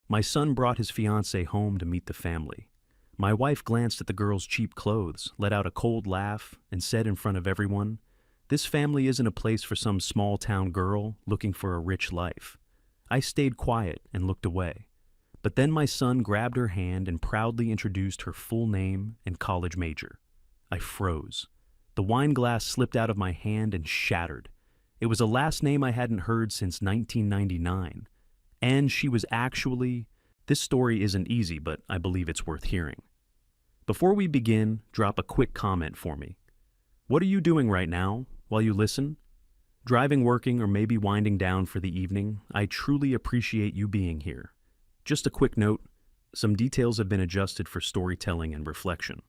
My son brought his fiancée home to meet the family. My wife glanced at the girl's cheap clothes, let out a cold laugh, and said in front of everyone, "This family isn't a place for some small-town girl looking for a rich life." I stayed quiet and looked away. But then my son grabbed her hand and proudly introduced her full name and college major. I froze. The wine glass slipped out of my hand and shattered. It was a last name I hadn't heard since 1999. And she was actually... This story isn't easy, but I believe it's worth hearing. Before we begin, drop a quick comment for me. What are you doing right now while you listen? Driving, working, or maybe winding down for the evening? I truly appreciate you being here. Just a quick note, some details have been adjusted for storytelling and reflection.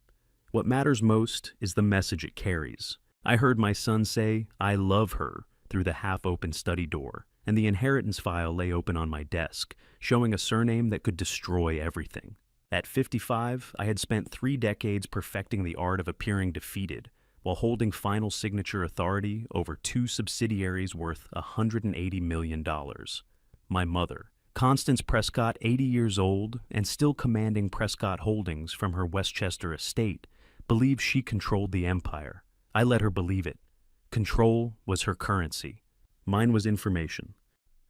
What matters most is the message it carries. I heard my son say, "I love her," through the half-open study door, and the inheritance file lay open on my desk, showing a surname that could destroy everything. At 55, I had spent 3 decades perfecting the art of appearing defeated, while holding final signature authority over 2 subsidiaries worth $180 million. My mother, Constance Prescott, 80 years old, and still commanding Prescott Holdings from her Westchester estate, believed she controlled the empire. I let her believe it. Control was her currency. Mine was information.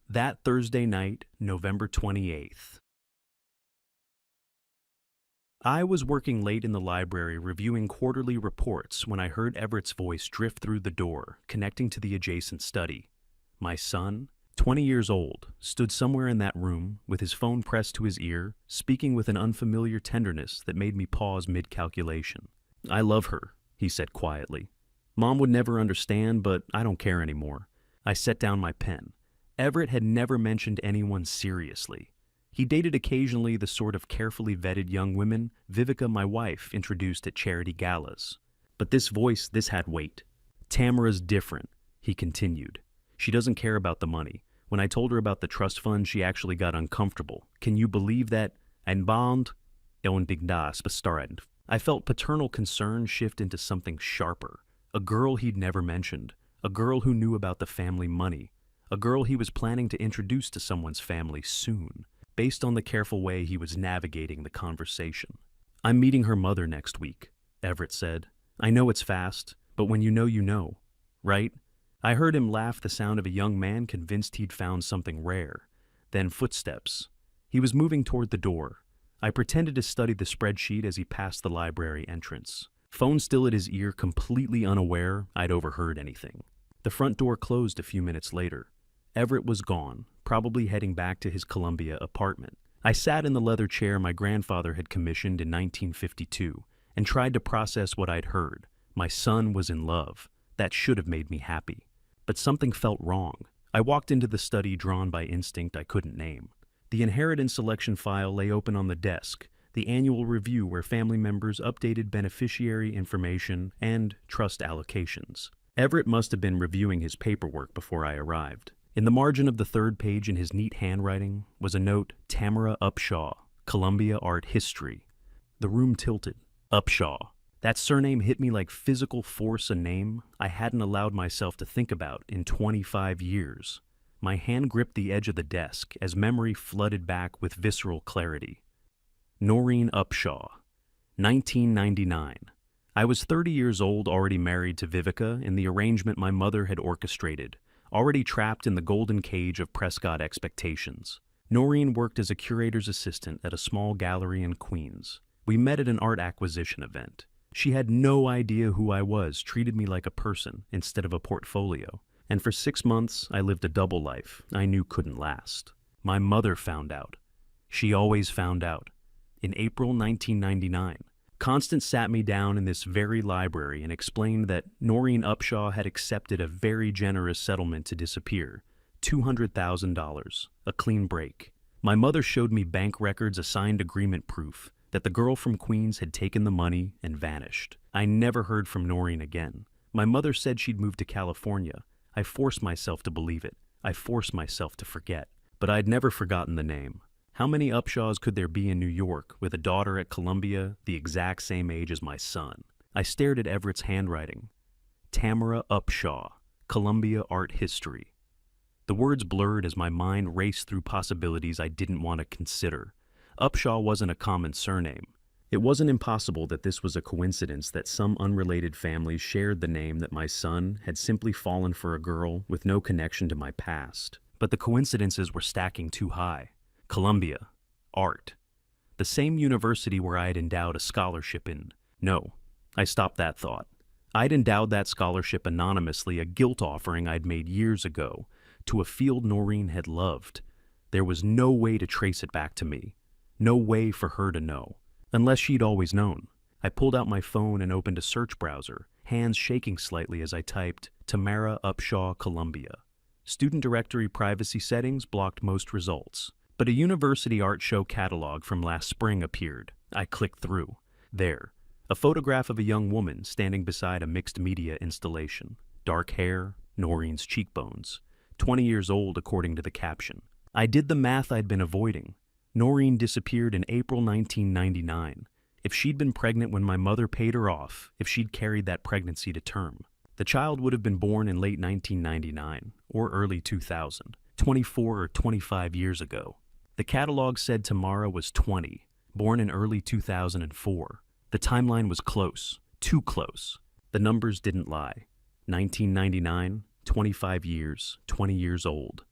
That Thursday night, November 28th. I was working late in the library reviewing quarterly reports when I heard Everett's voice drift through the door, connecting to the adjacent study. My son, 20 years old, stood somewhere in that room, with his phone pressed to his ear, speaking with an unfamiliar tenderness that made me pause mid-calculation. "I love her," he said quietly. "Mom would never understand, but I don't care anymore." I set down my pen. Everett had never mentioned anyone seriously. He dated occasionally the sort of carefully vetted young women Vivica, my wife, introduced at charity galas. But this voice, this had weight. "Tamara's different," he continued. "She doesn't care about the money. When I told her about the trust fund, she actually got uncomfortable. Can you believe that? Ein bond? Ondigdas bestarend." I felt paternal concern shift into something sharper. A girl he'd never mentioned. A girl who knew about the family money. A girl he was planning to introduce to someone's family soon, based on the careful way he was navigating the conversation. "I'm meeting her mother next week," Everett said. "I know it's fast, but when you know, right?" I heard him laugh, the sound of a young man convinced he'd found something rare. Then footsteps. He was moving toward the door. I pretended to study the spreadsheet as he passed the library entrance. Phone still at his ear, completely unaware I'd overheard anything. The front door closed a few minutes later. Everett was gone, probably heading back to his Columbia apartment. I sat in the leather chair my grandfather had commissioned in 1952 and tried to process what I'd heard. My son was in love. That should have made me happy. But something felt wrong. I walked into the study drawn by instinct I couldn't name. The inheritance selection file lay open on the desk, the annual review where family members updated beneficiary information and trust allocations. Everett must have been reviewing his paperwork before I arrived. In the margin of the 3rd page in his neat handwriting was a note, "Tamara Upshaw, Columbia Art History." The room tilted. Upshaw. That surname hit me like physical force, a name I hadn't allowed myself to think about in 25 years. My hand gripped the edge of the desk as memory flooded back with visceral clarity. Noreen Upshaw, 1999. I was 30 years old, already married to Vivica in the arrangement my mother had orchestrated, already trapped in the golden cage of Prescott expectations. Noreen worked as a curator's assistant at a small gallery in Queens. We met at an art acquisition event. She had no idea who I was, treated me like a person instead of a portfolio. And for 6 months, I lived a double life I knew couldn't last. My mother found out. She always found out. In April 1999, Constance sat me down in this very library and explained that Noreen Upshaw had accepted a very generous settlement to disappear. $200,000, a clean break. My mother showed me bank records, a signed agreement proof that the girl from Queens had taken the money and vanished. I never heard from Noreen again. My mother said she'd moved to California. I forced myself to believe it. I forced myself to forget. But I'd never forgotten the name. How many Upshaws could there be in New York with a daughter at Columbia the exact same age as my son? I stared at Everett's handwriting. Tamara Upshaw, Columbia Art History. The words blurred as my mind raced through possibilities I didn't want to consider. Upshaw wasn't a common surname. It wasn't impossible that this was a coincidence that some unrelated families shared the name that my son had simply fallen for a girl with no connection to my past. But the coincidences were stacking too high. Columbia. Art. The same university where I had endowed a scholarship in. No, I stopped that thought. I'd endowed that scholarship anonymously, a guilt offering I'd made years ago, to a field Noreen had loved. There was no way to trace it back to me. No way for her to know. Unless she'd always known. I pulled out my phone and opened a search browser, hands shaking slightly as I typed, Tamara Upshaw, Columbia. Student directory privacy settings blocked most results. But a university art show catalog from last spring appeared. I clicked through. There, a photograph of a young woman standing beside a mixed media installation. Dark hair, Noreen's cheekbones. 20 years old according to the caption. I did the math I'd been avoiding. Noreen disappeared in April 1999. If she'd been pregnant when my mother paid her off, if she'd carried that pregnancy to term, the child would have been born in late 1999 or early 2000, 24 or 25 years ago. The catalog said Tamara was 20, born in early 2004. The timeline was close, too close. The numbers didn't lie. 1999, 25 years, 20 years old.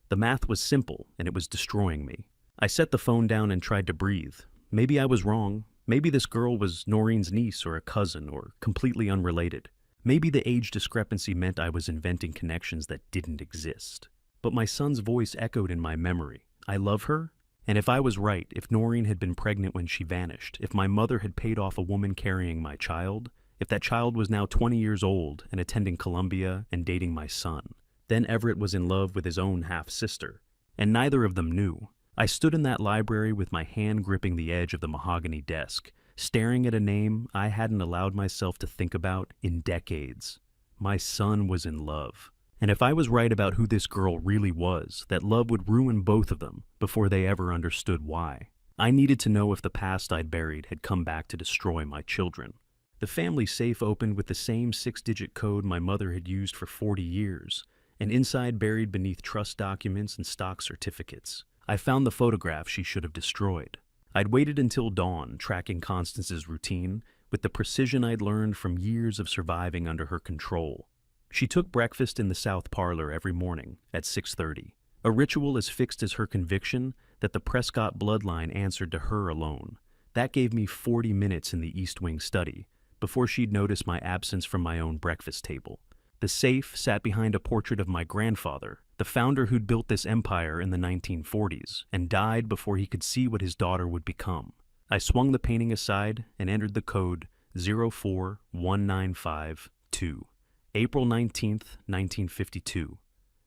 The math was simple, and it was destroying me. I set the phone down and tried to breathe. Maybe I was wrong. Maybe this girl was Noreen's niece or a cousin or completely unrelated. Maybe the age discrepancy meant I was inventing connections that didn't exist. But my son's voice echoed in my memory. I love her, and if I was right, if Noreen had been pregnant when she vanished, if my mother had paid off a woman carrying my child, if that child was now 20 years old and attending Columbia and dating my son, then Everett was in love with his own half-sister, and neither of them knew. I stood in that library with my hand gripping the edge of the mahogany desk, staring at a name I hadn't allowed myself to think about in decades. My son was in love. And if I was right about who this girl really was, that love would ruin both of them before they ever understood why. I needed to know if the past I'd buried had come back to destroy my children. The family safe opened with the same 6-digit code my mother had used for 40 years, and inside buried beneath trust documents and stock certificates. I found the photograph she should have destroyed. I'd waited until dawn, tracking Constance's routine with the precision I'd learned from years of surviving under her control. She took breakfast in the south parlor every morning at 6:30, a ritual as fixed as her conviction that the Prescott bloodline answered to her alone. That gave me 40 minutes in the East Wing study before she'd notice my absence from my own breakfast table. The safe sat behind a portrait of my grandfather, the founder who'd built this empire in the 1940s and died before he could see what his daughter would become. I swung the painting aside and entered the code 041952. April 19th, 1952.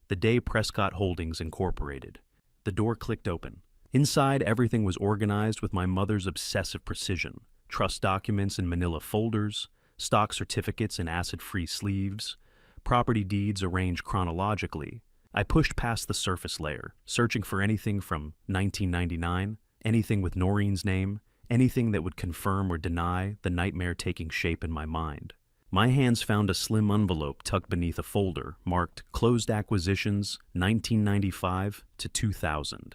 The day Prescott Holdings Incorporated. The door clicked open. Inside, everything was organized with my mother's obsessive precision. Trust documents in manila folders, stock certificates in acid-free sleeves, property deeds arranged chronologically. I pushed past the surface layer, searching for anything from 1999, anything with Noreen's name, anything that would confirm or deny the nightmare taking shape in my mind. My hands found a slim envelope tucked beneath a folder marked Closed Acquisitions 1995 to 2000.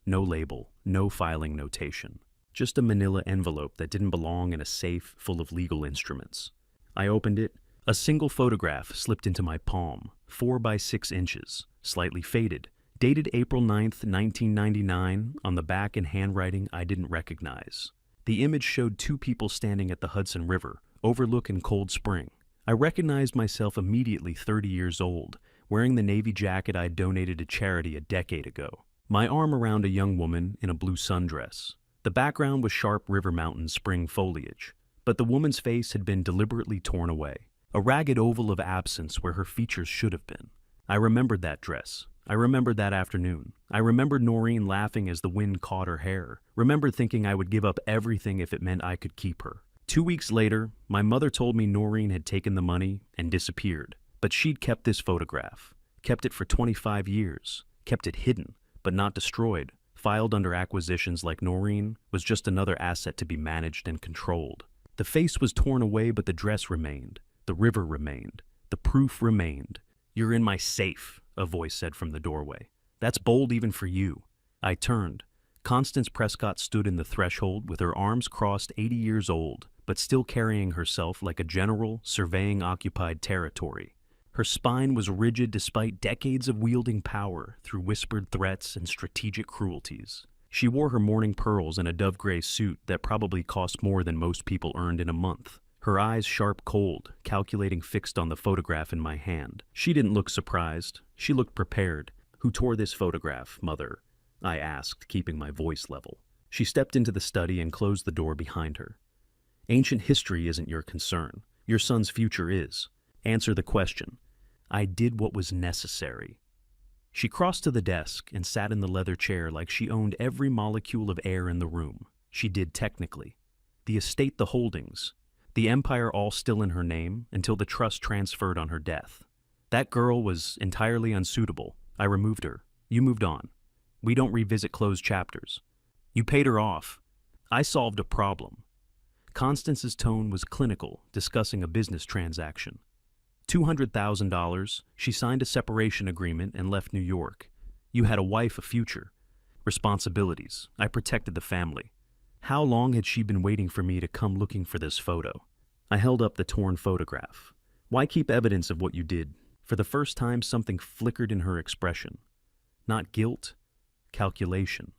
No label, no filing notation. Just a manila envelope that didn't belong in a safe full of legal instruments. I opened it. A single photograph slipped into my palm, 4 by 6 inches, slightly faded, dated April 9th, 1999, on the back in handwriting I didn't recognize. The image showed 2 people standing at the Hudson River, overlooking Cold Spring. I recognized myself immediately 30 years old, wearing the navy jacket I'd donated to charity a decade ago. My arm around a young woman in a blue sundress. The background was sharp River Mountain spring foliage, but the woman's face had been deliberately torn away. A ragged oval of absence where her features should have been. I remembered that dress. I remembered that afternoon. I remembered Noreen laughing as the wind caught her hair. Remembered thinking I would give up everything if it meant I could keep her. 2 weeks later, my mother told me Noreen had taken the money and disappeared. But she'd kept this photograph. Kept it for 25 years. Kept it hidden, but not destroyed. Filed under acquisitions like Noreen was just another asset to be managed and controlled. The face was torn away, but the dress remained. The river remained. The proof remained. "You're in my safe," a voice said from the doorway. That's bold even for you. I turned. Constance Prescott stood in the threshold with her arms crossed, 80 years old, but still carrying herself like a general surveying occupied territory. Her spine was rigid despite decades of wielding power through whispered threats and strategic cruelties. She wore her mourning pearls and a dove-gray suit that probably cost more than most people earned in a month. Her eyes sharp cold, calculating fixed on the photograph in my hand. She didn't look surprised. She looked prepared. Who tore this photograph, Mother? I asked, keeping my voice level. She stepped into the study and closed the door behind her. Ancient history isn't your concern. Your son's future is. Answer the question. I did what was necessary. She crossed to the desk and sat in the leather chair like she owned every molecule of air in the room. She did technically. The estate, the holdings, the empire all still in her name until the trust transferred on her death. That girl was entirely unsuitable. I removed her. You moved on. We don't revisit closed chapters. You paid her off. I solved a problem. Constance's tone was clinical, discussing a business transaction. $200,000, she signed a separation agreement and left New York. You had a wife, a future. Responsibilities. I protected the family. How long had she been waiting for me to come looking for this photo? I held up the torn photograph. Why keep evidence of what you did? For the first time, something flickered in her expression. Not guilt, calculation.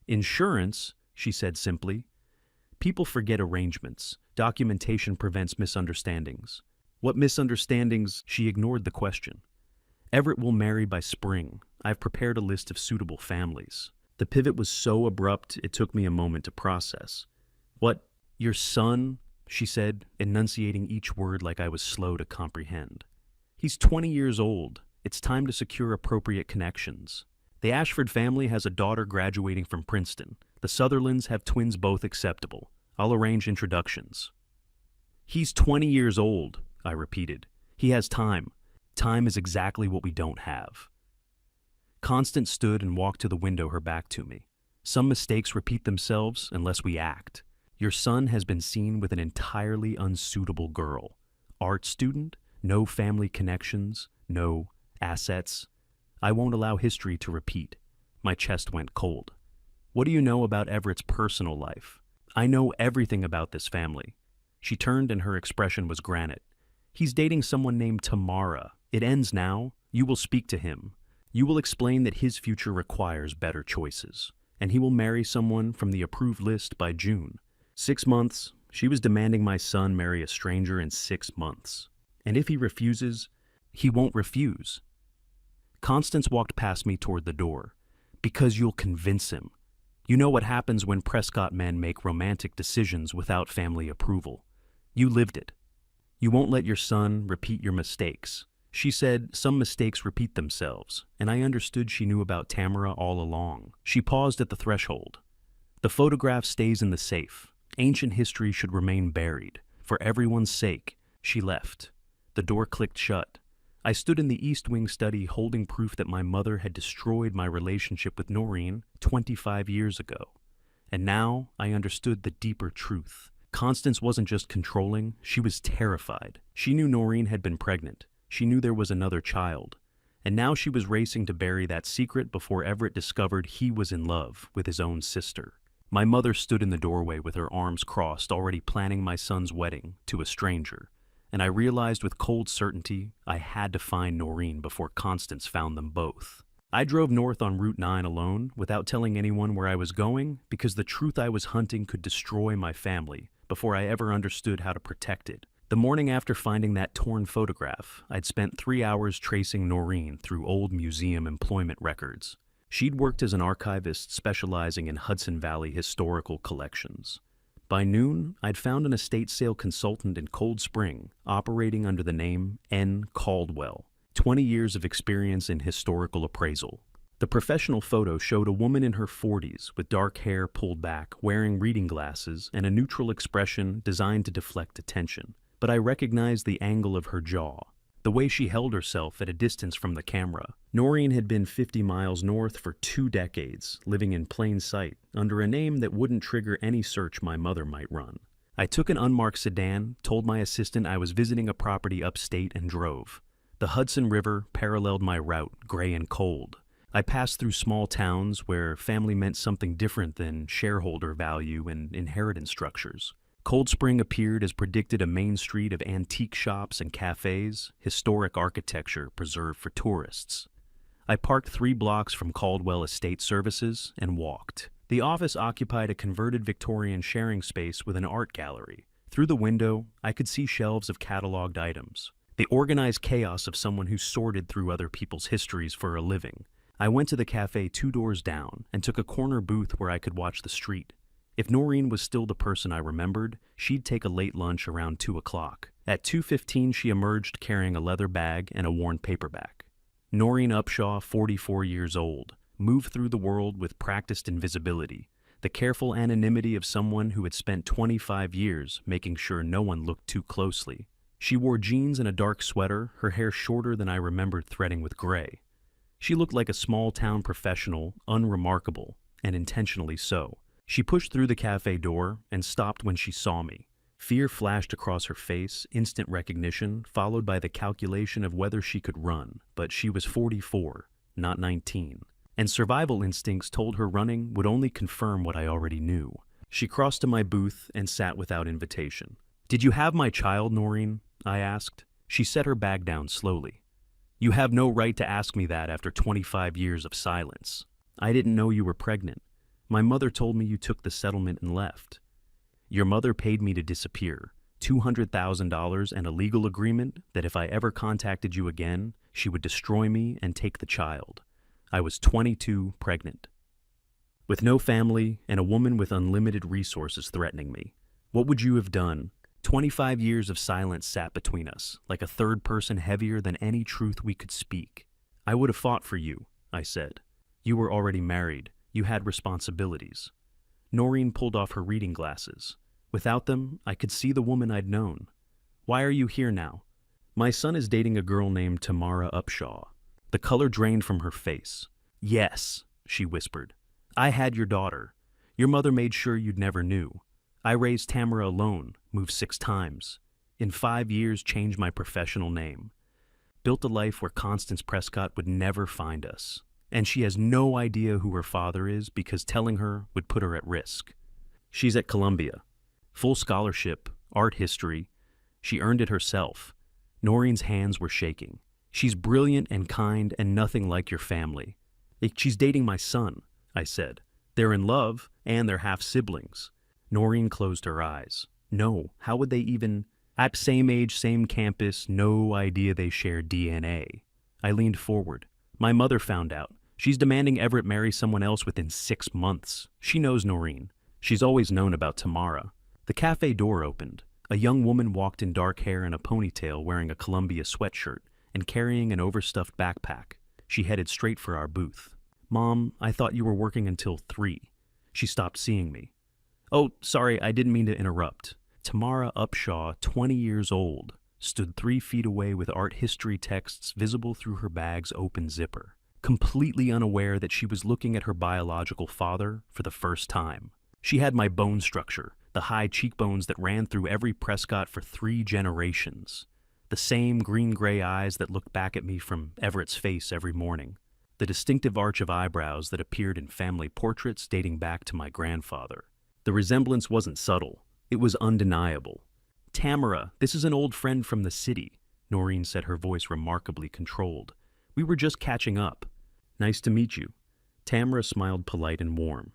Insurance, she said simply. People forget arrangements. Documentation prevents misunderstandings. What misunderstandings? She ignored the question. Everett will marry by spring. I've prepared a list of suitable families. The pivot was so abrupt, it took me a moment to process. What? Your son? She said, enunciating each word like I was slow to comprehend. He's 20 years old. It's time to secure appropriate connections. The Ashford family has a daughter graduating from Princeton. The Sutherlands have twins, both acceptable. I'll arrange introductions. He's 20 years old, I repeated. He has time. Time is exactly what we don't have. Constance stood and walked to the window, her back to me. Some mistakes repeat themselves unless we act. Your son has been seen with an entirely unsuitable girl. Art student, no family connections, no assets. I won't allow history to repeat. My chest went cold. What do you know about Everett's personal life? I know everything about this family. She turned and her expression was granite. He's dating someone named Tamara. It ends now. You will speak to him. You will explain that his future requires better choices, and he will marry someone from the approved list by June. 6 months. She was demanding my son marry a stranger in 6 months. And if he refuses, he won't refuse. Constance walked past me toward the door. Because you'll convince him. You know what happens when Prescott men make romantic decisions without family approval. You lived it. You won't let your son repeat your mistakes. She said some mistakes repeat themselves, and I understood she knew about Tamara all along. She paused at the threshold. The photograph stays in the safe. Ancient history should remain buried. For everyone's sake, she left. The door clicked shut. I stood in the East Wing study holding proof that my mother had destroyed my relationship with Noreen 25 years ago. And now I understood the deeper truth. Constance wasn't just controlling, she was terrified. She knew Noreen had been pregnant. She knew there was another child. And now she was racing to bury that secret before Everett discovered he was in love with his own sister. My mother stood in the doorway with her arms crossed, already planning my son's wedding to a stranger. And I realized with cold certainty I had to find Noreen before Constance found them both. I drove north on Route 9 alone, without telling anyone where I was going, because the truth I was hunting could destroy my family before I ever understood how to protect it. The morning after finding that torn photograph, I'd spent 3 hours tracing Noreen through old museum employment records. She'd worked as an archivist specializing in Hudson Valley historical collections. By noon, I'd found an estate sale consultant in Cold Spring, operating under the name N. Caldwell, 20 years of experience in historical appraisal. The professional photo showed a woman in her 40s with dark hair pulled back, wearing reading glasses, and a neutral expression designed to deflect attention. But I recognized the angle of her jaw, the way she held herself at a distance from the camera. Noreen had been 50 miles north for 2 decades, living in plain sight, under a name that wouldn't trigger any search my mother might run. I took an unmarked sedan, told my assistant I was visiting a property upstate, and drove. The Hudson River paralleled my route, gray and cold. I passed through small towns where family meant something different than shareholder value and inheritance structures. Cold Spring appeared as predicted, a main street of antique shops and cafes, historic architecture preserved for tourists. I parked 3 blocks from Caldwell Estate Services and walked. The office occupied a converted Victorian sharing space with an art gallery. Through the window, I could see shelves of cataloged items. The organized chaos of someone who sorted through other people's histories for a living. I went to the cafe 2 doors down and took a corner booth where I could watch the street. If Noreen was still the person I remembered, she'd take a late lunch around 2 o'clock. At 2:15, she emerged carrying a leather bag and a worn paperback. Noreen Upshaw, 44 years old, moved through the world with practiced invisibility, the careful anonymity of someone who had spent 25 years making sure no one looked too closely. She wore jeans and a dark sweater, her hair shorter than I remembered threading with gray. She looked like a small-town professional, unremarkable, and intentionally so. She pushed through the cafe door and stopped when she saw me. Fear flashed across her face, instant recognition, followed by the calculation of whether she could run, but she was 44, not 19. And survival instincts told her running would only confirm what I already knew. She crossed to my booth and sat without invitation. "Did you have my child, Noreen?" I asked. She set her bag down slowly. "You have no right to ask me that after 25 years of silence. I didn't know you were pregnant. My mother told me you took the settlement and left. Your mother paid me to disappear, $200,000 and a legal agreement that if I ever contacted you again, she would destroy me and take the child. I was 22, pregnant. With no family and a woman with unlimited resources threatening me. What would you have done? 25 years of silence sat between us, like a third person heavier than any truth we could speak. I would have fought for you," I said. "You were already married. You had responsibilities." Noreen pulled off her reading glasses. Without them, I could see the woman I'd known. "Why are you here now?" "My son is dating a girl named Tamara Upshaw." The color drained from her face. "Yes," she whispered. "I had your daughter. Your mother made sure you'd never knew. I raised Tamara alone, moved 6 times. In 5 years, changed my professional name. Built a life where Constance Prescott would never find us. And she has no idea who her father is because telling her would put her at risk. She's at Columbia. Full scholarship, art history. She earned it herself." Noreen's hands were shaking. "She's brilliant and kind and nothing like your family." "She's dating my son," I said. "They're in love and they're half-siblings." Noreen closed her eyes. "No, how would they even? At same age, same campus, no idea they share DNA." I leaned forward. "My mother found out. She's demanding Everett marry someone else within 6 months. She knows Noreen. She's always known about Tamara." The cafe door opened. A young woman walked in dark hair and a ponytail, wearing a Columbia sweatshirt and carrying an overstuffed backpack. She headed straight for our booth. "Mom, I thought you were working until 3. She stopped seeing me. "Oh, sorry, I didn't mean to interrupt." Tamara Upshaw, 20 years old, stood 3 feet away with art history texts visible through her bag's open zipper, completely unaware that she was looking at her biological father for the first time. She had my bone structure, the high cheekbones that ran through every Prescott for 3 generations, the same green-gray eyes that looked back at me from Everett's face every morning, the distinctive arch of eyebrows that appeared in family portraits dating back to my grandfather. The resemblance wasn't subtle. It was undeniable. "Tamara, this is an old friend from the city," Noreen said, her voice remarkably controlled. "We were just catching up." "Nice to meet you." Tamara smiled, polite and warm.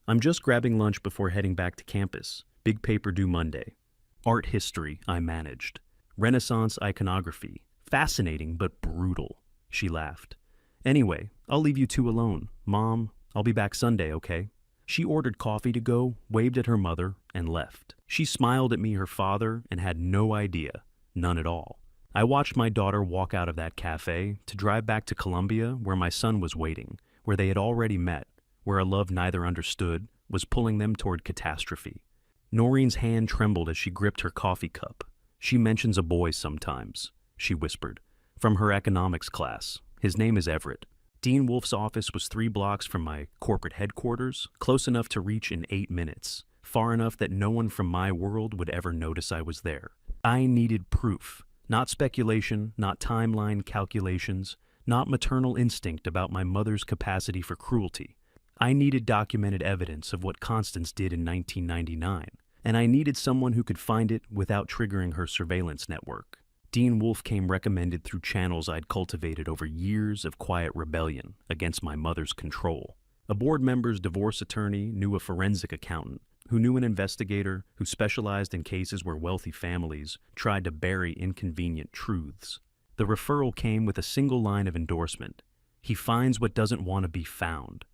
"I'm just grabbing lunch before heading back to campus. Big paper due Monday." "Art history," I managed. "Renaissance iconography. Fascinating but brutal," she laughed. "Anyway, I'll leave you 2 alone. Mom, I'll be back Sunday, okay?" She ordered coffee to go, waved at her mother, and left. She smiled at me, her father, and had no idea. None at all. I watched my daughter walk out of that cafe to drive back to Columbia, where my son was waiting, where they had already met, where a love neither understood was pulling them toward catastrophe. Noreen's hand trembled as she gripped her coffee cup. "She mentions a boy sometimes," she whispered. "From her economics class. His name is Everett. Dean Wolf's office was 3 blocks from my corporate headquarters, close enough to reach in 8 minutes, far enough that no one from my world would ever notice I was there. I needed proof, Not speculation, not timeline calculations, not maternal instinct about my mother's capacity for cruelty. I needed documented evidence of what Constance did in 1999, and I needed someone who could find it without triggering her surveillance network. Dean Wolfe came recommended through channels I'd cultivated over years of quiet rebellion against my mother's control. A board member's divorce attorney knew a forensic accountant, who knew an investigator who specialized in cases where wealthy families tried to bury inconvenient truths. The referral came with a single line of endorsement: he finds what doesn't want to be found.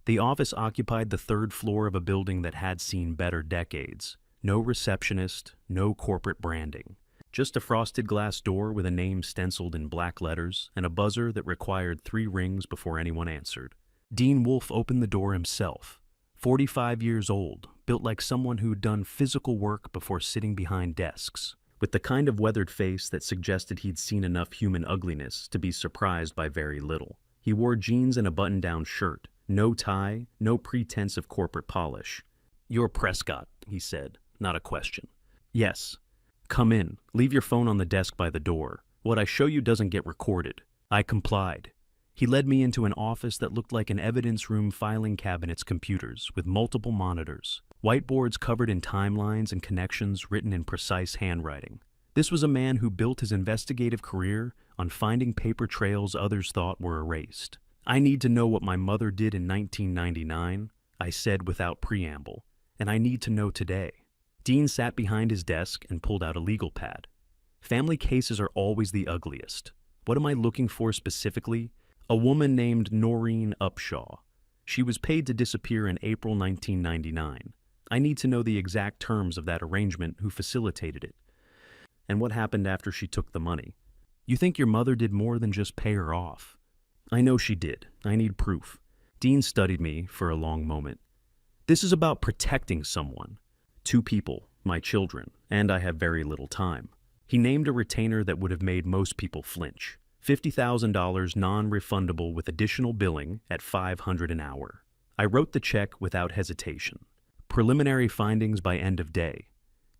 The office occupied the third floor of a building that had seen better decades. No receptionist, no corporate branding. Just a frosted glass door with a name stenciled in black letters and a buzzer that required 3 rings before anyone answered. Dean Wolfe opened the door himself. 45 years old, built like someone who'd done physical work before sitting behind desks, with the kind of weathered face that suggested he'd seen enough human ugliness to be surprised by very little. He wore jeans and a button-down shirt, no tie, no pretense of corporate polish. "You're Prescott," he said, not a question. "Yes." "Come in. Leave your phone on the desk by the door. What I show you doesn't get recorded." I complied. He led me into an office that looked like an evidence room, filing cabinets, computers with multiple monitors, whiteboards covered in timelines and connections written in precise handwriting. This was a man who built his investigative career on finding paper trails others thought were erased. "I need to know what my mother did in 1999, I said without preamble, "and I need to know today." Dean sat behind his desk and pulled out a legal pad. "Family cases are always the ugliest. What am I looking for specifically? A woman named Noreen Upshaw. She was paid to disappear in April 1999. I need to know the exact terms of that arrangement, who facilitated it, and what happened after she took the money." "You think your mother did more than just pay her off?" "I know she did. I need proof." Dean studied me for a long moment. "This is about protecting someone. 2 people, my children, and I have very little time." He named a retainer that would have made most people flinch. $50,000 non-refundable with additional billing at $500 an hour. I wrote the check without hesitation. "Preliminary findings by end of day,"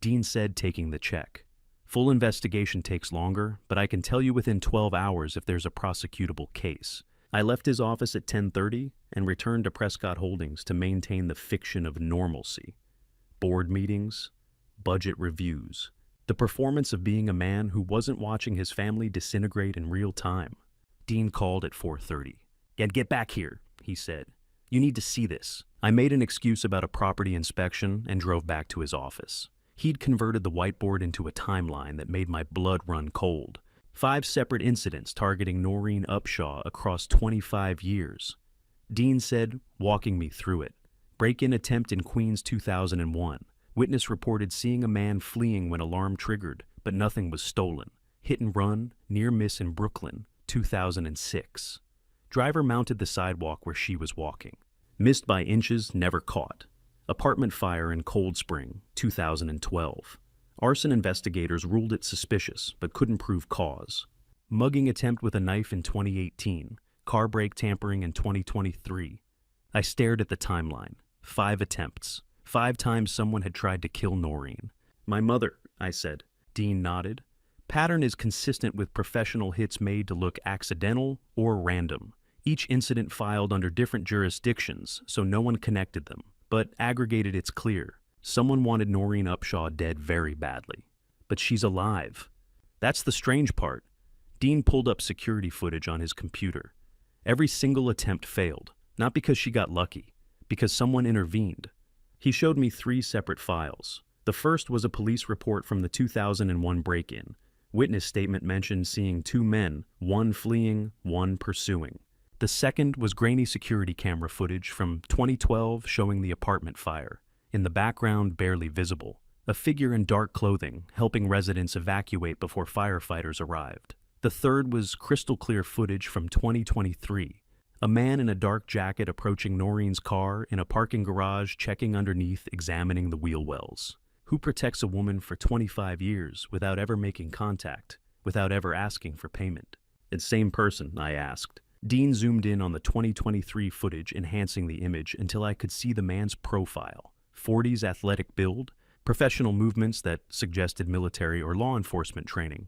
Dean said, taking the check. "Full investigation takes longer, but I can tell you within 12 hours if there's a prosecutable case." I left his office at 10:30 and returned to Prescott Holdings to maintain the fiction of normalcy. Board meetings, budget reviews, the performance of being a man who wasn't watching his family disintegrate in real time. Dean called at 4:30. Get back here," he said. "You need to see this." I made an excuse about a property inspection and drove back to his office. He'd converted the whiteboard into a timeline that made my blood run cold. 5 separate incidents targeting Noreen Upshaw across 25 years. Dean said, walking me through it. Break-in attempt in Queens 2001. Witness reported seeing a man fleeing when alarm triggered, but nothing was stolen. Hit and run, near miss in Brooklyn, 2006. Driver mounted the sidewalk where she was walking. Missed by inches, never caught. Apartment fire in Cold Spring, 2012. Arson investigators ruled it suspicious, but couldn't prove cause. Mugging attempt with a knife in 2018. Car brake tampering in 2023. I stared at the timeline. 5 attempts. 5 times someone had tried to kill Noreen. "My mother," I said. Dean nodded. "Pattern is consistent with professional hits made to look accidental or random. Each incident filed under different jurisdictions, so no one connected them. But aggregated, it's clear. Someone wanted Noreen Upshaw dead very badly. But she's alive. That's the strange part." Dean pulled up security footage on his computer. Every single attempt failed, not because she got lucky, because someone intervened. He showed me 3 separate files. The first was a police report from the 2001 break-in. Witness statement mentioned seeing 2 men, one fleeing, one pursuing. The second was grainy security camera footage from 2012 showing the apartment fire. In the background, barely visible. A figure in dark clothing, helping residents evacuate before firefighters arrived. The third was crystal clear footage from 2023. A man in a dark jacket approaching Noreen's car in a parking garage, checking underneath, examining the wheel wells. Who protects a woman for 25 years without ever making contact, without ever asking for payment? "It's same person," I asked. Dean zoomed in on the 2023 footage, enhancing the image until I could see the man's profile. 40s athletic build, professional movements that suggested military or law enforcement training.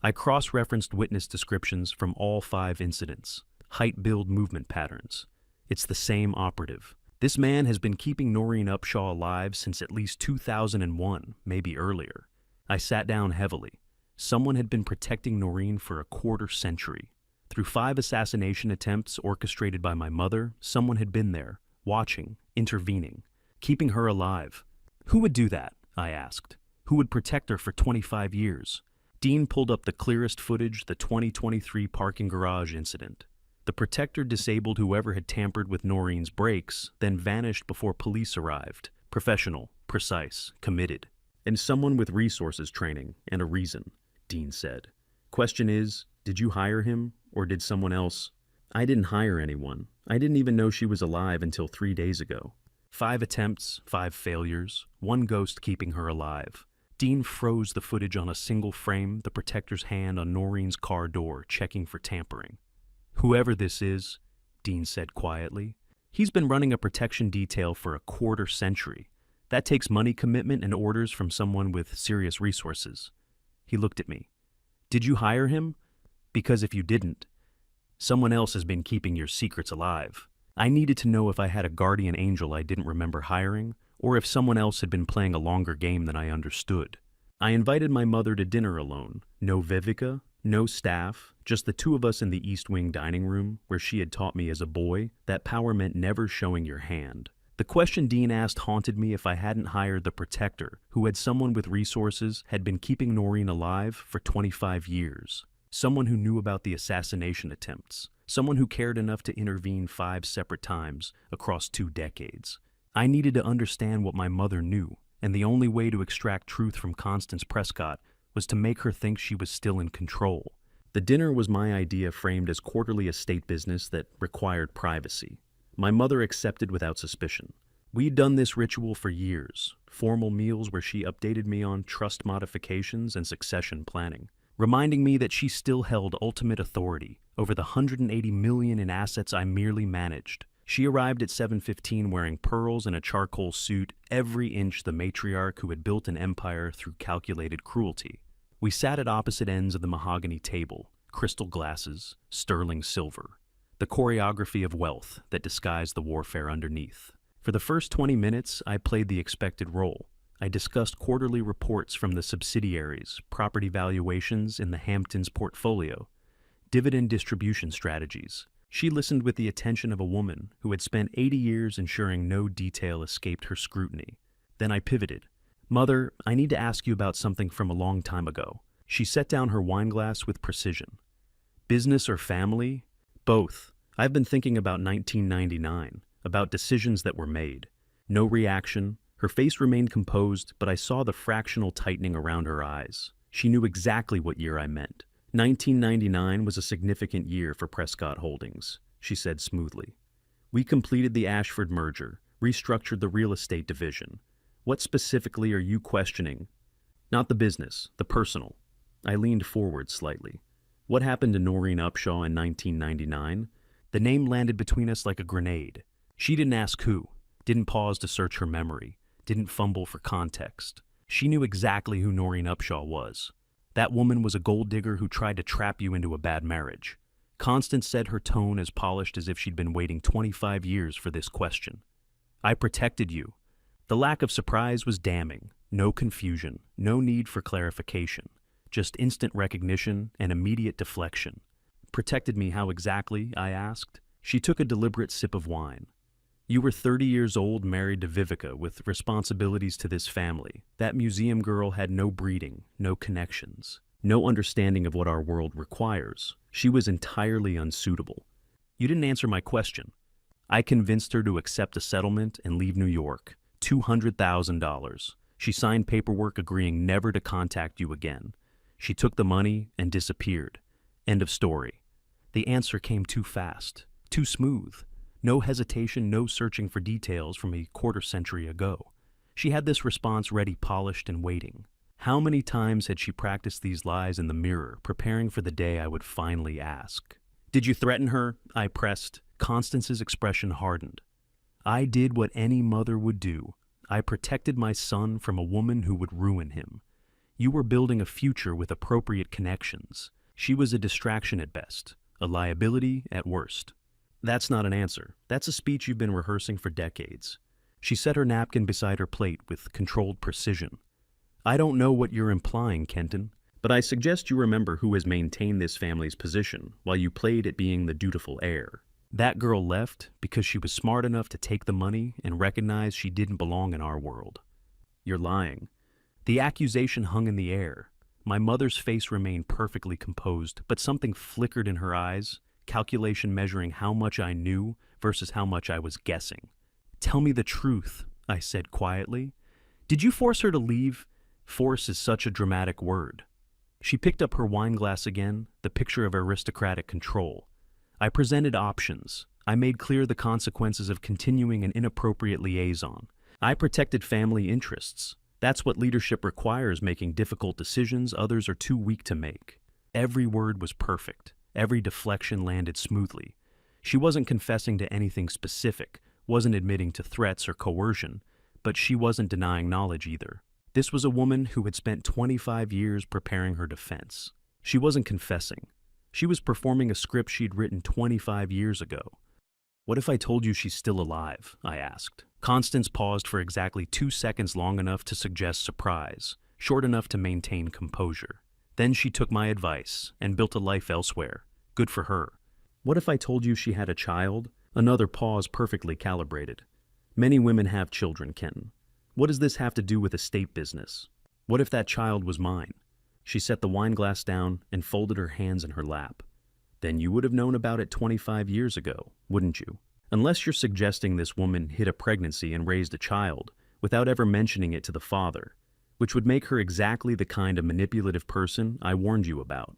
I cross-referenced witness descriptions from all 5 incidents. Height, build, movement patterns. It's the same operative. This man has been keeping Noreen Upshaw alive since at least 2001, maybe earlier. I sat down heavily. Someone had been protecting Noreen for a quarter century. Through 5 assassination attempts orchestrated by my mother, someone had been there, watching, intervening, keeping her alive. Who would do that? I asked. Who would protect her for 25 years? Dean pulled up the clearest footage, the 2023 parking garage incident. The protector disabled whoever had tampered with Noreen's brakes, then vanished before police arrived. Professional, precise, committed. And someone with resources training and a reason, Dean said. Question is, did you hire him, or did someone else? I didn't hire anyone. I didn't even know she was alive until 3 days ago. 5 attempts, 5 failures, 1 ghost keeping her alive. Dean froze the footage on a single frame, the protector's hand on Noreen's car door, checking for tampering. Whoever this is, Dean said quietly, he's been running a protection detail for a quarter century. That takes money commitment and orders from someone with serious resources. He looked at me. Did you hire him? Because if you didn't, someone else has been keeping your secrets alive. I needed to know if I had a guardian angel I didn't remember hiring, or if someone else had been playing a longer game than I understood. I invited my mother to dinner alone. No Vivica, no staff, just the 2 of us in the East Wing dining room, where she had taught me as a boy that power meant never showing your hand. The question Dean asked haunted me. If I hadn't hired the protector, who had someone with resources, had been keeping Noreen alive for 25 years. Someone who knew about the assassination attempts. Someone who cared enough to intervene 5 separate times across 2 decades. I needed to understand what my mother knew, and the only way to extract truth from Constance Prescott was to make her think she was still in control. The dinner was my idea, framed as quarterly estate business that required privacy. My mother accepted without suspicion. We'd done this ritual for years, formal meals where she updated me on trust modifications and succession planning, reminding me that she still held ultimate authority over the $180 million in assets I merely managed. She arrived at 7:15 wearing pearls and a charcoal suit, every inch the matriarch who had built an empire through calculated cruelty. We sat at opposite ends of the mahogany table, crystal glasses, sterling silver, the choreography of wealth that disguised the warfare underneath. For the first 20 minutes, I played the expected role. I discussed quarterly reports from the subsidiaries, property valuations in the Hamptons portfolio, dividend distribution strategies. She listened with the attention of a woman who had spent 80 years ensuring no detail escaped her scrutiny. Then I pivoted. Mother, I need to ask you about something from a long time ago. She set down her wineglass with precision. Business or family? Both. I've been thinking about 1999, about decisions that were made. No reaction. Her face remained composed, but I saw the fractional tightening around her eyes. She knew exactly what year I meant. 1999 was a significant year for Prescott Holdings, she said smoothly. We completed the Ashford merger, restructured the real estate division. What specifically are you questioning? Not the business, the personal. I leaned forward slightly. What happened to Noreen Upshaw in 1999? The name landed between us like a grenade. She didn't ask who, didn't pause to search her memory, didn't fumble for context. She knew exactly who Noreen Upshaw was. That woman was a gold digger who tried to trap you into a bad marriage. Constance said, her tone as polished as if she'd been waiting 25 years for this question. I protected you. The lack of surprise was damning. No confusion, no need for clarification. Just instant recognition and immediate deflection. Protected me how exactly? I asked. She took a deliberate sip of wine. You were 30 years old, married to Vivica, with responsibilities to this family. That museum girl had no breeding, no connections, no understanding of what our world requires. She was entirely unsuitable. You didn't answer my question. I convinced her to accept a settlement and leave New York. $200,000. She signed paperwork agreeing never to contact you again. She took the money and disappeared. End of story. The answer came too fast, too smooth. No hesitation, no searching for details from a quarter century ago. She had this response ready, polished, and waiting. How many times had she practiced these lies in the mirror, preparing for the day I would finally ask? Did you threaten her? I pressed. Constance's expression hardened. I did what any mother would do. I protected my son from a woman who would ruin him. You were building a future with appropriate connections. She was a distraction at best, a liability at worst. That's not an answer. That's a speech you've been rehearsing for decades. She set her napkin beside her plate with controlled precision. I don't know what you're implying, Kenton, but I suggest you remember who has maintained this family's position while you played at being the dutiful heir. That girl left because she was smart enough to take the money and recognize she didn't belong in our world. You're lying. The accusation hung in the air. My mother's face remained perfectly composed, but something flickered in her eyes, calculation measuring how much I knew versus how much I was guessing. Tell me the truth, I said quietly. Did you force her to leave? Force is such a dramatic word. She picked up her wine glass again, the picture of aristocratic control. I presented options. I made clear the consequences of continuing an inappropriate liaison. I protected family interests. That's what leadership requires, making difficult decisions others are too weak to make. Every word was perfect. Every deflection landed smoothly. She wasn't confessing to anything specific, wasn't admitting to threats or coercion, but she wasn't denying knowledge either. This was a woman who had spent 25 years preparing her defense. She wasn't confessing. She was performing a script she'd written 25 years ago. What if I told you she's still alive? I asked. Constance paused for exactly 2 seconds, long enough to suggest surprise, short enough to maintain composure. Then she took my advice and built a life elsewhere. Good for her. What if I told you she had a child? Another pause, perfectly calibrated. Many women have children, Kenton. What does this have to do with estate business? What if that child was mine? She set the wine glass down and folded her hands in her lap. Then you would have known about it 25 years ago, wouldn't you? Unless you're suggesting this woman hid a pregnancy and raised a child without ever mentioning it to the father, which would make her exactly the kind of manipulative person I warned you about.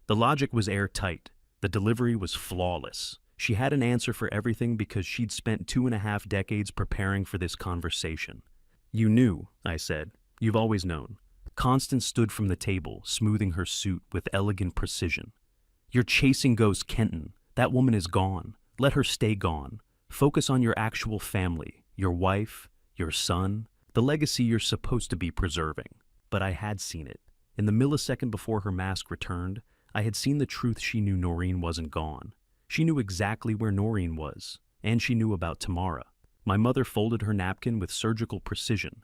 The logic was airtight. The delivery was flawless. She had an answer for everything because she'd spent 2.5 decades preparing for this conversation. You knew, I said. You've always known. Constance stood from the table, smoothing her suit with elegant precision. You're chasing ghosts, Kenton. That woman is gone. Let her stay gone. Focus on your actual family, your wife, your son, the legacy you're supposed to be preserving. But I had seen it. In the millisecond before her mask returned, I had seen the truth. She knew Noreen wasn't gone. She knew exactly where Noreen was, and she knew about Tamara. My mother folded her napkin with surgical precision.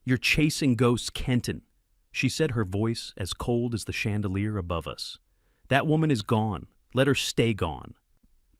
You're chasing ghosts, Kenton, she said, her voice as cold as the chandelier above us. That woman is gone. Let her stay gone.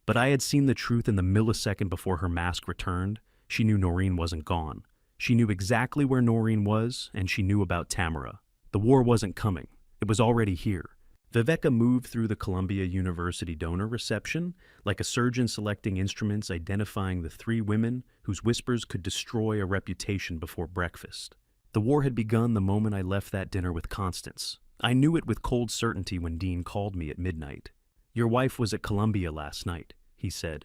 But I had seen the truth in the millisecond before her mask returned. She knew Noreen wasn't gone. She knew exactly where Noreen was, and she knew about Tamara. The war wasn't coming. It was already here. Viveka moved through the Columbia University donor reception like a surgeon selecting instruments, identifying the 3 women whose whispers could destroy a reputation before breakfast. The war had begun the moment I left that dinner with Constance. I knew it with cold certainty when Dean called me at midnight. Your wife was at Columbia last night, he said.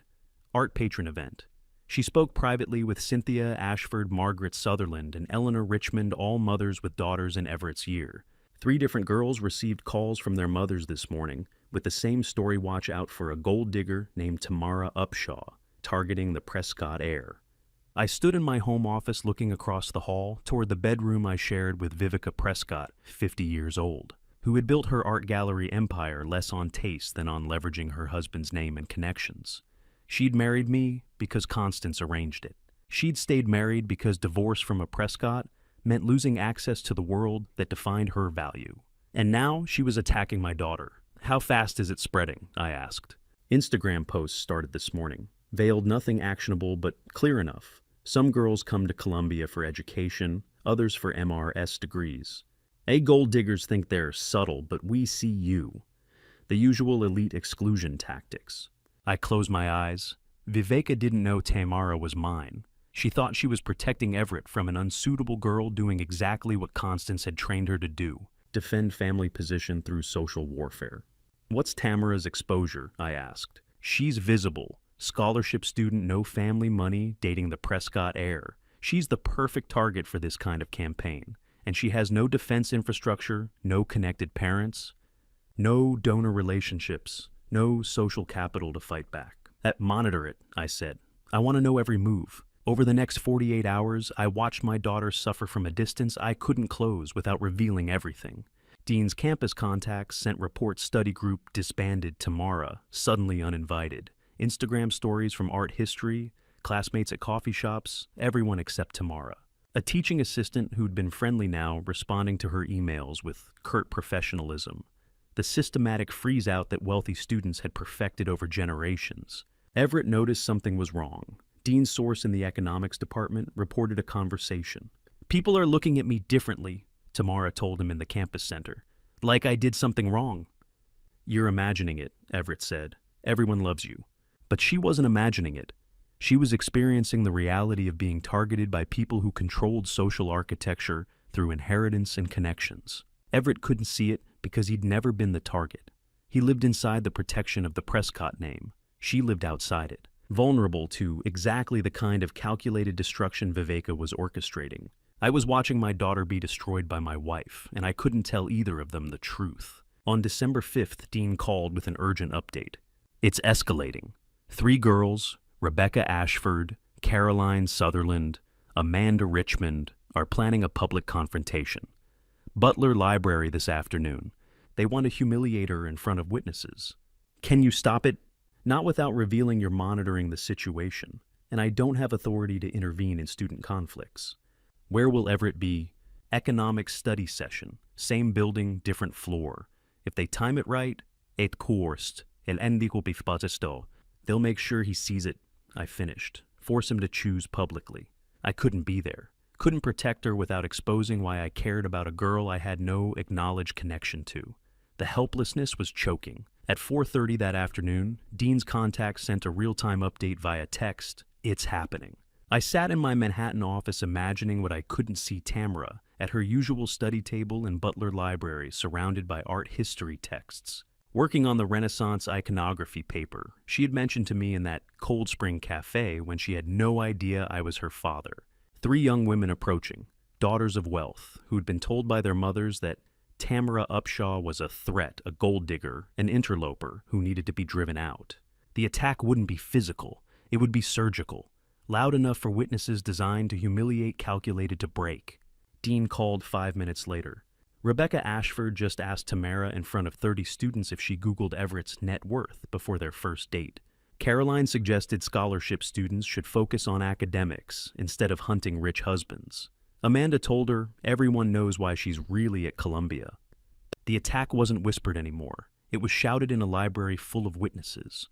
Art patron event. She spoke privately with Cynthia Ashford, Margaret Sutherland, and Eleanor Richmond, all mothers with daughters in Everett's year. 3 different girls received calls from their mothers this morning with the same story. Watch out for a gold digger named Tamara Upshaw, targeting the Prescott heir. I stood in my home office looking across the hall toward the bedroom I shared with Vivica Prescott, 50 years old, who had built her art gallery empire less on taste than on leveraging her husband's name and connections. She'd married me because Constance arranged it. She'd stayed married because divorce from a Prescott meant losing access to the world that defined her value. And now she was attacking my daughter. How fast is it spreading? I asked. Instagram posts started this morning, veiled nothing actionable but clear enough. Some girls come to Columbia for education, others for MRS degrees. Gold diggers think they're subtle, but we see you. The usual elite exclusion tactics. I closed my eyes. Viveka didn't know Tamara was mine. She thought she was protecting Everett from an unsuitable girl doing exactly what Constance had trained her to do, defend family position through social warfare. What's Tamara's exposure? I asked. She's visible. Scholarship student, no family money, dating the Prescott heir. She's the perfect target for this kind of campaign. And she has no defense infrastructure, no connected parents, no donor relationships, no social capital to fight back. Monitor it, I said. I want to know every move. Over the next 48 hours, I watched my daughter suffer from a distance I couldn't close without revealing everything. Dean's campus contacts sent report study group disbanded Tamara, suddenly uninvited. Instagram stories from art history, classmates at coffee shops, everyone except Tamara. A teaching assistant who'd been friendly now responding to her emails with curt professionalism. The systematic freeze-out that wealthy students had perfected over generations. Everett noticed something was wrong. Dean's source in the economics department reported a conversation. "People are looking at me differently," Tamara told him in the campus center. "Like I did something wrong." "You're imagining it," Everett said. "Everyone loves you." But she wasn't imagining it. She was experiencing the reality of being targeted by people who controlled social architecture through inheritance and connections. Everett couldn't see it because he'd never been the target. He lived inside the protection of the Prescott name. She lived outside it, vulnerable to exactly the kind of calculated destruction Viveka was orchestrating. I was watching my daughter be destroyed by my wife, and I couldn't tell either of them the truth. On December 5th, Dean called with an urgent update. "It's escalating. 3 girls, Rebecca Ashford, Caroline Sutherland, Amanda Richmond, are planning a public confrontation. Butler Library this afternoon. They want to humiliate her in front of witnesses. Can you stop it? Not without revealing you're monitoring the situation, and I don't have authority to intervene in student conflicts." Where will Everett be? Economics study session. Same building, different floor. If they time it right, et courst, el endico pifpatesto. They'll make sure he sees it. I finished. Force him to choose publicly. I couldn't be there. Couldn't protect her without exposing why I cared about a girl I had no acknowledged connection to. The helplessness was choking. At 4:30 that afternoon, Dean's contact sent a real-time update via text. "It's happening." I sat in my Manhattan office imagining what I couldn't see Tamara at her usual study table in Butler Library surrounded by art history texts. Working on the Renaissance iconography paper she had mentioned to me in that Cold Spring Cafe when she had no idea I was her father. 3 young women approaching, daughters of wealth, who'd been told by their mothers that Tamara Upshaw was a threat, a gold digger, an interloper who needed to be driven out. The attack wouldn't be physical, it would be surgical. Loud enough for witnesses designed to humiliate, calculated to break. Dean called 5 minutes later. Rebecca Ashford just asked Tamara in front of 30 students if she Googled Everett's net worth before their first date. Caroline suggested scholarship students should focus on academics instead of hunting rich husbands. Amanda told her everyone knows why she's really at Columbia. The attack wasn't whispered anymore. It was shouted in a library full of witnesses.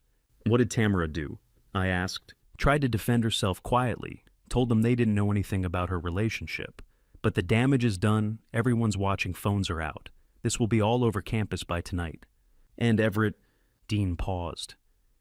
"What did Tamara do?" I asked. Tried to defend herself quietly, told them they didn't know anything about her relationship. But the damage is done, everyone's watching, phones are out. This will be all over campus by tonight. And Everett... Dean paused.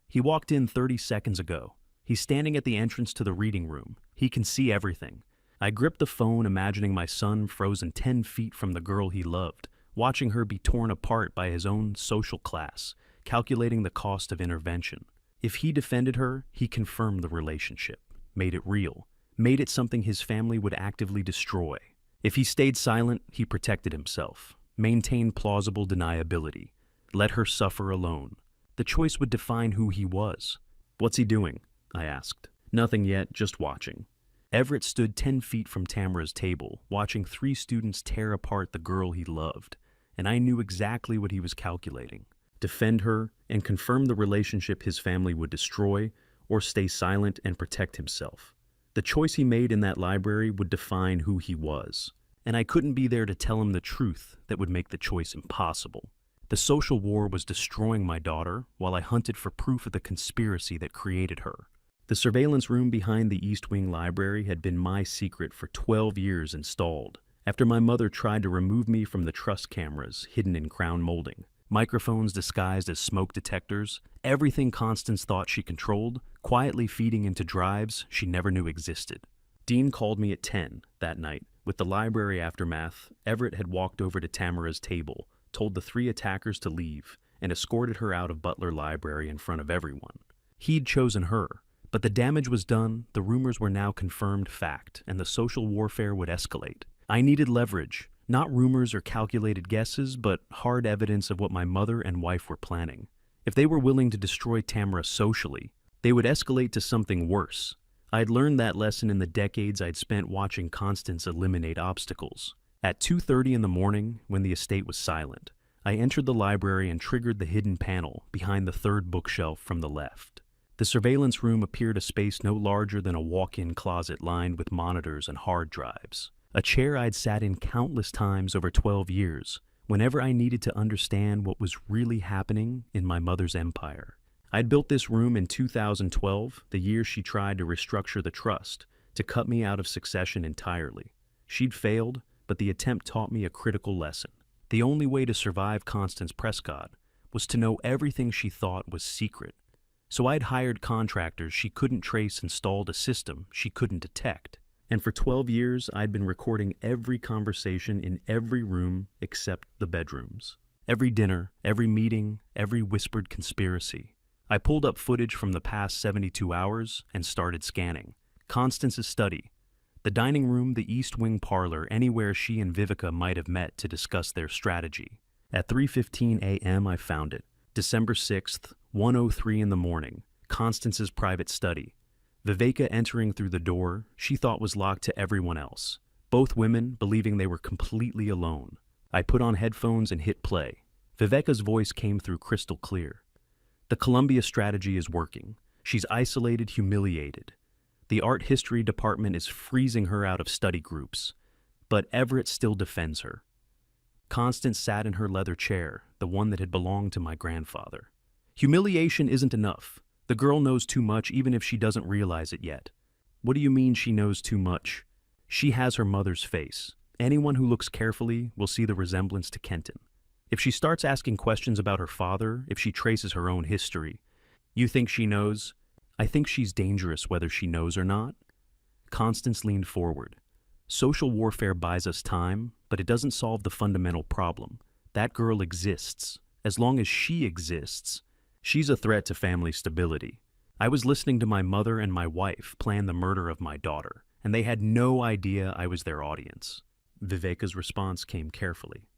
He walked in 30 seconds ago. He's standing at the entrance to the reading room. He can see everything. I gripped the phone, imagining my son frozen 10 feet from the girl he loved, watching her be torn apart by his own social class, calculating the cost of intervention. If he defended her, he confirmed the relationship, made it real, made it something his family would actively destroy. If he stayed silent, he protected himself, maintained plausible deniability, let her suffer alone. The choice would define who he was. "What's he doing?" I asked. "Nothing yet, just watching." Everett stood 10 feet from Tamara's table, watching 3 students tear apart the girl he loved, and I knew exactly what he was calculating. Defend her and confirm the relationship his family would destroy, or stay silent and protect himself. The choice he made in that library would define who he was, and I couldn't be there to tell him the truth that would make the choice impossible. The social war was destroying my daughter while I hunted for proof of the conspiracy that created her. The surveillance room behind the East Wing Library had been my secret for 12 years installed, after my mother tried to remove me from the truss cameras hidden in crown molding. Microphones disguised as smoke detectors, everything Constance thought she controlled, quietly feeding into drives she never knew existed. Dean called me at 10 that night. With the library aftermath, Everett had walked over to Tamara's table, told the 3 attackers to leave, and escorted her out of Butler Library in front of everyone. He'd chosen her, but the damage was done, the rumors were now confirmed fact, and the social warfare would escalate. I needed leverage. Not rumors or calculated guesses, but hard evidence of what my mother and wife were planning. If they were willing to destroy Tamara socially, they would escalate to something worse. I'd learned that lesson in the decades I'd spent watching Constance eliminate obstacles. At 2:30 in the morning, when the estate was silent, I entered the library and triggered the hidden panel behind the third bookshelf from the left. The surveillance room appeared a space no larger than a walk-in closet lined with monitors and hard drives. A chair I'd sat in countless times over 12 years, whenever I needed to understand what was really happening in my mother's empire. I'd built this room in 2012, the year she tried to restructure the trust, to cut me out of succession entirely. She'd failed, but the attempt taught me a critical lesson. The only way to survive Constance Prescott was to know everything she thought was secret. So I'd hired contractors she couldn't trace, installed a system she couldn't detect. And for 12 years, I'd been recording every conversation in every room except the bedrooms. Every dinner, every meeting, every whispered conspiracy. I pulled up footage from the past 72 hours and started scanning. Constance's study, the dining room, the East Wing parlor, anywhere she and Vivica might have met to discuss their strategy. At 3:15 a.m. I found it. December 6th, 1:03 in the morning, Constance's private study. Viveka entering through the door she thought was locked to everyone else. Both women believing they were completely alone. I put on headphones and hit play. Viveka's voice came through crystal clear. The Columbia strategy is working. She's isolated, humiliated. The art history department is freezing her out of study groups. But Everett still defends her. Constance sat in her leather chair, the one that had belonged to my grandfather. Humiliation isn't enough. The girl knows too much even if she doesn't realize it yet. What do you mean she knows too much? She has her mother's face. Anyone who looks carefully will see the resemblance to Kenton. If she starts asking questions about her father, if she traces her own history, you think she knows? I think she's dangerous whether she knows or not. Constance leaned forward. Social warfare buys us time, but it doesn't solve the fundamental problem. That girl exists. As long as she exists, she's a threat to family stability. I was listening to my mother and my wife plan the murder of my daughter, and they had no idea I was their audience. Viveka's response came carefully.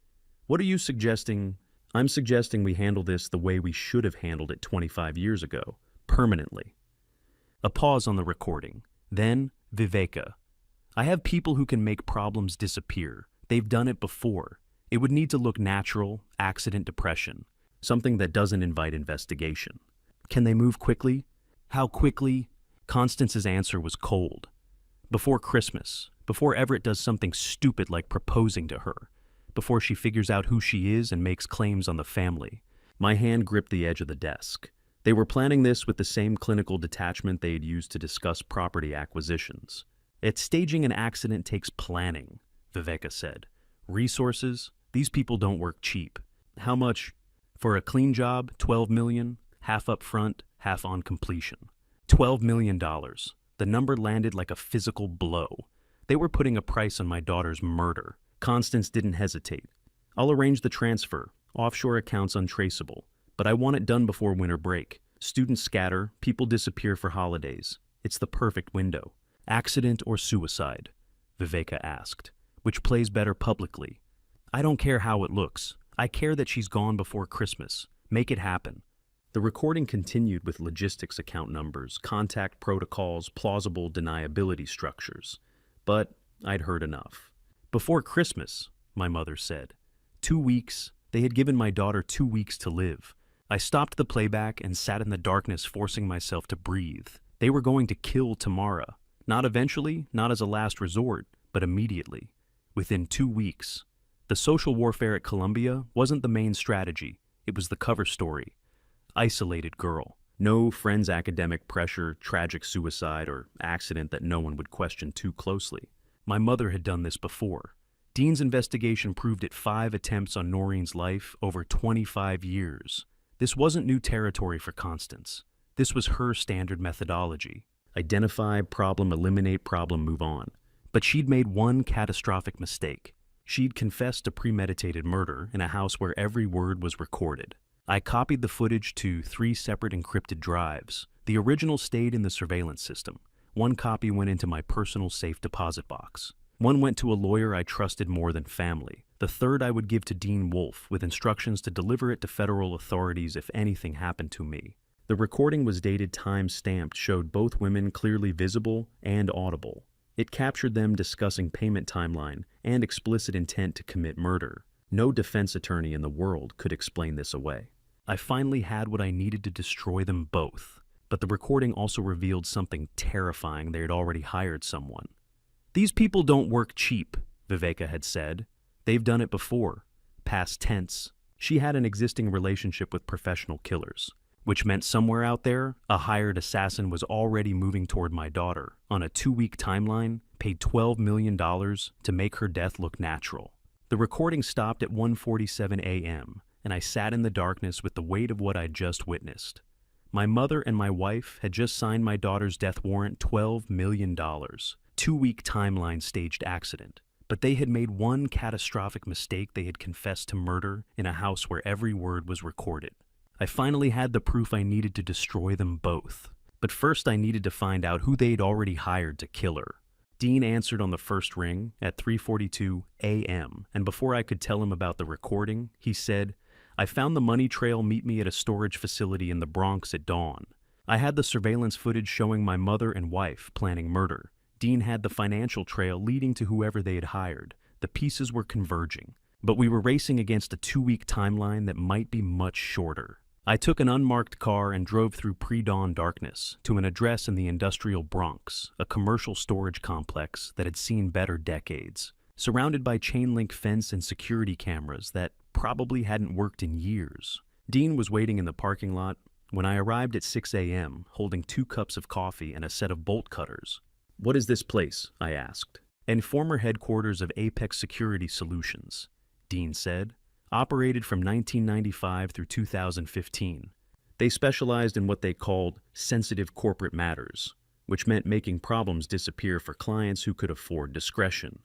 What are you suggesting? I'm suggesting we handle this the way we should have handled it 25 years ago, permanently. A pause on the recording. Then, Viveka. I have people who can make problems disappear. They've done it before. It would need to look natural, accident depression, something that doesn't invite investigation. Can they move quickly? How quickly? Constance's answer was cold. Before Christmas, before Everett does something stupid like proposing to her, before she figures out who she is and makes claims on the family. My hand gripped the edge of the desk. They were planning this with the same clinical detachment they had used to discuss property acquisitions. Staging an accident takes planning, Viveka said. Resources? These people don't work cheap. How much? For a clean job, $12 million, half up front, half on completion. $12 million. The number landed like a physical blow. They were putting a price on my daughter's murder. Constance didn't hesitate. I'll arrange the transfer, offshore accounts untraceable, but I want it done before winter break. Students scatter, people disappear for holidays. It's the perfect window. Accident or suicide? Viveka asked. Which plays better publicly? I don't care how it looks. I care that she's gone before Christmas. Make it happen. The recording continued with logistics account numbers, contact protocols, plausible deniability structures. But I'd heard enough. Before Christmas, my mother said. 2 weeks. They had given my daughter 2 weeks to live. I stopped the playback and sat in the darkness, forcing myself to breathe. They were going to kill Tamara. Not eventually, not as a last resort, but immediately. Within 2 weeks. The social warfare at Columbia wasn't the main strategy. It was the cover story. Isolated girl. No friends' academic pressure, tragic suicide, or accident that no one would question too closely. My mother had done this before. Dean's investigation proved it 5 attempts on Noreen's life over 25 years. This wasn't new territory for Constance. This was her standard methodology. Identify, problem, eliminate, problem, move on. But she'd made one catastrophic mistake. She'd confessed to premeditated murder in a house where every word was recorded. I copied the footage to 3 separate encrypted drives. The original stayed in the surveillance system. 1 copy went into my personal safe deposit box. 1 went to a lawyer I trusted more than family. The 3rd I would give to Dean Wolfe with instructions to deliver it to federal authorities if anything happened to me. The recording was dated time-stamped, showed both women clearly visible and audible. It captured them discussing payment timeline and explicit intent to commit murder. No defense attorney in the world could explain this away. I finally had what I needed to destroy them both, but the recording also revealed something terrifying. They had already hired someone. "These people don't work cheap," Viveka had said. "They've done it before." Past tense. She had an existing relationship with professional killers, which meant somewhere out there, a hired assassin was already moving toward my daughter on a 2-week timeline, paid $12 million to make her death look natural. The recording stopped at 1:47 a.m., and I sat in the darkness with the weight of what I'd just witnessed. My mother and my wife had just signed my daughter's death warrant, $12 million. 2-week timeline staged accident. But they had made one catastrophic mistake. They had confessed to murder in a house where every word was recorded. I finally had the proof I needed to destroy them both. But first I needed to find out who they'd already hired to kill her. Dean answered on the first ring at 3:42 a.m., and before I could tell him about the recording, he said, "I found the money trail. Meet me at a storage facility in the Bronx at dawn." I had the surveillance footage showing my mother and wife planning murder. Dean had the financial trail leading to whoever they had hired. The pieces were converging, but we were racing against a 2-week timeline that might be much shorter. I took an unmarked car and drove through pre-dawn darkness to an address in the industrial Bronx, a commercial storage complex that had seen better decades, surrounded by chain-link fence and security cameras that probably hadn't worked in years. Dean was waiting in the parking lot when I arrived at 6 a.m., holding 2 cups of coffee and a set of bolt cutters. "What is this place?" I asked. "And former headquarters of Apex Security Solutions," Dean said. "Operated from 1995 through 2015. They specialized in what they called sensitive corporate matters, which meant making problems disappear for clients who could afford discretion."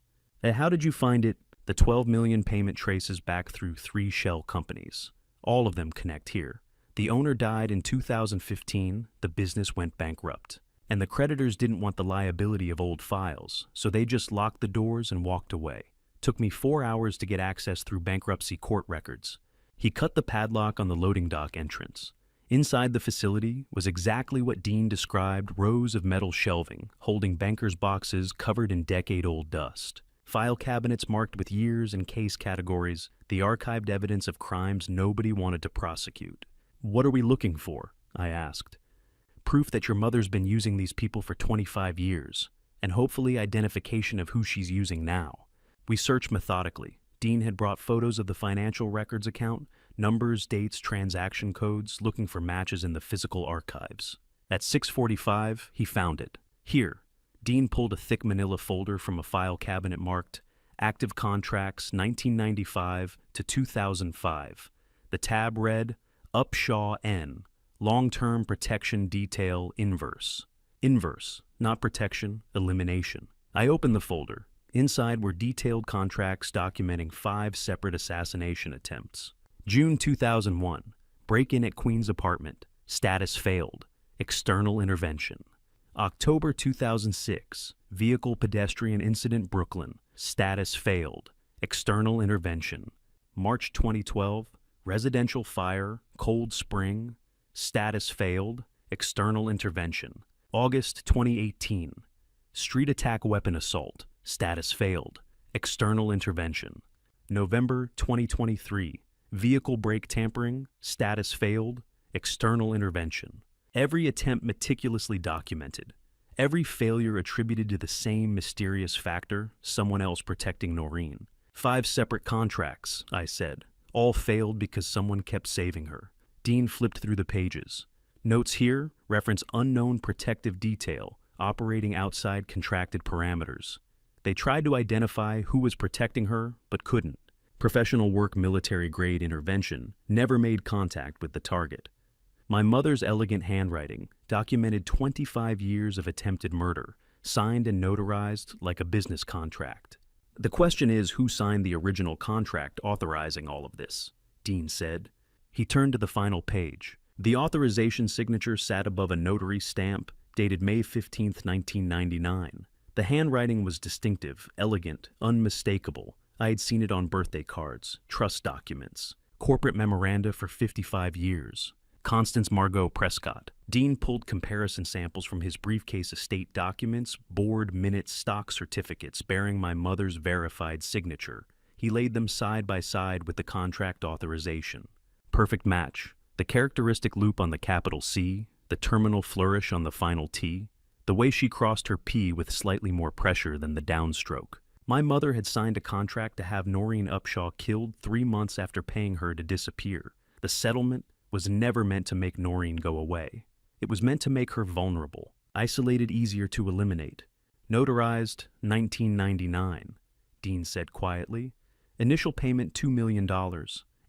"How did you find it?" "The 12 million payment traces back through 3 shell companies. All of them connect here. The owner died in 2015, the business went bankrupt. And the creditors didn't want the liability of old files, so they just locked the doors and walked away. Took me 4 hours to get access through bankruptcy court records." He cut the padlock on the loading dock entrance. Inside the facility was exactly what Dean described: rows of metal shelving, holding bankers' boxes covered in decade-old dust. File cabinets marked with years and case categories, the archived evidence of crimes nobody wanted to prosecute. "What are we looking for?" I asked. "Proof that your mother's been using these people for 25 years, and hopefully identification of who she's using now." We searched methodically. Dean had brought photos of the financial records account, numbers, dates, transaction codes, looking for matches in the physical archives. At 6:45, he found it. "Here." Dean pulled a thick manila folder from a file cabinet marked Active Contracts 1995 to 2005. The tab read Upshaw N. Long-term protection detail inverse. Inverse, not protection, elimination. I opened the folder. Inside were detailed contracts documenting 5 separate assassination attempts. June 2001, break-in at Queen's apartment. Status failed. External intervention. October 2006, vehicle pedestrian incident Brooklyn. Status failed. External intervention. March 2012, residential fire, Cold Spring. Status failed. External intervention. August 2018. Street attack weapon assault. Status failed. External intervention. November 2023. Vehicle brake tampering. Status failed. External intervention. Every attempt meticulously documented. Every failure attributed to the same mysterious factor, someone else protecting Noreen. 5 separate contracts, I said. All failed because someone kept saving her. Dean flipped through the pages. Notes here reference unknown protective detail, operating outside contracted parameters. They tried to identify who was protecting her, but couldn't. Professional work military-grade intervention never made contact with the target. My mother's elegant handwriting documented 25 years of attempted murder, signed and notarized like a business contract. The question is, who signed the original contract authorizing all of this? Dean said. He turned to the final page. The authorization signature sat above a notary stamp dated May 15, 1999. The handwriting was distinctive, elegant, unmistakable. I had seen it on birthday cards, trust documents, corporate memoranda for 55 years. Constance Margot Prescott. Dean pulled comparison samples from his briefcase estate documents, board minutes, stock certificates bearing my mother's verified signature. He laid them side by side with the contract authorization. Perfect match. The characteristic loop on the capital C, the terminal flourish on the final T, the way she crossed her P with slightly more pressure than the downstroke. My mother had signed a contract to have Noreen Upshaw killed 3 months after paying her to disappear. The settlement was never meant to make Noreen go away. It was meant to make her vulnerable, isolated, easier to eliminate. Notarized 1999, Dean said quietly. Initial payment $2 million.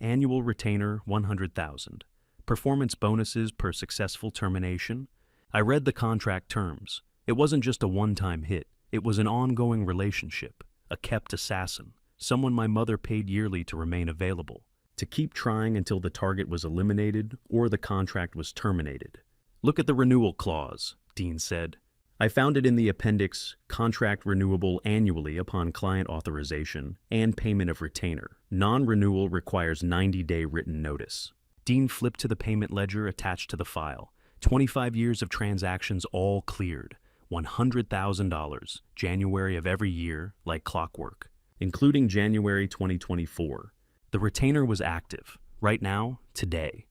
Annual retainer $100,000. Performance bonuses per successful termination. I read the contract terms. It wasn't just a one-time hit. It was an ongoing relationship, a kept assassin, someone my mother paid yearly to remain available, to keep trying until the target was eliminated or the contract was terminated. Look at the renewal clause, Dean said. I found it in the appendix, contract renewable annually upon client authorization and payment of retainer. Non-renewal requires 90-day written notice. Dean flipped to the payment ledger attached to the file. 25 years of transactions all cleared. $100,000, January of every year, like clockwork, including January 2024. The retainer was active. Right now, today.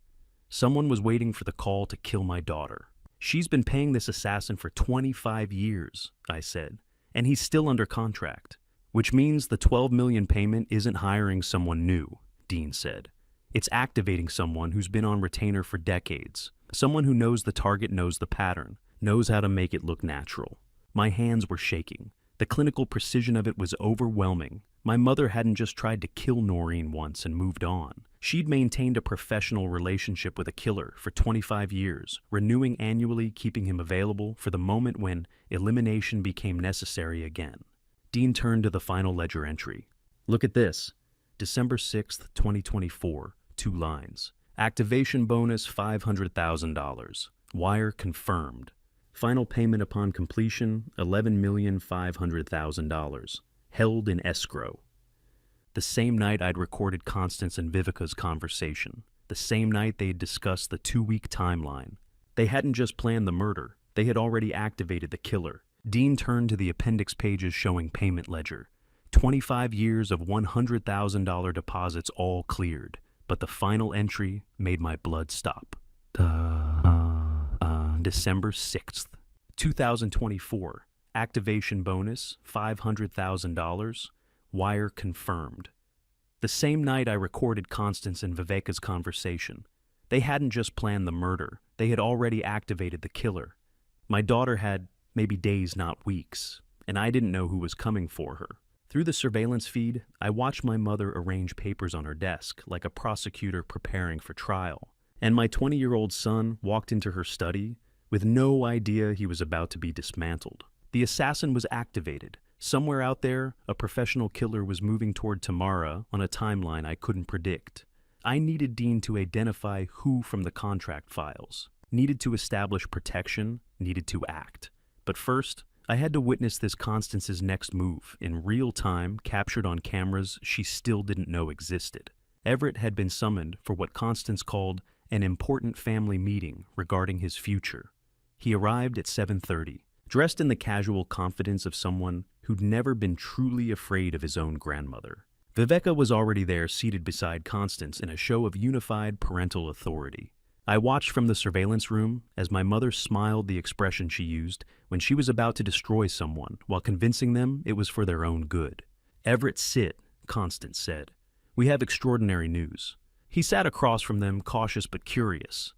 Someone was waiting for the call to kill my daughter. She's been paying this assassin for 25 years, I said, and he's still under contract, which means the $12 million payment isn't hiring someone new, Dean said. It's activating someone who's been on retainer for decades, someone who knows the target, knows the pattern, knows how to make it look natural. My hands were shaking. The clinical precision of it was overwhelming. My mother hadn't just tried to kill Noreen once and moved on. She'd maintained a professional relationship with a killer for 25 years, renewing annually, keeping him available for the moment when elimination became necessary again. Dean turned to the final ledger entry. Look at this. December 6th, 2024, 2 lines. Activation bonus $500,000. Wire confirmed. Final payment upon completion, $11,500,000. Held in escrow. The same night I'd recorded Constance and Vivica's conversation. The same night they'd discussed the 2-week timeline. They hadn't just planned the murder. They had already activated the killer. Dean turned to the appendix pages showing payment ledger. 25 years of $100,000 deposits all cleared. But the final entry made my blood stop. December 6th, 2024. Activation bonus, $500,000. Wire confirmed. The same night I recorded Constance and Viveka's conversation. They hadn't just planned the murder. They had already activated the killer. My daughter had maybe days, not weeks, and I didn't know who was coming for her. Through the surveillance feed, I watched my mother arrange papers on her desk like a prosecutor preparing for trial. And my 20-year-old son walked into her study with no idea he was about to be dismantled. The assassin was activated. Somewhere out there, a professional killer was moving toward Tamara on a timeline I couldn't predict. I needed Dean to identify who from the contract files. Needed to establish protection, needed to act. But first, I had to witness this Constance's next move in real time, captured on cameras she still didn't know existed. Everett had been summoned for what Constance called an important family meeting regarding his future. He arrived at 7:30, dressed in the casual confidence of someone who'd never been truly afraid of his own grandmother. Viveka was already there, seated beside Constance in a show of unified parental authority. I watched from the surveillance room as my mother smiled, the expression she used when she was about to destroy someone while convincing them it was for their own good. "Everett, sit," Constance said. "We have extraordinary news." He sat across from them, cautious but curious.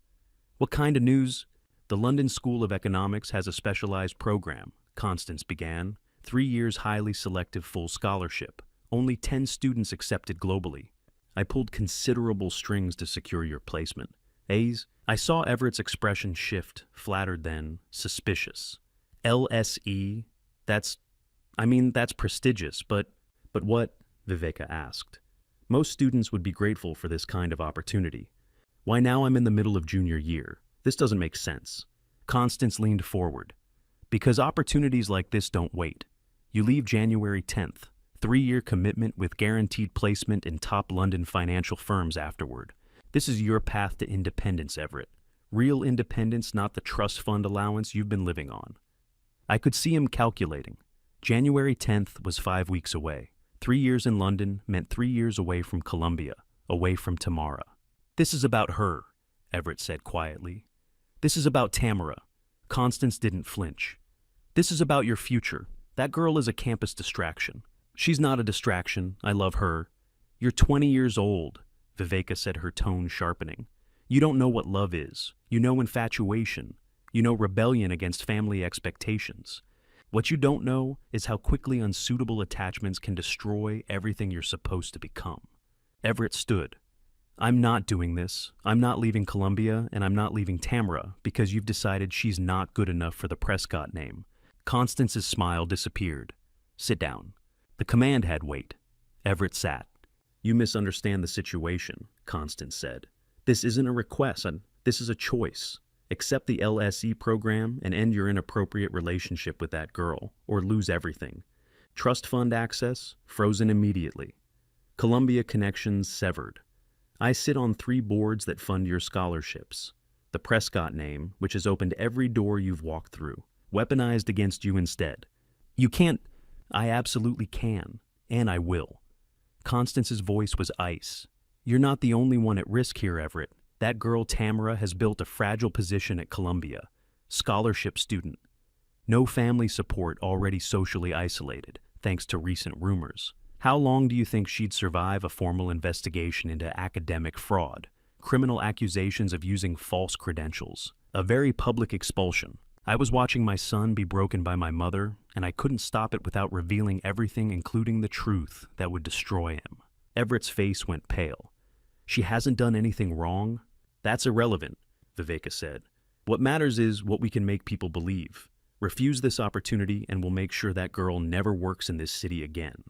"What kind of news?" "The London School of Economics has a specialized program," Constance began. 3 years highly selective full scholarship. Only 10 students accepted globally. I pulled considerable strings to secure your placement. A's? I saw Everett's expression shift, flattered then, suspicious. LSE? That's prestigious, but what? Viveka asked. Most students would be grateful for this kind of opportunity. Why now I'm in the middle of junior year? This doesn't make sense. Constance leaned forward. Because opportunities like this don't wait. You leave January 10th, 3-year commitment with guaranteed placement in top London financial firms afterward. This is your path to independence, Everett. Real independence, not the trust fund allowance you've been living on. I could see him calculating. January 10th was 5 weeks away. 3 years in London meant 3 years away from Colombia, away from Tamara. This is about her, Everett said quietly. This is about Tamara. Constance didn't flinch. This is about your future. That girl is a campus distraction. She's not a distraction. I love her. You're 20 years old, Viveka said, her tone sharpening. You don't know what love is. You know infatuation. You know rebellion against family expectations. What you don't know is how quickly unsuitable attachments can destroy everything you're supposed to become. Everett stood. I'm not doing this. I'm not leaving Columbia, and I'm not leaving Tamara because you've decided she's not good enough for the Prescott name. Constance's smile disappeared. Sit down. The command had weight. Everett sat. You misunderstand the situation, Constance said. This isn't a request. This is a choice. Accept the LSE program and end your inappropriate relationship with that girl, or lose everything. Trust fund access, frozen immediately. Columbia connections severed. I sit on 3 boards that fund your scholarships. The Prescott name, which has opened every door you've walked through, weaponized against you instead. You can't. I absolutely can, and I will. Constance's voice was ice. You're not the only one at risk here, Everett. That girl Tamara has built a fragile position at Columbia. Scholarship student. No family support, already socially isolated, thanks to recent rumors. How long do you think she'd survive a formal investigation into academic fraud, criminal accusations of using false credentials, a very public expulsion? I was watching my son be broken by my mother, and I couldn't stop it without revealing everything, including the truth that would destroy him. Everett's face went pale. She hasn't done anything wrong? That's irrelevant, Viveka said. What matters is what we can make people believe. Refuse this opportunity and we'll make sure that girl never works in this city again.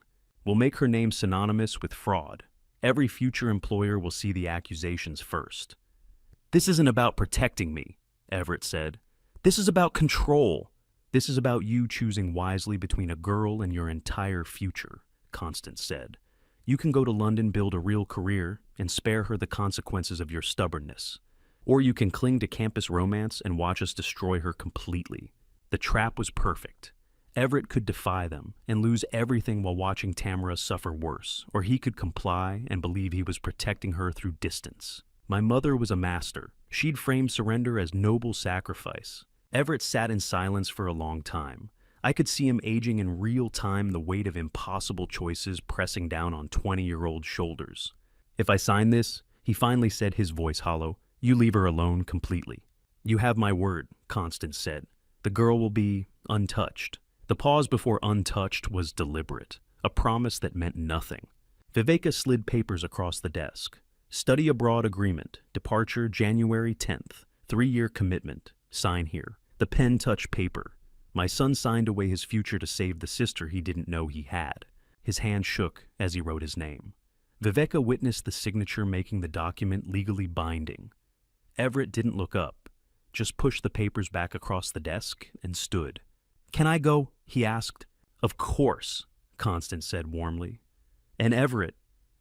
We'll make her name synonymous with fraud. Every future employer will see the accusations first. This isn't about protecting me, Everett said. This is about control. This is about you choosing wisely between a girl and your entire future, Constance said. You can go to London, build a real career, and spare her the consequences of your stubbornness. Or you can cling to campus romance and watch us destroy her completely. The trap was perfect. Everett could defy them and lose everything while watching Tamara suffer worse, or he could comply and believe he was protecting her through distance. My mother was a master. She'd framed surrender as noble sacrifice. Everett sat in silence for a long time. I could see him aging in real time, the weight of impossible choices pressing down on 20-year-old shoulders. If I sign this, he finally said, his voice hollow, you leave her alone completely. You have my word, Constance said. The girl will be untouched. The pause before untouched was deliberate, a promise that meant nothing. Viveka slid papers across the desk. Study abroad agreement, departure January 10th, 3-year commitment, sign here. The pen touched paper. My son signed away his future to save the sister he didn't know he had. His hand shook as he wrote his name. Viveka witnessed the signature, making the document legally binding. Everett didn't look up, just pushed the papers back across the desk and stood. Can I go? He asked. Of course, Constance said warmly. And Everett,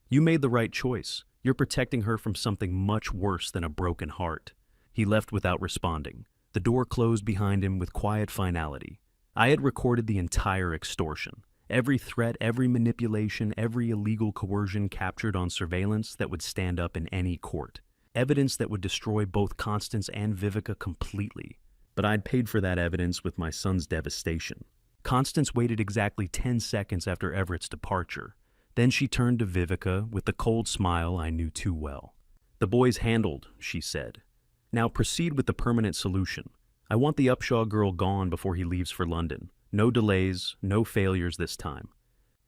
you made the right choice. You're protecting her from something much worse than a broken heart. He left without responding. The door closed behind him with quiet finality. I had recorded the entire extortion. Every threat, every manipulation, every illegal coercion captured on surveillance that would stand up in any court. Evidence that would destroy both Constance and Viveka completely. But I'd paid for that evidence with my son's devastation. Constance waited exactly 10 seconds after Everett's departure. Then she turned to Viveka with the cold smile I knew too well. The boy's handled, she said. Now proceed with the permanent solution. I want the Upshaw girl gone before he leaves for London. No delays, no failures this time.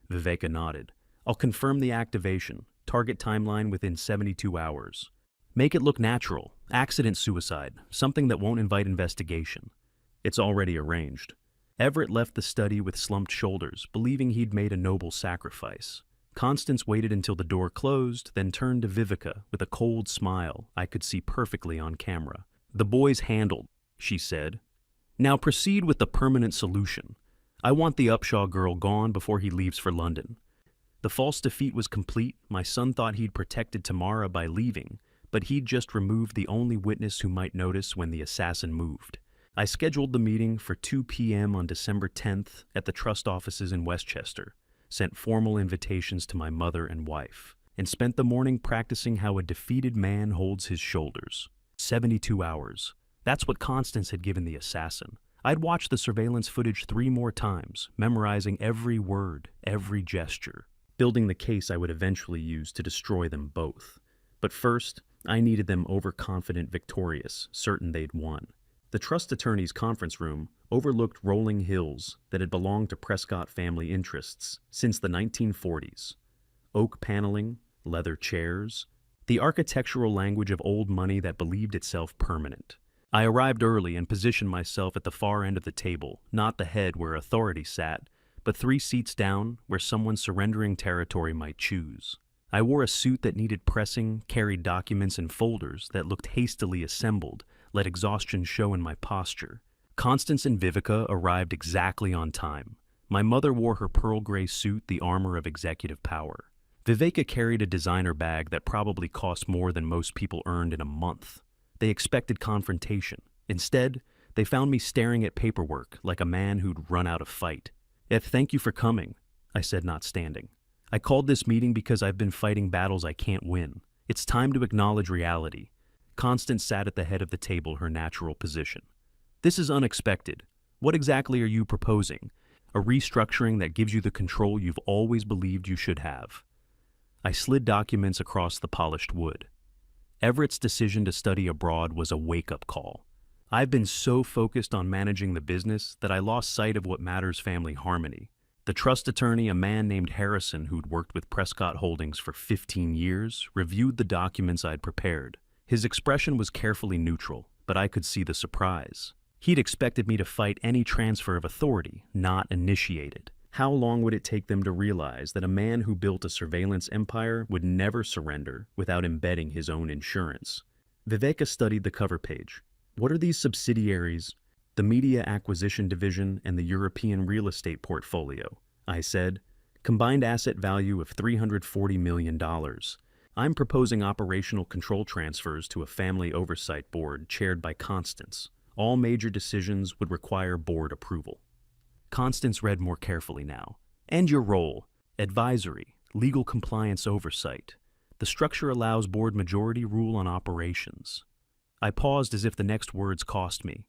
Viveka nodded. I'll confirm the activation. Target timeline within 72 hours. Make it look natural. Accident suicide. Something that won't invite investigation. It's already arranged. Everett left the study with slumped shoulders, believing he'd made a noble sacrifice. Constance waited until the door closed, then turned to Viveka with a cold smile I could see perfectly on camera. The boy's handled, she said. Now proceed with the permanent solution. I want the Upshaw girl gone before he leaves for London. The false defeat was complete. My son thought he'd protected Tamara by leaving, but he'd just removed the only witness who might notice when the assassin moved. I scheduled the meeting for 2 p.m. on December 10th at the trust offices in Westchester, sent formal invitations to my mother and wife, and spent the morning practicing how a defeated man holds his shoulders. 72 hours. That's what Constance had given the assassin. I'd watched the surveillance footage 3 more times, memorizing every word, every gesture, building the case I would eventually use to destroy them both. But first, I needed them overconfident victorious, certain they'd won. The trust attorney's conference room overlooked rolling hills that had belonged to Prescott family interests since the 1940s. Oak paneling, leather chairs, the architectural language of old money that believed itself permanent. I arrived early and positioned myself at the far end of the table, not the head where authority sat, but 3 seats down where someone surrendering territory might choose. I wore a suit that needed pressing, carried documents and folders that looked hastily assembled, let exhaustion show in my posture. Constance and Vivica arrived exactly on time. My mother wore her pearl gray suit, the armor of executive power. Vivica carried a designer bag that probably cost more than most people earned in a month. They expected confrontation. Instead, they found me staring at paperwork like a man who'd run out of fight. Thank you for coming," I said, not standing. "I called this meeting because I've been fighting battles I can't win. It's time to acknowledge reality." Constance sat at the head of the table, her natural position. "This is unexpected. What exactly are you proposing? A restructuring that gives you the control you've always believed you should have." I slid documents across the polished wood. Everett's decision to study abroad was a wake-up call. I've been so focused on managing the business that I lost sight of what matters: family harmony. The trust attorney, a man named Harrison who'd worked with Prescott Holdings for 15 years, reviewed the documents I'd prepared. His expression was carefully neutral, but I could see the surprise. He'd expected me to fight any transfer of authority, not initiate it. How long would it take them to realize that a man who built a surveillance empire would never surrender without embedding his own insurance? Vivica studied the cover page. "What are these subsidiaries?" "The Media Acquisition Division and the European Real Estate Portfolio," I said. "Combined asset value of $340 million. I'm proposing operational control transfers to a family oversight board chaired by Constance. All major decisions would require board approval." Constance read more carefully now. "And your role: advisory, legal compliance oversight. The structure allows board majority rule on operations." I paused as if the next words cost me.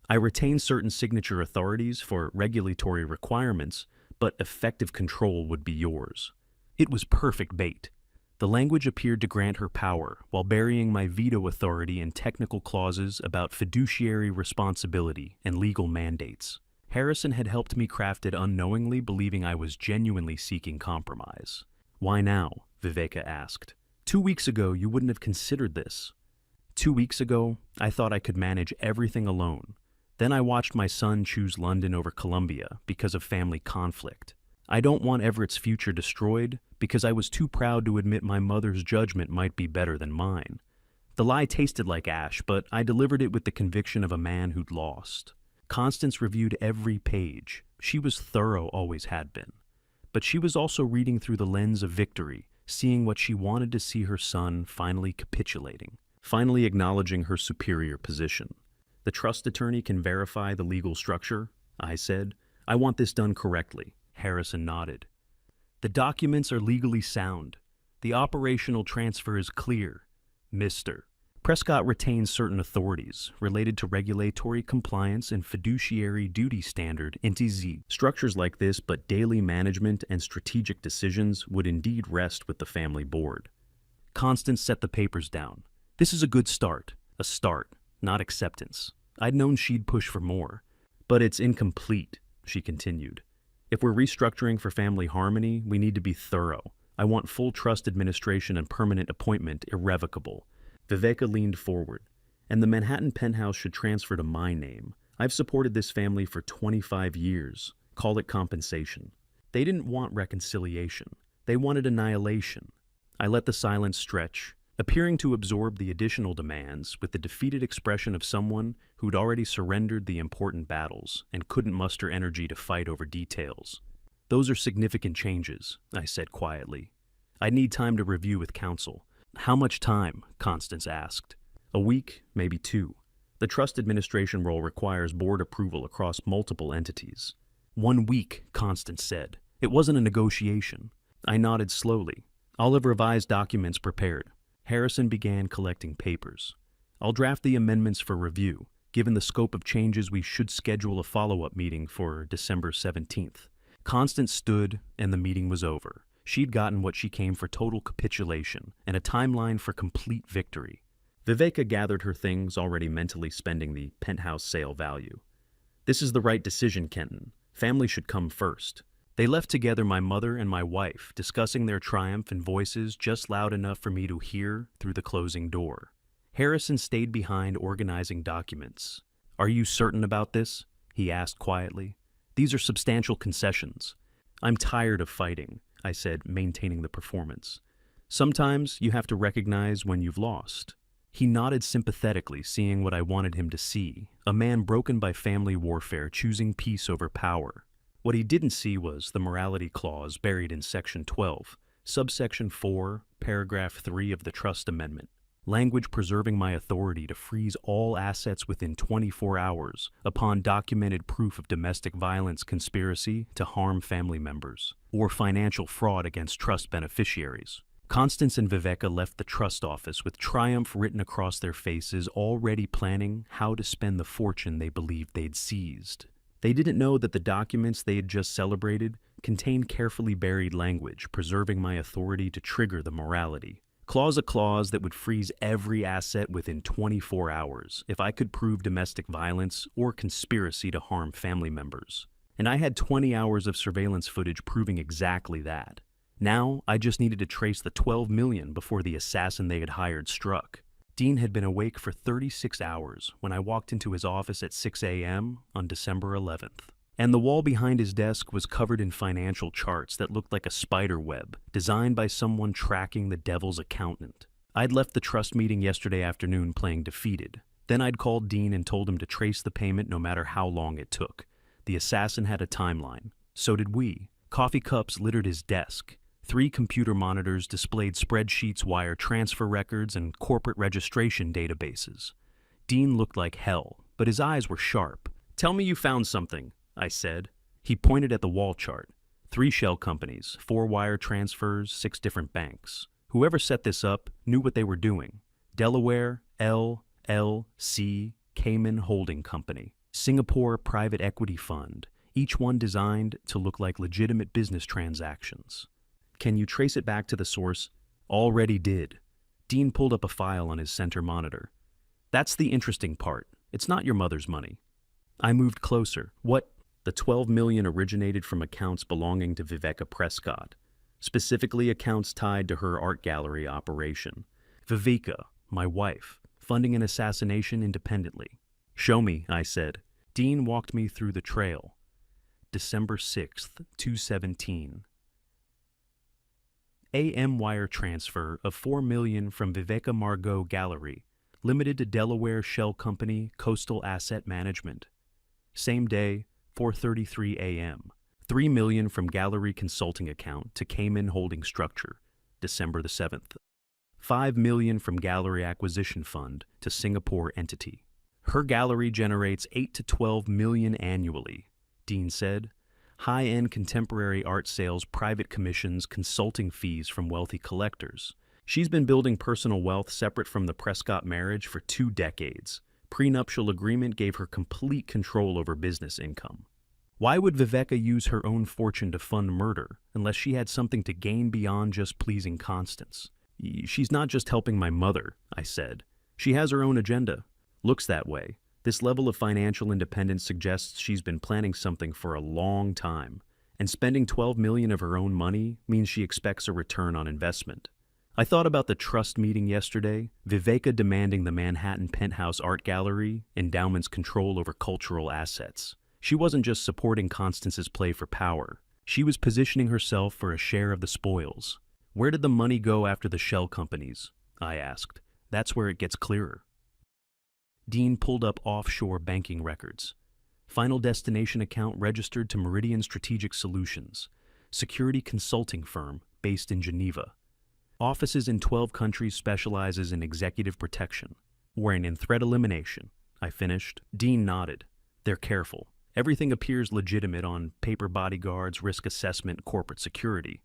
"I retain certain signature authorities for regulatory requirements, but effective control would be yours." It was perfect bait. The language appeared to grant her power while burying my veto authority in technical clauses about fiduciary responsibility and legal mandates. Harrison had helped me craft it unknowingly, believing I was genuinely seeking compromise. "Why now?" Vivica asked. 2 weeks ago, you wouldn't have considered this." 2 weeks ago, I thought I could manage everything alone. Then I watched my son choose London over Colombia because of family conflict. I don't want Everett's future destroyed because I was too proud to admit my mother's judgment might be better than mine. The lie tasted like ash, but I delivered it with the conviction of a man who'd lost. Constance reviewed every page. She was thorough, always had been. But she was also reading through the lens of victory, seeing what she wanted to see her son finally capitulating, finally acknowledging her superior position. "The trust attorney can verify the legal structure," I said. "I want this done correctly." Harrison nodded. "The documents are legally sound. The operational transfer is clear, Mr. Prescott retains certain authorities related to regulatory compliance and fiduciary duty standard (NTZ). Structures like this, but daily management and strategic decisions would indeed rest with the family board." Constance set the papers down. "This is a good start. A start, not acceptance." I'd known she'd push for more. "But it's incomplete," she continued. "If we're restructuring for family harmony, we need to be thorough. I want full trust administration and permanent appointment irrevocable." Vivica leaned forward. "And the Manhattan penthouse should transfer to my name. I've supported this family for 25 years. Call it compensation." They didn't want reconciliation. They wanted annihilation. I let the silence stretch, appearing to absorb the additional demands with the defeated expression of someone who'd already surrendered the important battles and couldn't muster energy to fight over details. "Those are significant changes," I said quietly. "I need time to review with counsel. How much time? Constance asked. A week, maybe 2. The trust administration role requires board approval across multiple entities. 1 week, Constance said. It wasn't a negotiation. I nodded slowly. I'll have revised documents prepared. Harrison began collecting papers. I'll draft the amendments for review. Given the scope of changes, we should schedule a follow-up meeting for December 17th. Constance stood, and the meeting was over. She'd gotten what she came for: total capitulation and a timeline for complete victory. Viveka gathered her things, already mentally spending the penthouse sale value. This is the right decision, Kenton. Family should come first. They left together, my mother and my wife, discussing their triumph in voices just loud enough for me to hear through the closing door. Harrison stayed behind, organizing documents. Are you certain about this? He asked quietly. These are substantial concessions. I'm tired of fighting, I said, maintaining the performance. Sometimes you have to recognize when you've lost. He nodded sympathetically, seeing what I wanted him to see, a man broken by family warfare, choosing peace over power. What he didn't see was the morality clause buried in Section 12, subsection 4, paragraph 3 of the Trust Amendment. Language preserving my authority to freeze all assets within 24 hours upon documented proof of domestic violence conspiracy to harm family members or financial fraud against trust beneficiaries. Constance and Viveka left the trust office with triumph written across their faces, already planning how to spend the fortune they believed they'd seized. They didn't know that the documents they had just celebrated contained carefully buried language preserving my authority to trigger the morality. A clause that would freeze every asset within 24 hours if I could prove domestic violence or conspiracy to harm family members. And I had 20 hours of surveillance footage proving exactly that. Now, I just needed to trace the $12 million before the assassin they had hired struck. Dean had been awake for 36 hours when I walked into his office at 6 a.m. on December 11th. And the wall behind his desk was covered in financial charts that looked like a spider web, designed by someone tracking the devil's accountant. I'd left the trust meeting yesterday afternoon playing defeated. Then I'd called Dean and told him to trace the payment no matter how long it took. The assassin had a timeline. So did we. Coffee cups littered his desk. 3 computer monitors displayed spreadsheets, wire transfer records, and corporate registration databases. Dean looked like hell, but his eyes were sharp. Tell me you found something, I said. He pointed at the wall chart. 3 shell companies, 4 wire transfers, 6 different banks. Whoever set this up knew what they were doing. Delaware, LLC, Cayman Holding Company. Singapore Private Equity Fund, each one designed to look like legitimate business transactions. Can you trace it back to the source? Already did. Dean pulled up a file on his center monitor. That's the interesting part. It's not your mother's money. I moved closer. What? The $12 million originated from accounts belonging to Viveka Prescott, specifically accounts tied to her art gallery operation. Viveka, my wife, funding an assassination independently. Show me, I said. Dean walked me through the trail. December 6th, 217. AM wire transfer of $4 million from Viveka Margot Gallery, limited to Delaware Shell Company Coastal Asset Management. Same day, 4:33 a.m. $3 million from Gallery Consulting account to Cayman Holding Structure, December the 7th. $5 million from Gallery Acquisition Fund to Singapore entity. Her gallery generates $8 to $12 million annually, Dean said. High-end contemporary art sales, private commissions, consulting fees from wealthy collectors. She's been building personal wealth separate from the Prescott marriage for 2 decades. Prenuptial agreement gave her complete control over business income. Why would Viveka use her own fortune to fund murder unless she had something to gain beyond just pleasing Constance? She's not just helping my mother, I said. She has her own agenda. Looks that way. This level of financial independence suggests she's been planning something for a long time, and spending $12 million of her own money means she expects a return on investment. I thought about the trust meeting yesterday, Viveka demanding the Manhattan Penthouse Art Gallery endowment's control over cultural assets. She wasn't just supporting Constance's play for power. She was positioning herself for a share of the spoils. Where did the money go after the shell companies? I asked. That's where it gets clearer. Dean pulled up offshore banking records. Final destination account registered to Meridian Strategic Solutions, security consulting firm based in Geneva. Offices in 12 countries specializes in executive protection. We're in threat elimination. I finished. Dean nodded. They're careful. Everything appears legitimate on paper: bodyguards, risk assessment, corporate security.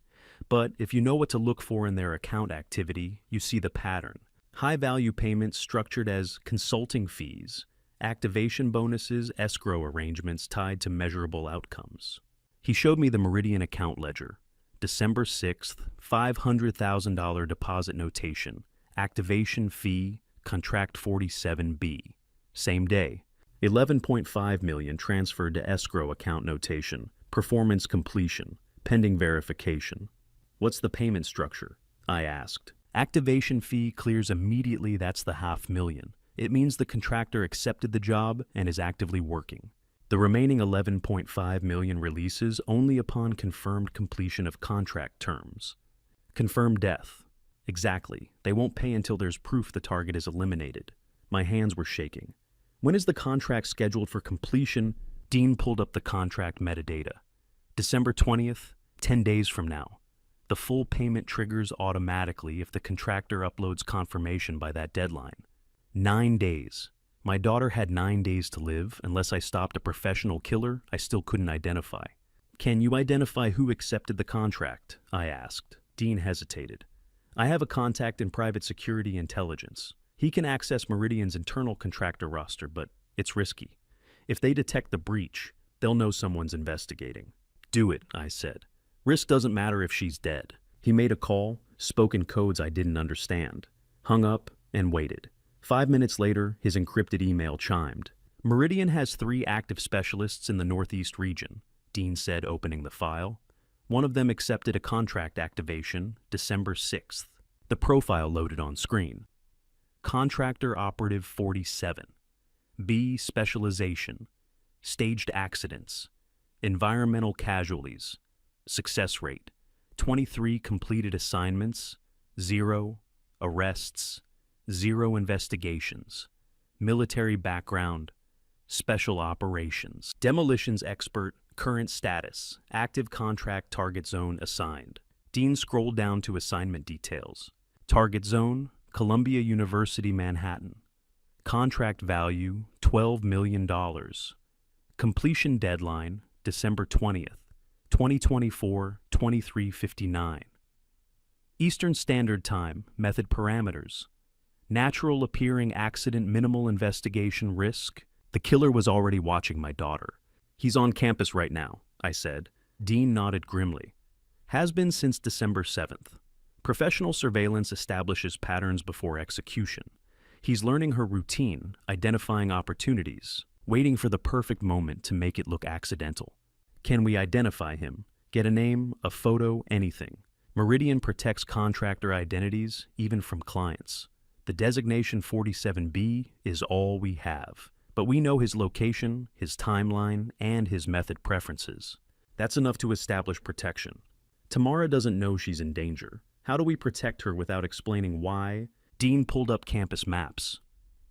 But if you know what to look for in their account activity, you see the pattern. High-value payments structured as consulting fees, activation bonuses, escrow arrangements tied to measurable outcomes. He showed me the Meridian account ledger. December 6th, $500,000 deposit notation, activation fee, contract 47B. Same day, $11.5 million transferred to escrow account notation, performance completion, pending verification. What's the payment structure? I asked. Activation fee clears immediately. That's the $500,000. It means the contractor accepted the job and is actively working. The remaining $11.5 million releases only upon confirmed completion of contract terms. Confirmed death. Exactly. They won't pay until there's proof the target is eliminated. My hands were shaking. When is the contract scheduled for completion? Dean pulled up the contract metadata. December 20th, 10 days from now. The full payment triggers automatically if the contractor uploads confirmation by that deadline. 9 days. My daughter had 9 days to live. Unless I stopped a professional killer, I still couldn't identify. Can you identify who accepted the contract? I asked. Dean hesitated. I have a contact in private security intelligence. He can access Meridian's internal contractor roster, but it's risky. If they detect the breach, they'll know someone's investigating. Do it, I said. Risk doesn't matter if she's dead. He made a call, spoke in codes I didn't understand, hung up, and waited. 5 minutes later, his encrypted email chimed. Meridian has 3 active specialists in the Northeast region, Dean said, opening the file. One of them accepted a contract activation December 6th. The profile loaded on screen. Contractor Operative 47. B. Specialization. Staged accidents. Environmental casualties. Success rate. 23 completed assignments. 0 arrests. 0 investigations. Military background. Special operations. Demolitions expert. Current status. Active contract target zone assigned. Dean scrolled down to assignment details. Target zone, Columbia University, Manhattan. Contract value, $12 million. Completion deadline, December 20th, 2024, 23:59. Eastern Standard Time, method parameters. Natural appearing accident, minimal investigation risk. The killer was already watching my daughter. He's on campus right now, I said. Dean nodded grimly. Has been since December 7th. Professional surveillance establishes patterns before execution. He's learning her routine, identifying opportunities, waiting for the perfect moment to make it look accidental. Can we identify him? Get a name, a photo, anything. Meridian protects contractor identities, even from clients. The designation 47B is all we have, but we know his location, his timeline, and his method preferences. That's enough to establish protection. Tamara doesn't know she's in danger. How do we protect her without explaining why? Dean pulled up campus maps.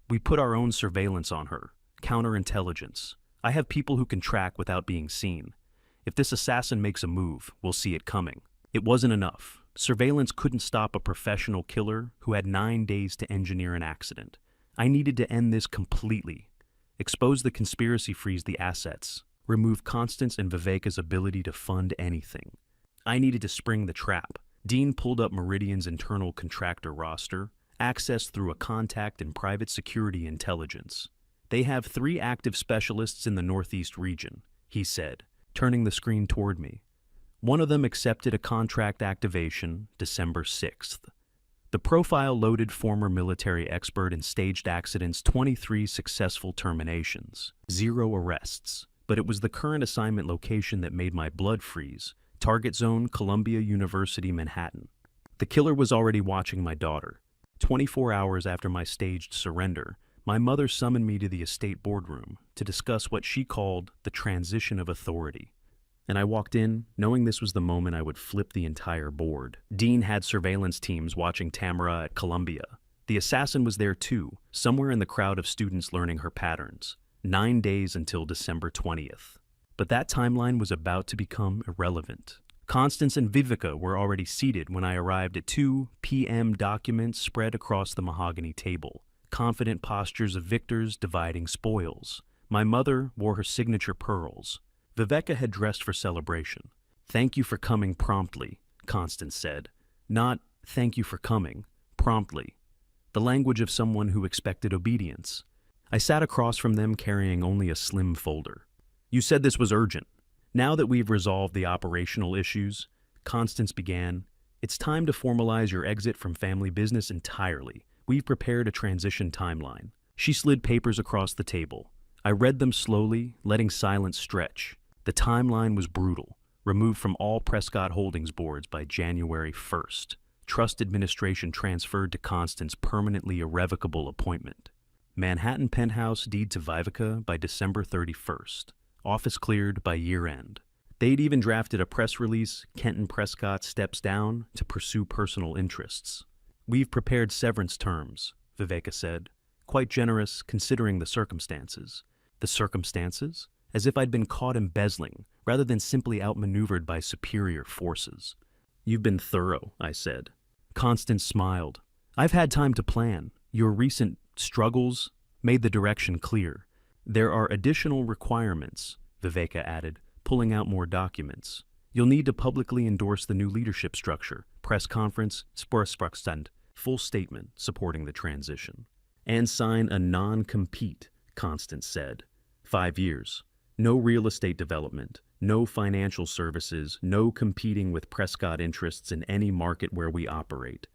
We put our own surveillance on her, counterintelligence. I have people who can track without being seen. If this assassin makes a move, we'll see it coming. It wasn't enough. Surveillance couldn't stop a professional killer who had 9 days to engineer an accident. I needed to end this completely. Expose the conspiracy, freeze the assets, remove Constance and Viveka's ability to fund anything. I needed to spring the trap. Dean pulled up Meridian's internal contractor roster, accessed through a contact in private security intelligence. They have 3 active specialists in the Northeast region, he said, turning the screen toward me. One of them accepted a contract activation December 6th. The profile loaded former military expert in staged accidents, 23 successful terminations, 0 arrests. But it was the current assignment location that made my blood freeze. Target zone, Columbia University, Manhattan. The killer was already watching my daughter. 24 hours after my staged surrender, my mother summoned me to the estate boardroom to discuss what she called the transition of authority. And I walked in, knowing this was the moment I would flip the entire board. Dean had surveillance teams watching Tamara at Columbia. The assassin was there too, somewhere in the crowd of students learning her patterns. 9 days until December 20th. But that timeline was about to become irrelevant. Constance and Vivica were already seated when I arrived at 2 p.m. documents spread across the mahogany table, confident postures of victors dividing spoils. My mother wore her signature pearls. Vivica had dressed for celebration. "Thank you for coming promptly," Constance said. Not, "Thank you for coming," promptly. The language of someone who expected obedience. I sat across from them carrying only a slim folder. "You said this was urgent. Now that we've resolved the operational issues," Constance began, "it's time to formalize your exit from family business entirely. We've prepared a transition timeline." She slid papers across the table. I read them slowly, letting silence stretch. The timeline was brutal. Removed from all Prescott Holdings boards by January 1st. Trust administration transferred to Constance permanently irrevocable appointment. Manhattan penthouse deed to Vivica by December 31st. Office cleared by year-end. They'd even drafted a press release, Kenton Prescott steps down to pursue personal interests. "We've prepared severance terms," Vivica said. "Quite generous considering the circumstances." The circumstances? As if I'd been caught embezzling, rather than simply outmaneuvered by superior forces. "You've been thorough," I said. Constance smiled. "I've had time to plan. Your recent struggles made the direction clear. There are additional requirements," Vivica added, pulling out more documents. "You'll need to publicly endorse the new leadership structure, press conference, Sporspraxstand, full statement supporting the transition. And sign a non-compete," Constance said. 5 years. No real estate development, no financial services, no competing with Prescott interests in any market where we operate.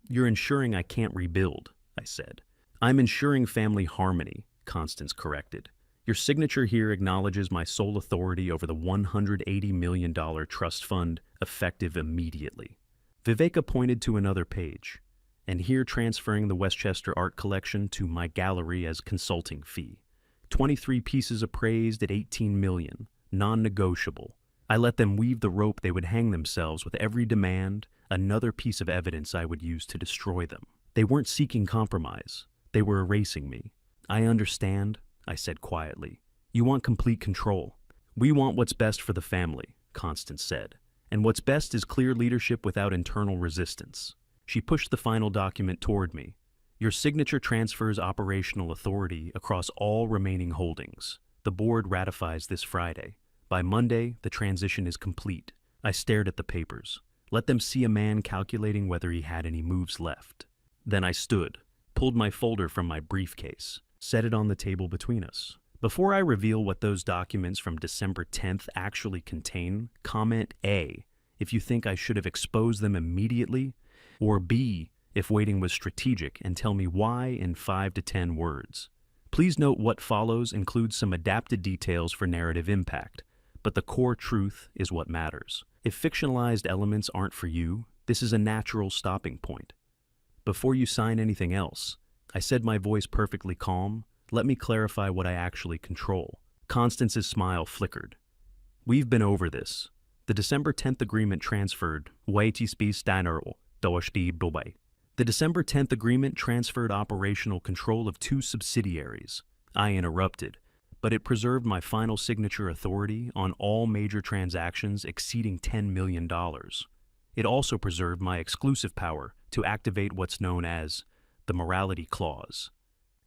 "You're ensuring I can't rebuild," I said. "I'm ensuring family harmony," Constance corrected. "Your signature here acknowledges my sole authority over the $180 million trust fund, effective immediately." Vivica pointed to another page. "And here transferring the Westchester Art Collection to my gallery as consulting fee. 23 pieces appraised at $18 million, non-negotiable. I let them weave the rope they would hang themselves with every demand, another piece of evidence I would use to destroy them. They weren't seeking compromise. They were erasing me." "I understand," I said quietly. "You want complete control." "We want what's best for the family," Constance said. "And what's best is clear leadership without internal resistance." She pushed the final document toward me. "Your signature transfers operational authority across all remaining holdings. The board ratifies this Friday. By Monday, the transition is complete." I stared at the papers. Let them see a man calculating whether he had any moves left. Then I stood, pulled my folder from my briefcase, set it on the table between us. "Before I reveal what those documents from December 10th actually contain, comment A, if you think I should have exposed them immediately, or B, if waiting was strategic, and tell me why in 5 to 10 words. Please note what follows includes some adapted details for narrative impact, but the core truth is what matters. If fictionalized elements aren't for you, this is a natural stopping point. Before you sign anything else," I said, my voice perfectly calm, "let me clarify what I actually control." Constance's smile flickered. "We've been over this. The December 10th agreement transferred The December 10th agreement transferred operational control of 2 subsidiaries. I interrupted, but it preserved my final signature authority on all major transactions exceeding $10 million. It also preserved my exclusive power to activate what's known as the morality clause.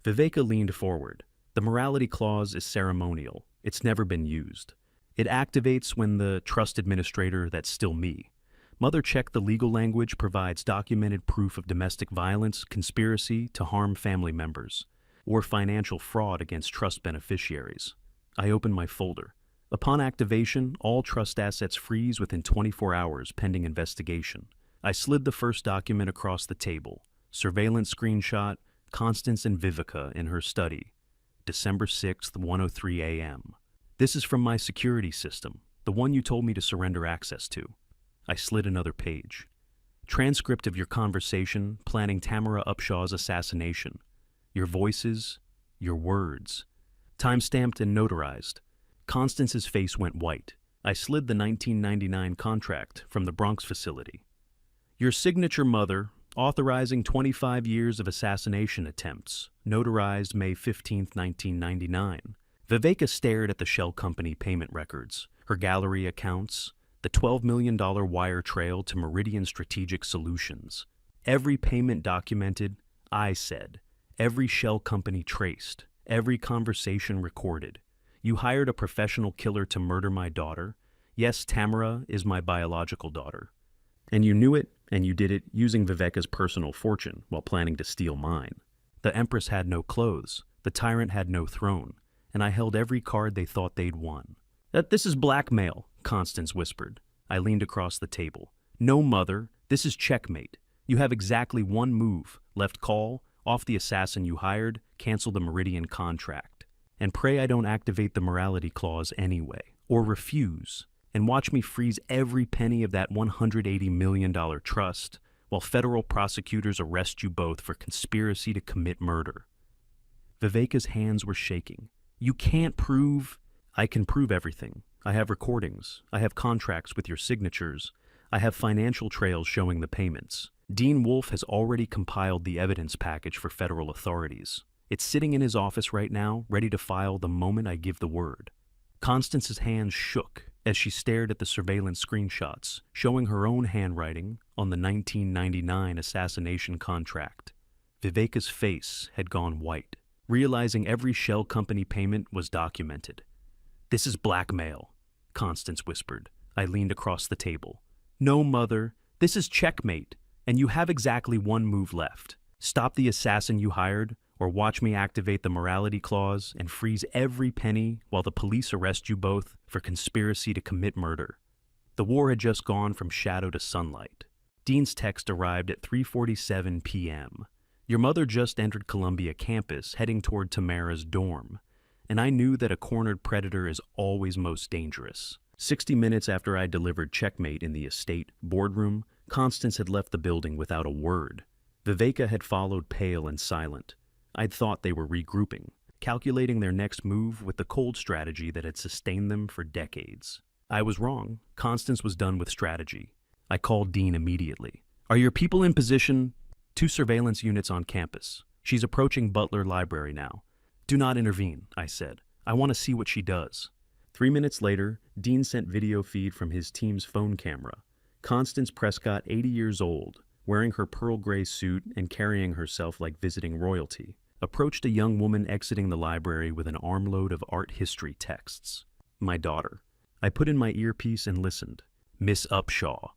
Vivica leaned forward. The morality clause is ceremonial. It's never been used. It activates when the trust administrator, that's still me, Mother checked the legal language, provides documented proof of domestic violence, conspiracy to harm family members, or financial fraud against trust beneficiaries. I opened my folder. Upon activation, all trust assets freeze within 24 hours pending investigation. I slid the first document across the table. Surveillance screenshot, Constance and Vivica in her study. December 6th, 1:03 a.m. This is from my security system, the one you told me to surrender access to. I slid another page. Transcript of your conversation planning Tamara Upshaw's assassination. Your voices, your words. Time-stamped and notarized. Constance's face went white. I slid the 1999 contract from the Bronx facility. Your signature, Mother, authorizing 25 years of assassination attempts. Notarized May 15, 1999. Vivica stared at the shell company payment records, her gallery accounts, The $12 million wire trail to Meridian Strategic Solutions. Every payment documented, I said. Every shell company traced. Every conversation recorded. You hired a professional killer to murder my daughter. Yes, Tamara is my biological daughter. And you knew it, and you did it using Viveka's personal fortune while planning to steal mine. The Empress had no clothes, the tyrant had no throne, and I held every card they thought they'd won. This is blackmail, Constance whispered. I leaned across the table. No, mother, this is checkmate. You have exactly one move, left call, off the assassin you hired, cancel the Meridian contract. And pray I don't activate the morality clause anyway, or refuse, and watch me freeze every penny of that $180 million trust, while federal prosecutors arrest you both for conspiracy to commit murder. Viveka's hands were shaking. You can't prove... I can prove everything. I have recordings. I have contracts with your signatures. I have financial trails showing the payments. Dean Wolfe has already compiled the evidence package for federal authorities. It's sitting in his office right now, ready to file the moment I give the word. Constance's hands shook as she stared at the surveillance screenshots, showing her own handwriting on the 1999 assassination contract. Viveka's face had gone white, realizing every shell company payment was documented. This is blackmail, Constance whispered. I leaned across the table. No, mother, this is checkmate, and you have exactly one move left. Stop the assassin you hired, or watch me activate the morality clause and freeze every penny while the police arrest you both for conspiracy to commit murder. The war had just gone from shadow to sunlight. Dean's text arrived at 3:47 p.m. Your mother just entered Columbia campus, heading toward Tamara's dorm, and I knew that a cornered predator is always most dangerous. 60 minutes after I delivered checkmate in the estate boardroom, Constance had left the building without a word. Viveka had followed pale and silent. I'd thought they were regrouping, calculating their next move with the cold strategy that had sustained them for decades. I was wrong. Constance was done with strategy. I called Dean immediately. Are your people in position? 2 surveillance units on campus. She's approaching Butler Library now. Do not intervene, I said. I want to see what she does. 3 minutes later, Dean sent video feed from his team's phone camera. Constance Prescott, 80 years old, wearing her pearl gray suit and carrying herself like visiting royalty, approached a young woman exiting the library with an armload of art history texts. My daughter. I put in my earpiece and listened. Miss Upshaw.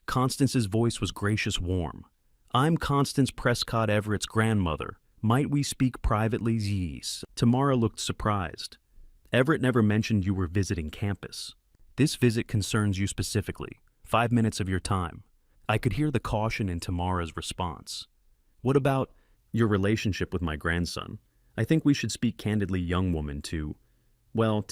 Constance's voice was gracious warm. I'm Constance Prescott Everett's grandmother. Might we speak privately? Yes. Tamara looked surprised. Everett never mentioned you were visiting campus. This visit concerns you specifically. 5 minutes of your time. I could hear the caution in Tamara's response. What about your relationship with my grandson? I think we should speak candidly, young woman, to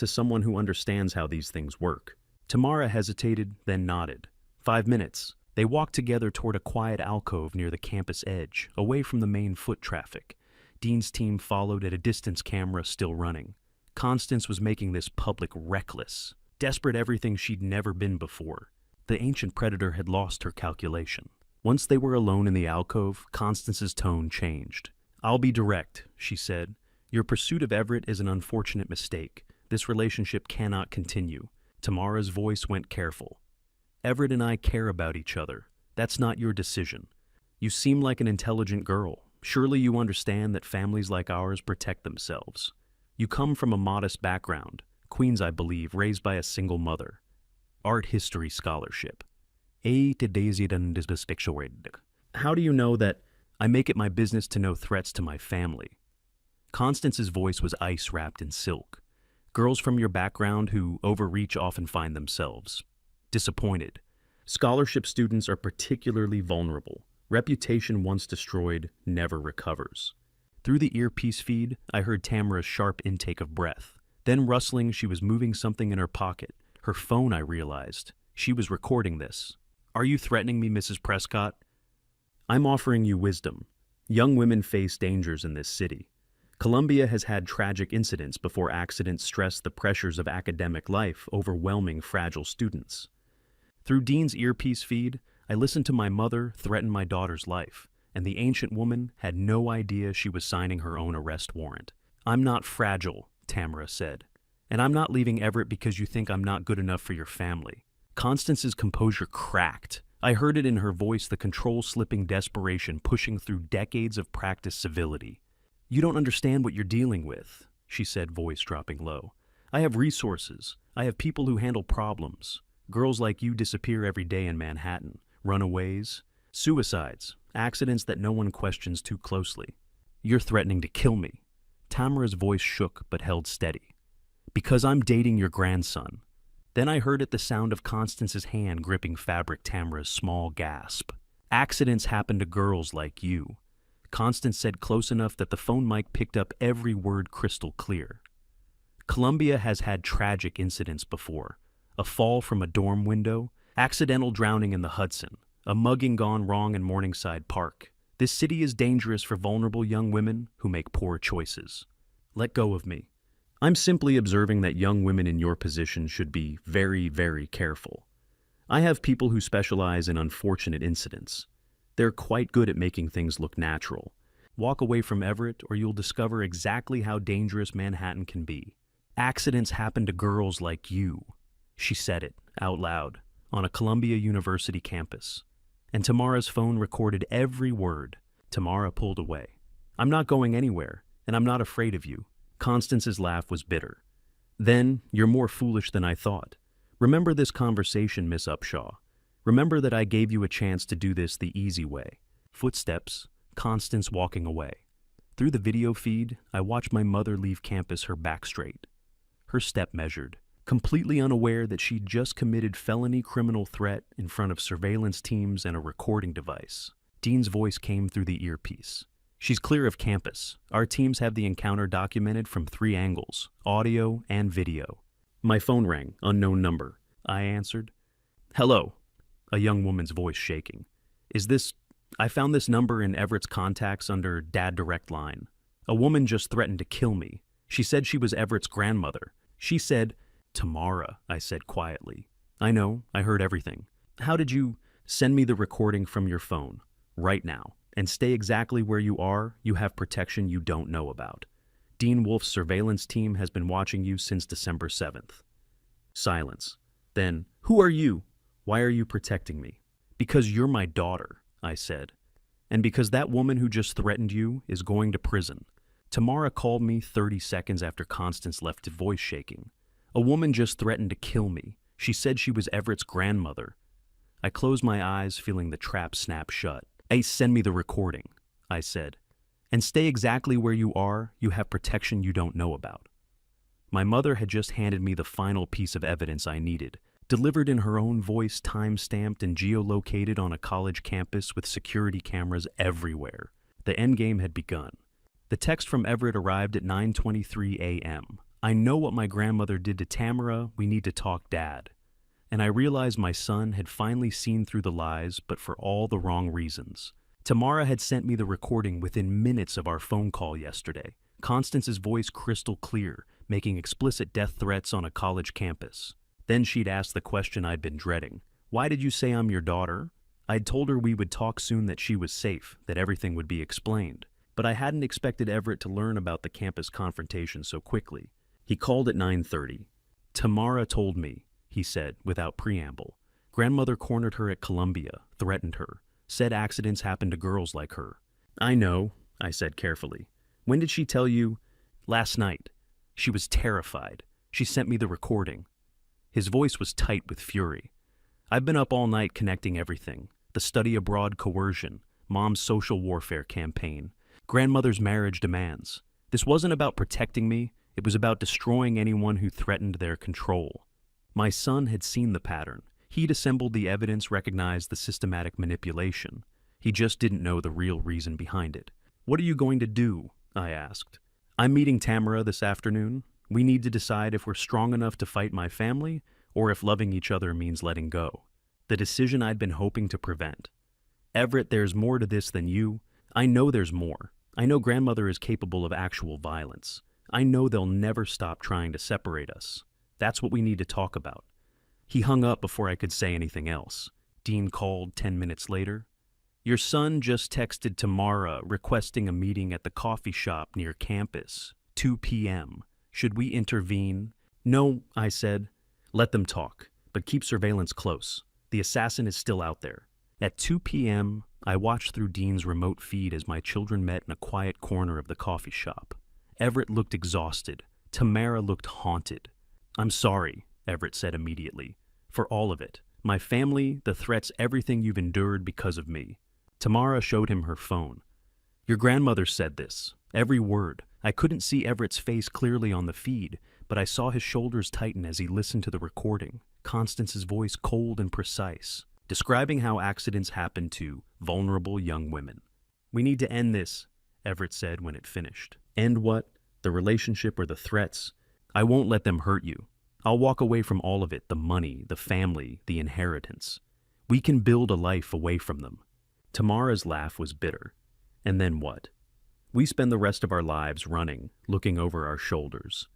someone who understands how these things work. Tamara hesitated, then nodded. 5 minutes. They walked together toward a quiet alcove near the campus edge, away from the main foot traffic. Dean's team followed at a distance, camera still running. Constance was making this public reckless, desperate everything she'd never been before. The ancient predator had lost her calculation. Once they were alone in the alcove, Constance's tone changed. I'll be direct, she said. Your pursuit of Everett is an unfortunate mistake. This relationship cannot continue. Tamara's voice went careful. Everett and I care about each other. That's not your decision. You seem like an intelligent girl. Surely you understand that families like ours protect themselves. You come from a modest background, Queens, I believe, raised by a single mother. Art history scholarship. How do you know that I make it my business to know threats to my family? Constance's voice was ice wrapped in silk. Girls from your background who overreach often find themselves disappointed. Scholarship students are particularly vulnerable. Reputation once destroyed never recovers. Through the earpiece feed, I heard Tamara's sharp intake of breath. Then rustling, she was moving something in her pocket. Her phone, I realized. She was recording this. Are you threatening me, Mrs. Prescott? I'm offering you wisdom. Young women face dangers in this city. Columbia has had tragic incidents before accidents stress the pressures of academic life, overwhelming fragile students. Through Dean's earpiece feed, I listened to my mother threaten my daughter's life, and the ancient woman had no idea she was signing her own arrest warrant. I'm not fragile, Tamara said, and I'm not leaving Everett because you think I'm not good enough for your family. Constance's composure cracked. I heard it in her voice, the control-slipping desperation pushing through decades of practiced civility. "You don't understand what you're dealing with," she said, voice dropping low. "I have resources. I have people who handle problems. Girls like you disappear every day in Manhattan. Runaways, suicides, accidents that no one questions too closely. You're threatening to kill me." Tamara's voice shook but held steady. "Because I'm dating your grandson." Then I heard it, the sound of Constance's hand gripping fabric. Tamara's small gasp. "Accidents happen to girls like you," Constance said, close enough that the phone mic picked up every word crystal clear. "Columbia has had tragic incidents before. A fall from a dorm window, accidental drowning in the Hudson, a mugging gone wrong in Morningside Park. This city is dangerous for vulnerable young women who make poor choices. Let go of me. I'm simply observing that young women in your position should be very, very careful. I have people who specialize in unfortunate incidents. They're quite good at making things look natural. Walk away from Everett or you'll discover exactly how dangerous Manhattan can be. Accidents happen to girls like you." She said it out loud on a Columbia University campus. And Tamara's phone recorded every word. Tamara pulled away. "I'm not going anywhere, and I'm not afraid of you." Constance's laugh was bitter. "Then you're more foolish than I thought. Remember this conversation, Miss Upshaw. Remember that I gave you a chance to do this the easy way." Footsteps, Constance walking away. Through the video feed, I watched my mother leave campus, her back straight, her step measured, completely unaware that she'd just committed felony criminal threat in front of surveillance teams and a recording device. Dean's voice came through the earpiece. "She's clear of campus. Our teams have the encounter documented from 3 angles, audio and video." My phone rang, unknown number. I answered. "Hello," a young woman's voice shaking. I found this number in Everett's contacts under Dad Direct Line. A woman just threatened to kill me. She said she was Everett's grandmother. She said..." "Tamara," I said quietly. "I know, I heard everything. How did you..." "Send me the recording from your phone, right now. And stay exactly where you are. You have protection you don't know about. Dean Wolf's surveillance team has been watching you since December 7th. Silence. Then, "Who are you? Why are you protecting me?" "Because you're my daughter," I said. "And because that woman who just threatened you is going to prison." Tamara called me 30 seconds after Constance left, voice shaking. "A woman just threatened to kill me. She said she was Everett's grandmother." I closed my eyes, feeling the trap snap shut. "Ace, send me the recording," I said. "And stay exactly where you are. You have protection you don't know about." My mother had just handed me the final piece of evidence I needed, delivered in her own voice, time-stamped and geolocated on a college campus with security cameras everywhere. The endgame had begun. The text from Everett arrived at 9:23 a.m. "I know what my grandmother did to Tamara. We need to talk, Dad." And I realized my son had finally seen through the lies, but for all the wrong reasons. Tamara had sent me the recording within minutes of our phone call yesterday. Constance's voice crystal clear, making explicit death threats on a college campus. Then she'd asked the question I'd been dreading. "Why did you say I'm your daughter?" I'd told her we would talk soon, that she was safe, that everything would be explained. But I hadn't expected Everett to learn about the campus confrontation so quickly. He called at 9:30. "Tamara told me," he said, without preamble. "Grandmother cornered her at Columbia, threatened her, said accidents happen to girls like her." "I know," I said carefully. "When did she tell you?" "Last night. She was terrified. She sent me the recording." His voice was tight with fury. "I've been up all night connecting everything. The study abroad coercion, Mom's social warfare campaign, grandmother's marriage demands. This wasn't about protecting me. It was about destroying anyone who threatened their control." My son had seen the pattern. He'd assembled the evidence, recognized the systematic manipulation. He just didn't know the real reason behind it. "What are you going to do?" I asked. "I'm meeting Tamara this afternoon. We need to decide if we're strong enough to fight my family or if loving each other means letting go." The decision I'd been hoping to prevent. "Everett, there's more to this than you. I know there's more. I know grandmother is capable of actual violence. I know they'll never stop trying to separate us. That's what we need to talk about." He hung up before I could say anything else. Dean called 10 minutes later. "Your son just texted Tamara requesting a meeting at the coffee shop near campus, 2 p.m. Should we intervene?" "No," I said. "Let them talk. but keep surveillance close. The assassin is still out there. At 2 p.m., I watched through Dean's remote feed as my children met in a quiet corner of the coffee shop. Everett looked exhausted. Tamara looked haunted. "I'm sorry," Everett said immediately, "for all of it. My family, the threats, everything you've endured because of me." Tamara showed him her phone. "Your grandmother said this. Every word." I couldn't see Everett's face clearly on the feed, but I saw his shoulders tighten as he listened to the recording, Constance's voice cold and precise, describing how accidents happen to vulnerable young women. "We need to end this," Everett said when it finished. "End what? The relationship or the threats? I won't let them hurt you. I'll walk away from all of it, the money, the family, the inheritance. We can build a life away from them." Tamara's laugh was bitter. "And then what? We spend the rest of our lives running, looking over our shoulders.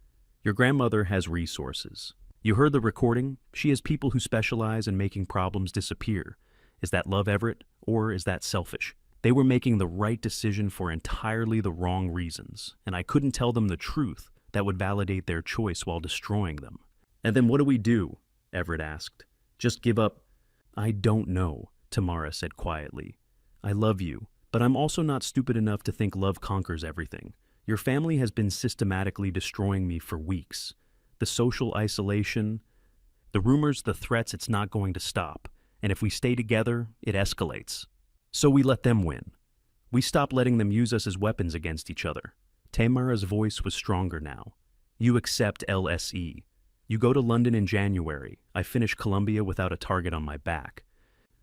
Your grandmother has resources. You heard the recording? She has people who specialize in making problems disappear. Is that love, Everett, or is that selfish? They were making the right decision for entirely the wrong reasons, and I couldn't tell them the truth that would validate their choice while destroying them." "And then what do we do?" Everett asked. "Just give up?" "I don't know," Tamara said quietly. "I love you, but I'm also not stupid enough to think love conquers everything. Your family has been systematically destroying me for weeks. The social isolation, the rumors, the threats, it's not going to stop. And if we stay together, it escalates. So we let them win. We stop letting them use us as weapons against each other." Tamara's voice was stronger now. "You accept LSE. You go to London in January. I finish Columbia without a target on my back.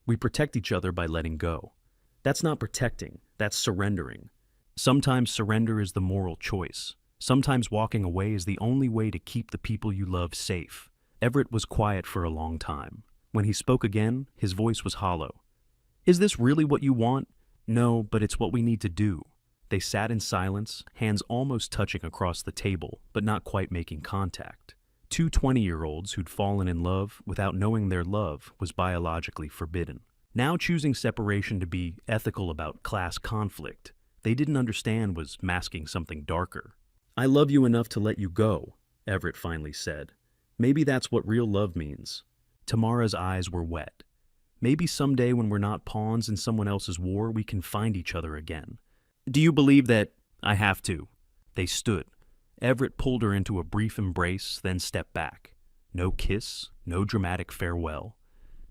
We protect each other by letting go. That's not protecting, that's surrendering. Sometimes surrender is the moral choice. Sometimes walking away is the only way to keep the people you love safe." Everett was quiet for a long time. When he spoke again, his voice was hollow. "Is this really what you want?" "No, but it's what we need to do." They sat in silence, hands almost touching across the table, but not quite making contact. Two 20-year-olds who'd fallen in love without knowing their love was biologically forbidden. Now choosing separation to be ethical about class conflict, they didn't understand was masking something darker. "I love you enough to let you go," Everett finally said. "Maybe that's what real love means." Tamara's eyes were wet. "Maybe someday when we're not pawns in someone else's war, we can find each other again." "Do you believe that—" "I have to." They stood. Everett pulled her into a brief embrace, then stepped back. No kiss, no dramatic farewell.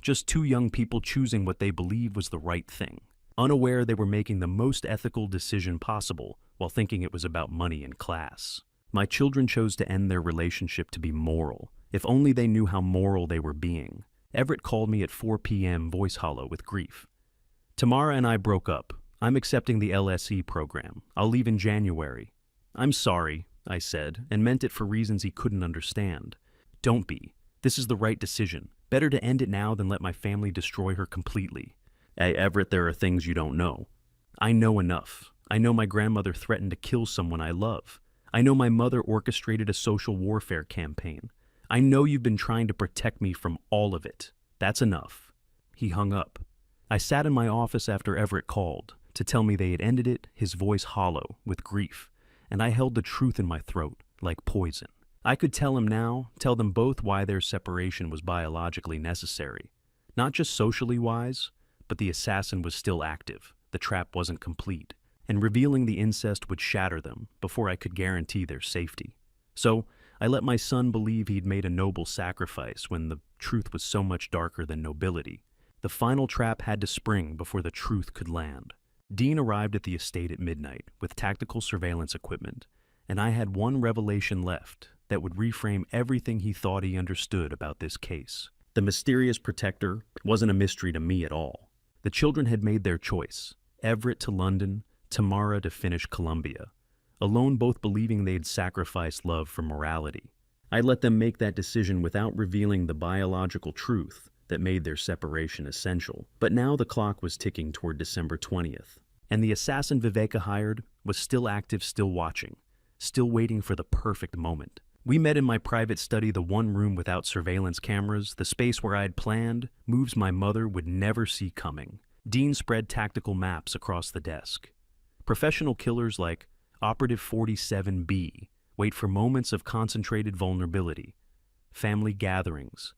Just two young people choosing what they believed was the right thing. Unaware they were making the most ethical decision possible while thinking it was about money and class. My children chose to end their relationship to be moral. If only they knew how moral they were being. Everett called me at 4 p.m., voice hollow with grief. "Tamara and I broke up. I'm accepting the LSE program. I'll leave in January." "I'm sorry," I said, and meant it for reasons he couldn't understand. "Don't be. This is the right decision. Better to end it now than let my family destroy her completely." "Hey, Everett, there are things you don't know." "I know enough. I know my grandmother threatened to kill someone I love. I know my mother orchestrated a social warfare campaign. I know you've been trying to protect me from all of it. That's enough." He hung up. I sat in my office after Everett called to tell me they had ended it, his voice hollow with grief, and I held the truth in my throat like poison. I could tell him now, tell them both why their separation was biologically necessary. Not just socially wise, but the assassin was still active, the trap wasn't complete, and revealing the incest would shatter them before I could guarantee their safety. So I let my son believe he'd made a noble sacrifice when the truth was so much darker than nobility. The final trap had to spring before the truth could land. Dean arrived at the estate at midnight with tactical surveillance equipment, and I had one revelation left that would reframe everything he thought he understood about this case. The mysterious protector wasn't a mystery to me at all. The children had made their choice, Everett to London, Tamara to finish Columbia, alone both believing they'd sacrificed love for morality. I let them make that decision without revealing the biological truth that made their separation essential. But now the clock was ticking toward December 20th, and the assassin Viveka hired was still active, still watching, still waiting for the perfect moment. We met in my private study, the one room without surveillance cameras, the space where I'd planned moves my mother would never see coming. Dean spread tactical maps across the desk. Professional killers like Operative 47B wait for moments of concentrated vulnerability. Family gatherings.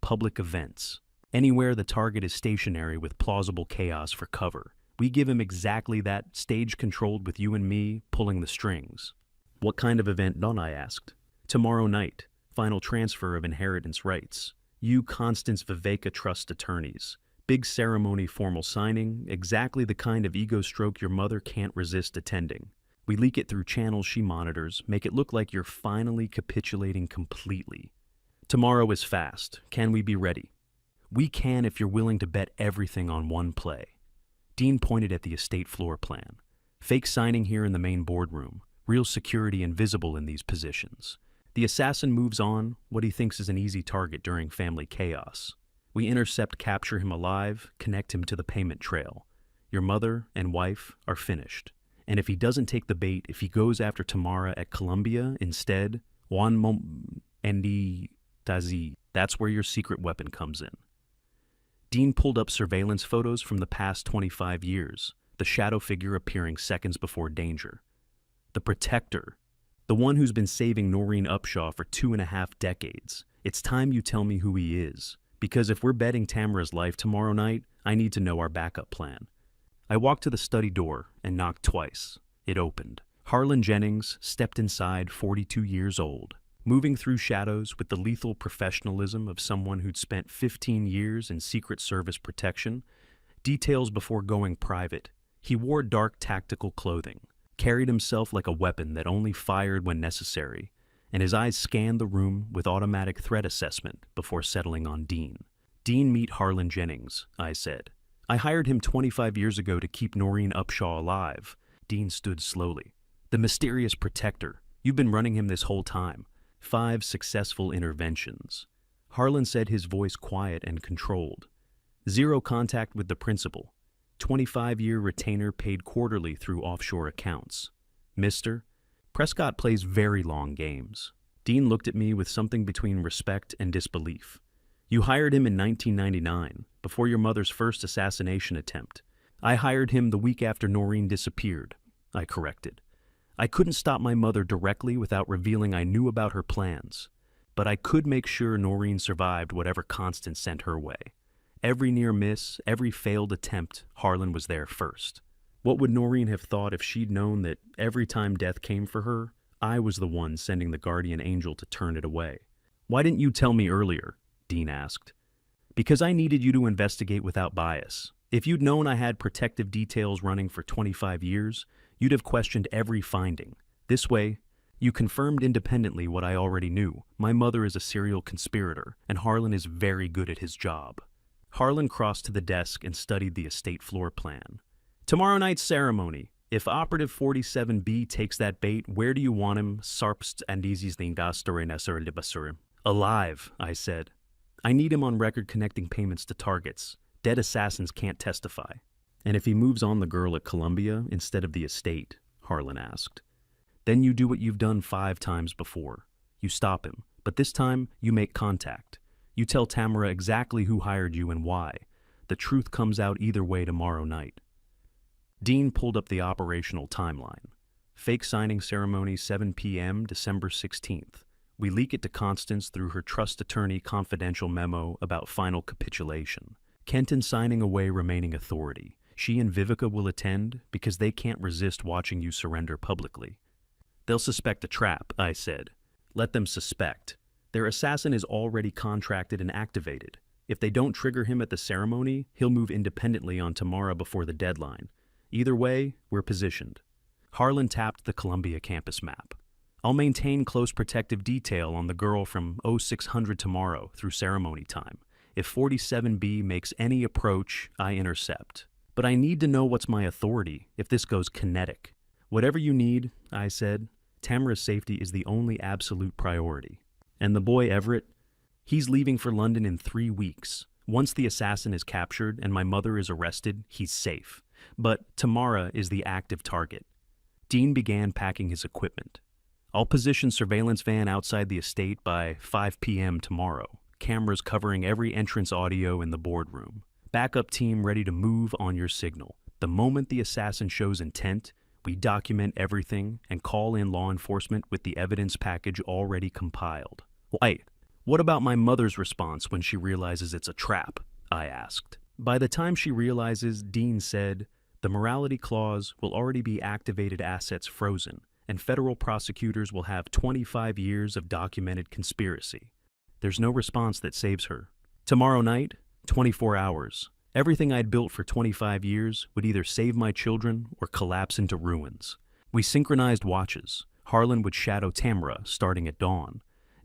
public events. Anywhere the target is stationary with plausible chaos for cover. We give him exactly that, stage controlled with you and me pulling the strings. What kind of event, Don? I asked. Tomorrow night, final transfer of inheritance rights. You Constance Viveka Trust attorneys. Big ceremony, formal signing, exactly the kind of ego stroke your mother can't resist attending. We leak it through channels she monitors, make it look like you're finally capitulating completely. Tomorrow is fast. Can we be ready? We can if you're willing to bet everything on one play. Dean pointed at the estate floor plan. Fake signing here in the main boardroom. Real security invisible in these positions. The assassin moves on, what he thinks is an easy target during family chaos. We intercept, capture him alive, connect him to the payment trail. Your mother and wife are finished. And if he doesn't take the bait, if he goes after Tamara at Columbia instead, that's where your secret weapon comes in. Dean pulled up surveillance photos from the past 25 years, the shadow figure appearing seconds before danger. The protector, the one who's been saving Noreen Upshaw for 2.5 decades. It's time you tell me who he is, because if we're betting Tamara's life tomorrow night, I need to know our backup plan. I walked to the study door and knocked twice. It opened. Harlan Jennings stepped inside, 42 years old. Moving through shadows with the lethal professionalism of someone who'd spent 15 years in Secret Service protection, details before going private, he wore dark tactical clothing, carried himself like a weapon that only fired when necessary, and his eyes scanned the room with automatic threat assessment before settling on Dean. Dean, meet Harlan Jennings, I said. I hired him 25 years ago to keep Noreen Upshaw alive. Dean stood slowly. The mysterious protector. You've been running him this whole time. 5 successful interventions. Harlan said, his voice quiet and controlled. 0 contact with the principal. 25-year retainer paid quarterly through offshore accounts. Mr. Prescott plays very long games. Dean looked at me with something between respect and disbelief. You hired him in 1999, before your mother's first assassination attempt. I hired him the week after Noreen disappeared, I corrected. I couldn't stop my mother directly without revealing I knew about her plans, but I could make sure Noreen survived whatever Constance sent her way. Every near miss, every failed attempt, Harlan was there first. What would Noreen have thought if she'd known that every time death came for her, I was the one sending the guardian angel to turn it away? Why didn't you tell me earlier? Dean asked. Because I needed you to investigate without bias. If you'd known I had protective details running for 25 years, you'd have questioned every finding. This way, you confirmed independently what I already knew. My mother is a serial conspirator, and Harlan is very good at his job. Harlan crossed to the desk and studied the estate floor plan. Tomorrow night's ceremony. If Operative 47B takes that bait, where do you want him? Alive, I said. I need him on record connecting payments to targets. Dead assassins can't testify. And if he moves on the girl at Columbia instead of the estate, Harlan asked. Then you do what you've done 5 times before. You stop him, but this time you make contact. You tell Tamara exactly who hired you and why. The truth comes out either way tomorrow night. Dean pulled up the operational timeline. Fake signing ceremony 7 p.m. December 16th. We leak it to Constance through her trust attorney confidential memo about final capitulation. Kenton signing away remaining authority. She and Vivica will attend because they can't resist watching you surrender publicly. They'll suspect a trap, I said. Let them suspect. Their assassin is already contracted and activated. If they don't trigger him at the ceremony, he'll move independently on Tamara before the deadline. Either way, we're positioned. Harlan tapped the Columbia campus map. I'll maintain close protective detail on the girl from 0600 tomorrow through ceremony time. If 47B makes any approach, I intercept. But I need to know what's my authority if this goes kinetic. Whatever you need, I said. Tamara's safety is the only absolute priority. And the boy Everett? He's leaving for London in 3 weeks. Once the assassin is captured and my mother is arrested, he's safe. But Tamara is the active target. Dean began packing his equipment. I'll position surveillance van outside the estate by 5 p.m. tomorrow. Cameras covering every entrance audio in the boardroom. Backup team ready to move on your signal. The moment the assassin shows intent, we document everything and call in law enforcement with the evidence package already compiled. What about my mother's response when she realizes it's a trap? I asked. By the time she realizes, Dean said, the morality clause will already be activated assets frozen, and federal prosecutors will have 25 years of documented conspiracy. There's no response that saves her. Tomorrow night, 24 hours. Everything I'd built for 25 years would either save my children or collapse into ruins. We synchronized watches. Harlan would shadow Tamara starting at dawn.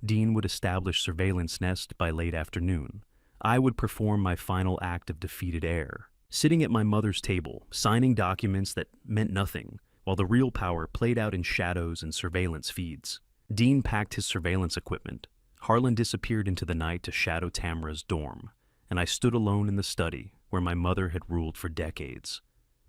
Dean would establish surveillance nest by late afternoon. I would perform my final act of defeated heir, sitting at my mother's table, signing documents that meant nothing, while the real power played out in shadows and surveillance feeds. Dean packed his surveillance equipment. Harlan disappeared into the night to shadow Tamara's dorm, and I stood alone in the study where my mother had ruled for decades.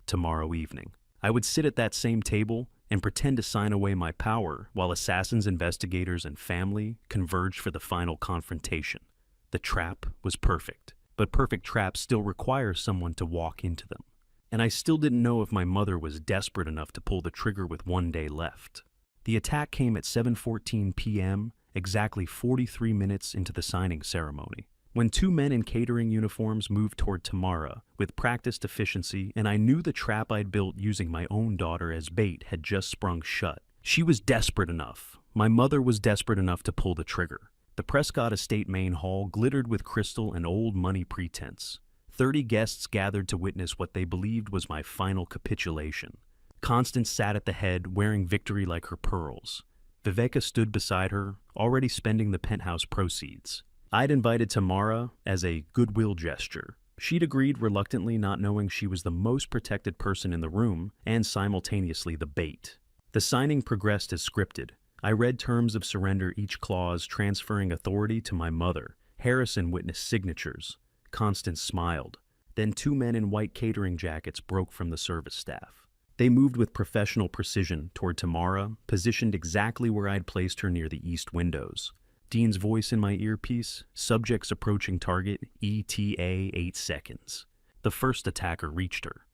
Tomorrow evening, I would sit at that same table and pretend to sign away my power while assassins, investigators, and family converged for the final confrontation. The trap was perfect, but perfect traps still require someone to walk into them. And I still didn't know if my mother was desperate enough to pull the trigger with one day left. The attack came at 7:14 p.m., exactly 43 minutes into the signing ceremony, when two men in catering uniforms moved toward Tamara with practiced efficiency, and I knew the trap I'd built using my own daughter as bait had just sprung shut. She was desperate enough. My mother was desperate enough to pull the trigger. The Prescott Estate main hall glittered with crystal and old money pretense. 30 guests gathered to witness what they believed was my final capitulation. Constance sat at the head, wearing victory like her pearls. Viveka stood beside her, already spending the penthouse proceeds. I'd invited Tamara as a goodwill gesture. She'd agreed reluctantly, not knowing she was the most protected person in the room and simultaneously the bait. The signing progressed as scripted. I read terms of surrender, each clause transferring authority to my mother. Harrison witnessed signatures. Constance smiled. Then two men in white catering jackets broke from the service staff. They moved with professional precision toward Tamara, positioned exactly where I'd placed her near the east windows. Dean's voice in my earpiece, subjects approaching target, ETA 8 seconds. The first attacker reached her.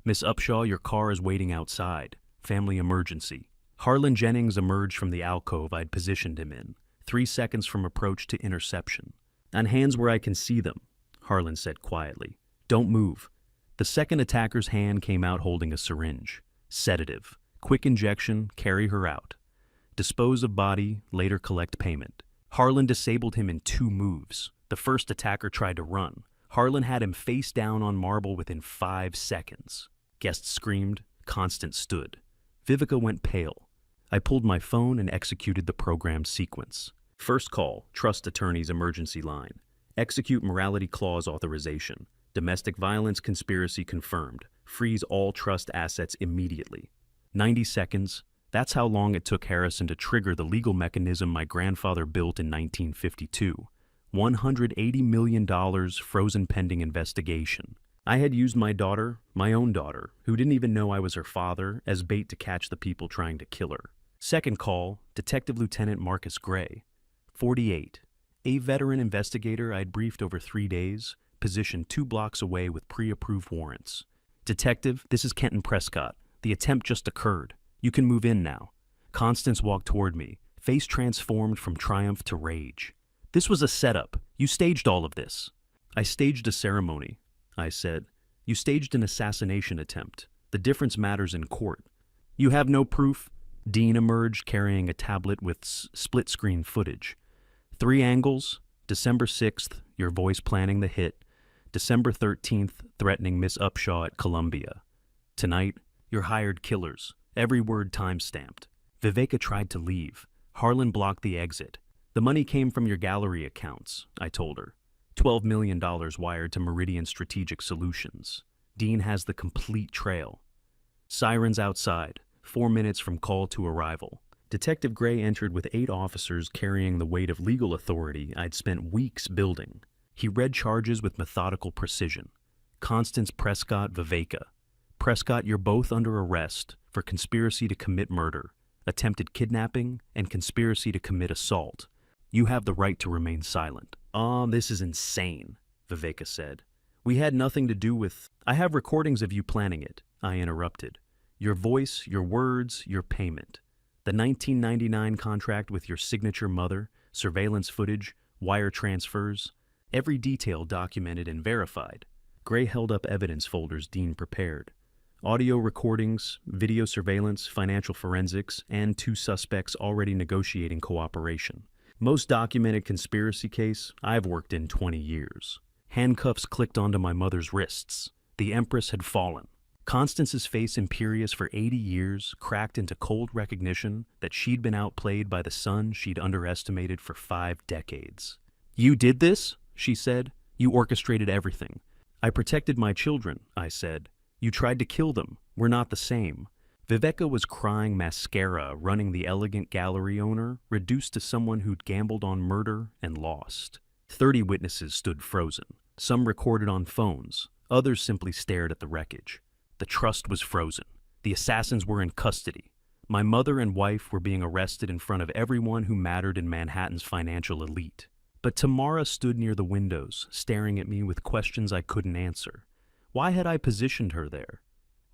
Miss Upshaw, your car is waiting outside. Family emergency. Harlan Jennings emerged from the alcove I'd positioned him in, 3 seconds from approach to interception. On hands where I can see them, Harlan said quietly. Don't move. The second attacker's hand came out holding a syringe. Sedative. Quick injection, carry her out. Dispose of body, later collect payment. Harlan disabled him in 2 moves. The first attacker tried to run. Harlan had him face down on marble within 5 seconds. Guests screamed. Constance stood. Vivica went pale. I pulled my phone and executed the programmed sequence. First call, trust attorney's emergency line. Execute morality clause authorization. Domestic violence conspiracy confirmed. Freeze all trust assets immediately. 90 seconds. That's how long it took Harrison to trigger the legal mechanism my grandfather built in 1952. $180 million frozen pending investigation. I had used my daughter, my own daughter, who didn't even know I was her father, as bait to catch the people trying to kill her. Second call, Detective Lieutenant Marcus Gray, 48. A veteran investigator I'd briefed over 3 days, positioned 2 blocks away with pre-approved warrants. Detective, this is Kenton Prescott. The attempt just occurred. You can move in now. Constance walked toward me, face transformed from triumph to rage. This was a setup. You staged all of this. I staged a ceremony, I said. You staged an assassination attempt. The difference matters in court. You have no proof? Dean emerged carrying a tablet with split-screen footage. 3 angles, December 6th, your voice planning the hit. December 13th, threatening Miss Upshaw at Columbia. Tonight, your hired killers, every word time-stamped. Viveka tried to leave. Harlan blocked the exit. The money came from your gallery accounts, I told her. $12 million wired to Meridian Strategic Solutions. Dean has the complete trail. Sirens outside, 4 minutes from call to arrival. Detective Gray entered with 8 officers carrying the weight of legal authority I'd spent weeks building. He read charges with methodical precision. Constance Prescott Viveka. Prescott, you're both under arrest for conspiracy to commit murder, attempted kidnapping, and conspiracy to commit assault. You have the right to remain silent. This is insane, Viveka said. We had nothing to do with... I have recordings of you planning it, I interrupted. Your voice, your words, your payment. The 1999 contract with your signature mother, surveillance footage, wire transfers, every detail documented and verified. Gray held up evidence folders Dean prepared. Audio recordings, video surveillance, financial forensics, and 2 suspects already negotiating cooperation. Most documented conspiracy case I've worked in 20 years. Handcuffs clicked onto my mother's wrists. The Empress had fallen. Constance's face, imperious for 80 years, cracked into cold recognition that she'd been outplayed by the son she'd underestimated for 5 decades. "You did this?" she said. "You orchestrated everything." "I protected my children," I said. "You tried to kill them. We're not the same." Viveka was crying mascara, running the elegant gallery owner, reduced to someone who'd gambled on murder and lost. 30 witnesses stood frozen. Some recorded on phones. Others simply stared at the wreckage. The trust was frozen. The assassins were in custody. My mother and wife were being arrested in front of everyone who mattered in Manhattan's financial elite. But Tamara stood near the windows, staring at me with questions I couldn't answer. Why had I positioned her there?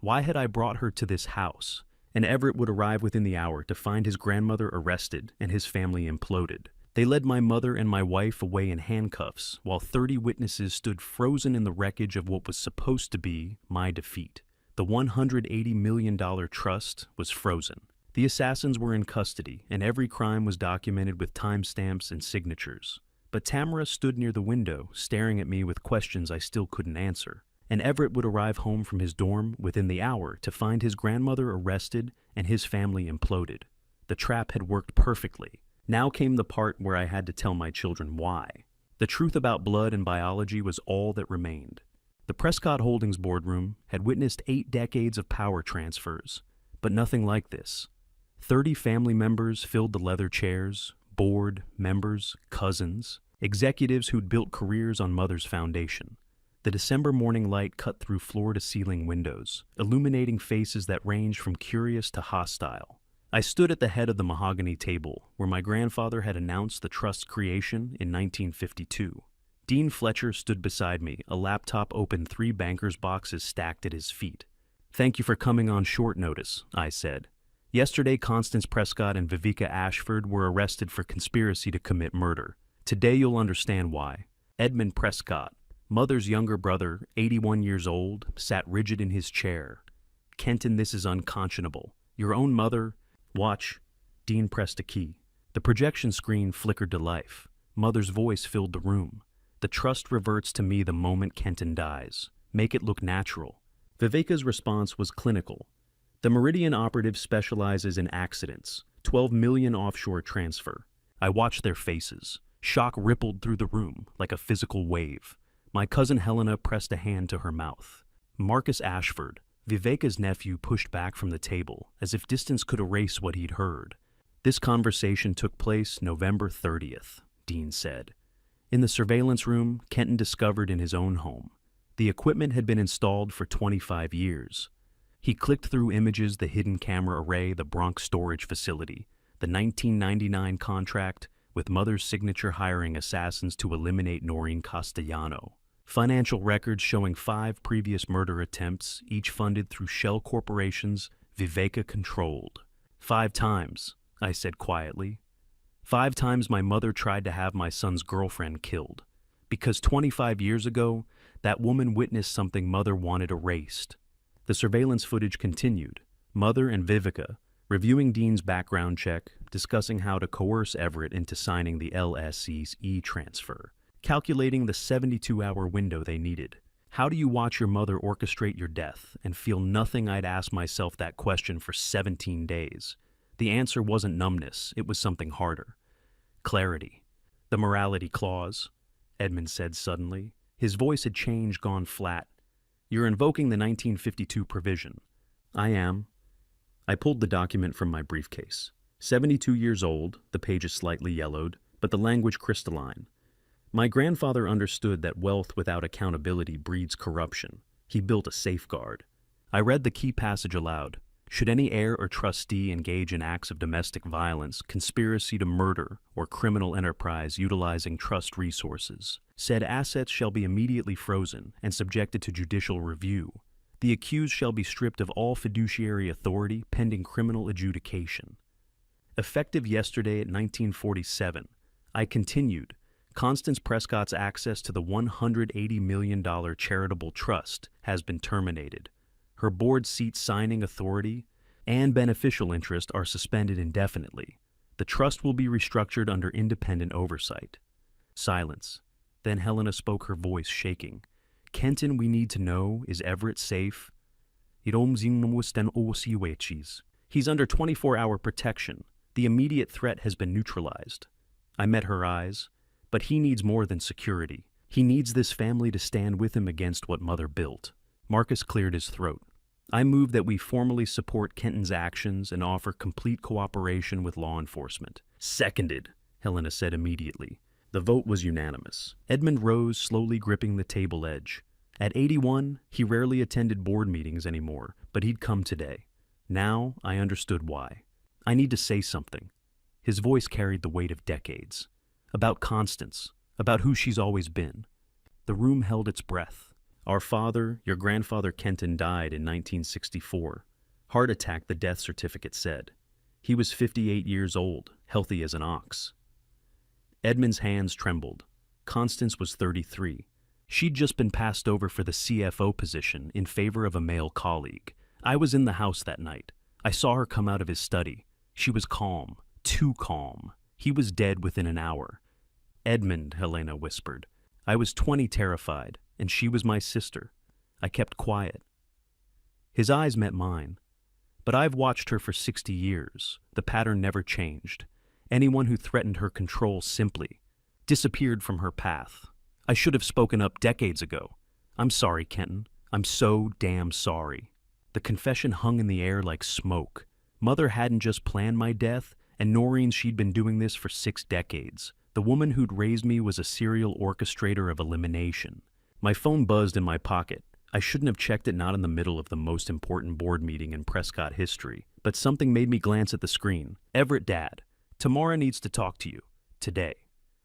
Why had I brought her to this house? And Everett would arrive within the hour to find his grandmother arrested and his family imploded. They led my mother and my wife away in handcuffs, while 30 witnesses stood frozen in the wreckage of what was supposed to be my defeat. The $180 million trust was frozen. The assassins were in custody, and every crime was documented with timestamps and signatures. But Tamara stood near the window, staring at me with questions I still couldn't answer. And Everett would arrive home from his dorm within the hour to find his grandmother arrested and his family imploded. The trap had worked perfectly. Now came the part where I had to tell my children why. The truth about blood and biology was all that remained. The Prescott Holdings boardroom had witnessed 8 decades of power transfers, but nothing like this. 30 family members filled the leather chairs, board, members, cousins, executives who'd built careers on Mother's foundation. The December morning light cut through floor-to-ceiling windows, illuminating faces that ranged from curious to hostile. I stood at the head of the mahogany table, where my grandfather had announced the trust's creation in 1952. Dean Fletcher stood beside me, a laptop open, 3 bankers' boxes stacked at his feet. "Thank you for coming on short notice," I said. "Yesterday, Constance Prescott and Viveka Ashford were arrested for conspiracy to commit murder. Today you'll understand why." Edmund Prescott, Mother's younger brother, 81 years old, sat rigid in his chair. "Kenton, this is unconscionable. Your own mother—" "Watch." Dean pressed a key. The projection screen flickered to life. Mother's voice filled the room. "The trust reverts to me the moment Kenton dies. Make it look natural." Viveka's response was clinical. "The Meridian operative specializes in accidents. 12 million offshore transfer." I watched their faces. Shock rippled through the room like a physical wave. My cousin Helena pressed a hand to her mouth. Marcus Ashford, Viveka's nephew, pushed back from the table, as if distance could erase what he'd heard. "This conversation took place November 30th, Dean said. In the surveillance room Kenton discovered in his own home. The equipment had been installed for 25 years. He clicked through images, the hidden camera array, the Bronx storage facility, the 1999 contract, with Mother's signature hiring assassins to eliminate Noreen Castellano. Financial records showing 5 previous murder attempts, each funded through shell corporations Viveka controlled. 5 times, I said quietly. 5 times my mother tried to have my son's girlfriend killed. Because 25 years ago, that woman witnessed something Mother wanted erased. The surveillance footage continued. Mother and Viveka, reviewing Dean's background check, discussing how to coerce Everett into signing the LSE's e-transfer, calculating the 72-hour window they needed. How do you watch your mother orchestrate your death and feel nothing? I'd asked myself that question for 17 days. The answer wasn't numbness, it was something harder. Clarity. The morality clause, Edmund said suddenly. His voice had changed, gone flat. You're invoking the 1952 provision. I am. I pulled the document from my briefcase. 72 years old, the pages slightly yellowed, but the language crystalline. My grandfather understood that wealth without accountability breeds corruption. He built a safeguard. I read the key passage aloud. Should any heir or trustee engage in acts of domestic violence, conspiracy to murder, or criminal enterprise utilizing trust resources, said assets shall be immediately frozen and subjected to judicial review. The accused shall be stripped of all fiduciary authority pending criminal adjudication. Effective yesterday at 1947, I continued, Constance Prescott's access to the $180 million charitable trust has been terminated. Her board seat signing authority and beneficial interest are suspended indefinitely. The trust will be restructured under independent oversight. Silence. Then Helena spoke, her voice shaking. Kenton, we need to know, is Everett safe? He's under 24-hour protection. The immediate threat has been neutralized. I met her eyes. But he needs more than security. He needs this family to stand with him against what Mother built. Marcus cleared his throat. I move that we formally support Kenton's actions and offer complete cooperation with law enforcement. Seconded, Helena said immediately. The vote was unanimous. Edmund rose, slowly gripping the table edge. At 81, he rarely attended board meetings anymore, but he'd come today. Now I understood why. I need to say something. His voice carried the weight of decades. About Constance, about who she's always been. The room held its breath. Our father, your grandfather Kenton, died in 1964. Heart attack, the death certificate said. He was 58 years old, healthy as an ox. Edmund's hands trembled. Constance was 33. She'd just been passed over for the CFO position in favor of a male colleague. I was in the house that night. I saw her come out of his study. She was calm, too calm. He was dead within an hour. Edmund, Helena whispered. I was 20, terrified, and she was my sister. I kept quiet. His eyes met mine. But I've watched her for 60 years. The pattern never changed. Anyone who threatened her control simply disappeared from her path. I should have spoken up decades ago. I'm sorry, Kenton. I'm so damn sorry. The confession hung in the air like smoke. Mother hadn't just planned my death, and Noreen, she'd been doing this for 6 decades. The woman who'd raised me was a serial orchestrator of elimination. My phone buzzed in my pocket. I shouldn't have checked it, not in the middle of the most important board meeting in Prescott history, but something made me glance at the screen. Everett, Dad. Tamara needs to talk to you. Today.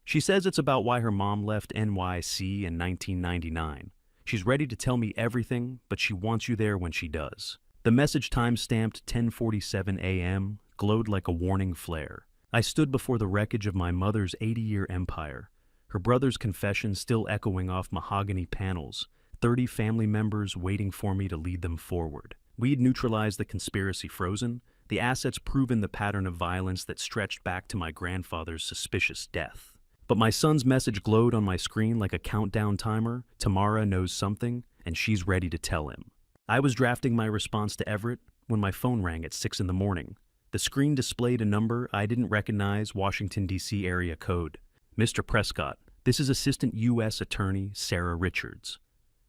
She says it's about why her mom left NYC in 1999. She's ready to tell me everything, but she wants you there when she does. The message, time-stamped 10:47 a.m., glowed like a warning flare. I stood before the wreckage of my mother's 80-year empire, her brother's confession still echoing off mahogany panels, 30 family members waiting for me to lead them forward. We'd neutralized the conspiracy, frozen, the assets proven the pattern of violence that stretched back to my grandfather's suspicious death. But my son's message glowed on my screen like a countdown timer. Tamara knows something, and she's ready to tell him. I was drafting my response to Everett when my phone rang at 6 in the morning. The screen displayed a number I didn't recognize, Washington, D.C. area code. Mr. Prescott, this is Assistant U.S. Attorney Sarah Richards.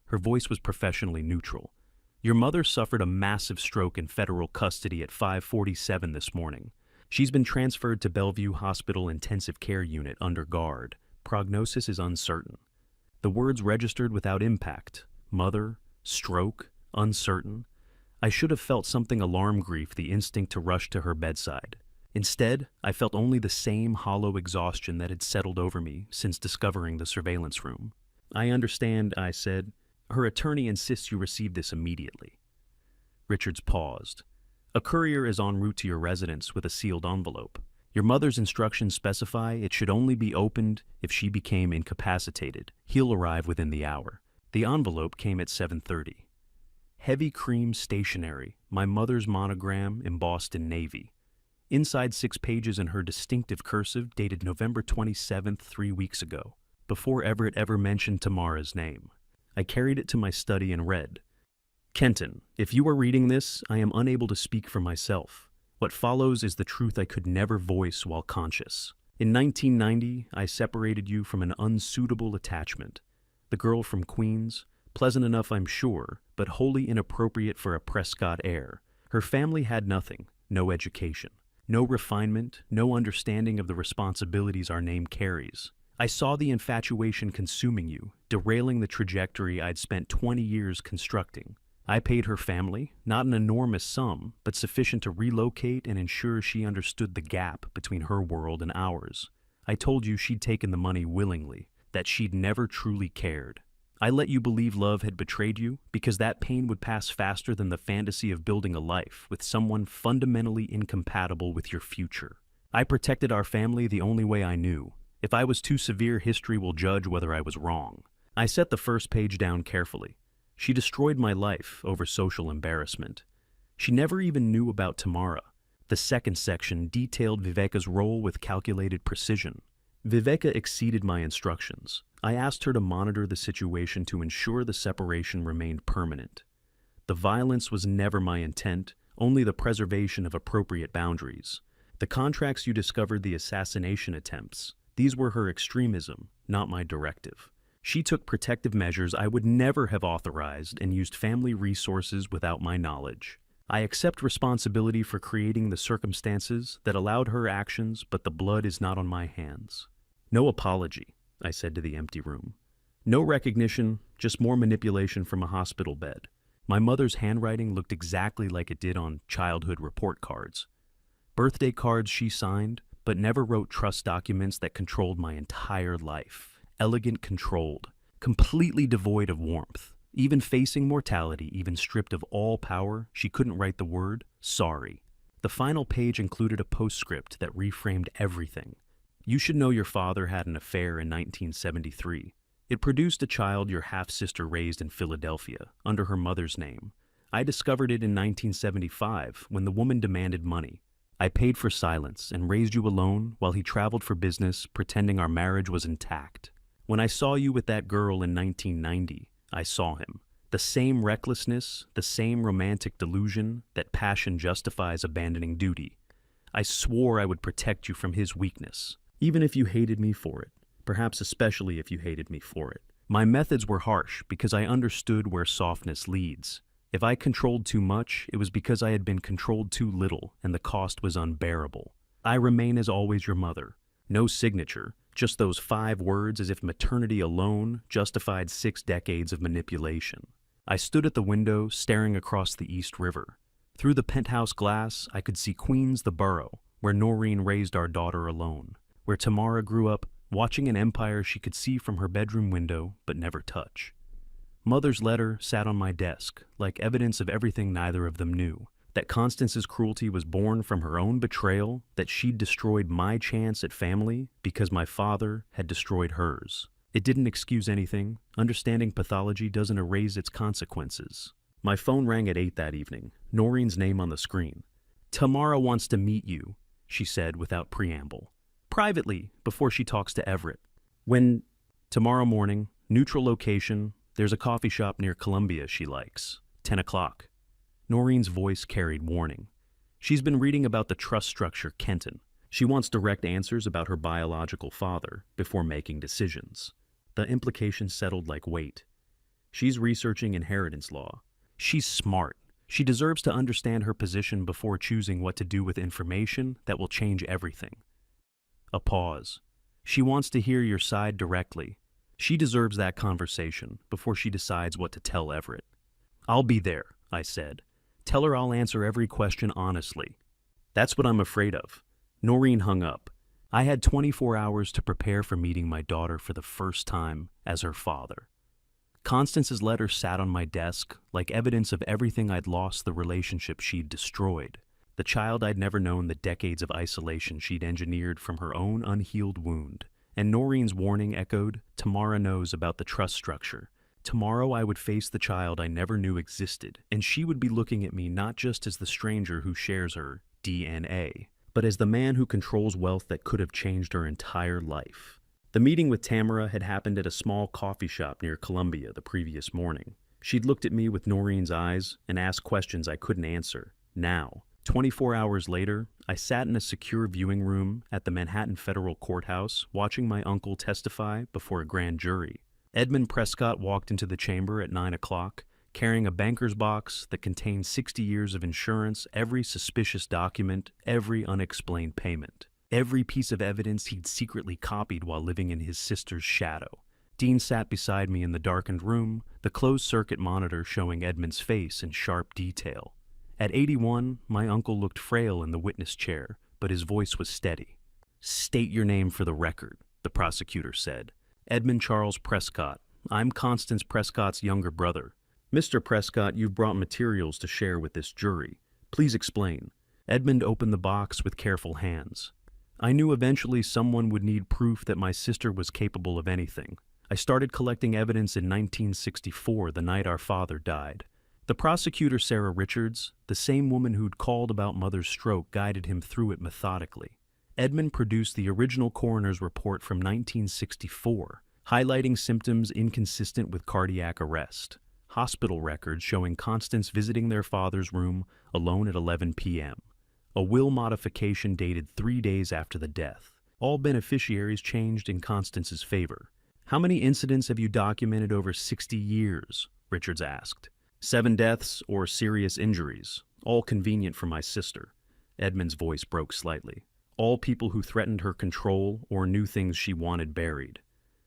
Her voice was professionally neutral. Your mother suffered a massive stroke in federal custody at 5:47 this morning. She's been transferred to Bellevue Hospital Intensive Care Unit under guard. Prognosis is uncertain. The words registered without impact. Mother, stroke, uncertain. I should have felt something alarm grief, the instinct to rush to her bedside. Instead, I felt only the same hollow exhaustion that had settled over me since discovering the surveillance room. I understand, I said. Her attorney insists you receive this immediately. Richards paused. A courier is en route to your residence with a sealed envelope. Your mother's instructions specify it should only be opened if she became incapacitated. He'll arrive within the hour. The envelope came at 7:30. Heavy cream stationery, my mother's monogram embossed in navy. Inside 6 pages in her distinctive cursive dated November 27th, 3 weeks ago, before Everett ever mentioned Tamara's name. I carried it to my study and read, Kenton, if you are reading this, I am unable to speak for myself. What follows is the truth I could never voice while conscious. In 1990, I separated you from an unsuitable attachment. The girl from Queens, pleasant enough I'm sure, but wholly inappropriate for a Prescott heir. Her family had nothing, no education, no refinement, no understanding of the responsibilities our name carries. I saw the infatuation consuming you, derailing the trajectory I'd spent 20 years constructing. I paid her family, not an enormous sum, but sufficient to relocate and ensure she understood the gap between her world and ours. I told you she'd taken the money willingly, that she'd never truly cared. I let you believe love had betrayed you because that pain would pass faster than the fantasy of building a life with someone fundamentally incompatible with your future. I protected our family the only way I knew, If I was too severe, history will judge whether I was wrong. I set the first page down carefully. She destroyed my life over social embarrassment. She never even knew about Tamara. The second section detailed Viveka's role with calculated precision. Viveka exceeded my instructions. I asked her to monitor the situation to ensure the separation remained permanent. The violence was never my intent, only the preservation of appropriate boundaries. The contracts you discovered, the assassination attempts, these were her extremism, not my directive. She took protective measures I would never have authorized and used family resources without my knowledge. I accept responsibility for creating the circumstances that allowed her actions, but the blood is not on my hands. No apology, I said to the empty room. No recognition, just more manipulation from a hospital bed. My mother's handwriting looked exactly like it did on childhood report cards. Birthday cards she signed, but never wrote trust documents that controlled my entire life. Elegant, controlled, completely devoid of warmth. Even facing mortality, even stripped of all power, she couldn't write the word sorry. The final page included a postscript that reframed everything. You should know your father had an affair in 1973. It produced a child your half-sister raised in Philadelphia, under her mother's name. I discovered it in 1975 when the woman demanded money. I paid for silence and raised you alone while he traveled for business, pretending our marriage was intact. When I saw you with that girl in 1990, I saw him. The same recklessness, the same romantic delusion that passion justifies abandoning duty. I swore I would protect you from his weakness, even if you hated me for it, perhaps especially if you hated me for it. My methods were harsh because I understood where softness leads. If I controlled too much, it was because I had been controlled too little and the cost was unbearable. I remain as always your mother. No signature, just those 5 words as if maternity alone justified 6 decades of manipulation. I stood at the window, staring across the East River. Through the penthouse glass, I could see Queens, the borough, where Noreen raised our daughter alone, where Tamara grew up, watching an empire she could see from her bedroom window but never touch. Mother's letter sat on my desk, like evidence of everything neither of them knew. That Constance's cruelty was born from her own betrayal, that she'd destroyed my chance at family because my father had destroyed hers. It didn't excuse anything. Understanding pathology doesn't erase its consequences. My phone rang at 8 that evening, Noreen's name on the screen. Tamara wants to meet you, she said without preamble. Privately, before she talks to Everett. Tomorrow morning, neutral location, there's a coffee shop near Columbia she likes. 10 o'clock. Noreen's voice carried warning. She's been reading about the trust structure Kenton. She wants direct answers about her biological father before making decisions. The implications settled like weight. She's researching inheritance law. She's smart. She deserves to understand her position before choosing what to do with information that will change everything. A pause. She wants to hear your side directly. She deserves that conversation before she decides what to tell Everett. I'll be there, I said. Tell her I'll answer every question honestly. That's what I'm afraid of. Noreen hung up. I had 24 hours to prepare for meeting my daughter for the first time as her father. Constance's letter sat on my desk like evidence of everything I'd lost, the relationship she'd destroyed, the child I'd never known, the decades of isolation she'd engineered from her own unhealed wound. And Noreen's warning echoed, Tamara knows about the trust structure. Tomorrow I would face the child I never knew existed, and she would be looking at me not just as the stranger who shares her DNA, but as the man who controls wealth that could have changed her entire life. The meeting with Tamara had happened at a small coffee shop near Columbia the previous morning. She'd looked at me with Noreen's eyes and asked questions I couldn't answer. Now, 24 hours later, I sat in a secure viewing room at the Manhattan Federal Courthouse watching my uncle testify before a grand jury. Edmund Prescott walked into the chamber at 9 o'clock, carrying a banker's box that contained 60 years of insurance, every suspicious document, every unexplained payment, every piece of evidence he'd secretly copied while living in his sister's shadow. Dean sat beside me in the darkened room, the closed-circuit monitor showing Edmund's face in sharp detail. At 81, my uncle looked frail in the witness chair, but his voice was steady. State your name for the record, the prosecutor said. Edmund Charles Prescott. I'm Constance Prescott's younger brother. Mr. Prescott, you've brought materials to share with this jury. Please explain. Edmund opened the box with careful hands. I knew eventually someone would need proof that my sister was capable of anything. I started collecting evidence in 1964, the night our father died. The prosecutor, Sarah Richards, the same woman who'd called about Mother's stroke, guided him through it methodically. Edmund produced the original coroner's report from 1964, highlighting symptoms inconsistent with cardiac arrest. Hospital records showing Constance visiting their father's room alone at 11 p.m. A will modification dated 3 days after the death. All beneficiaries changed in Constance's favor. "How many incidents have you documented over 60 years?" Richards asked. 7 deaths or serious injuries, all convenient for my sister. Edmund's voice broke slightly. All people who threatened her control or knew things she wanted buried.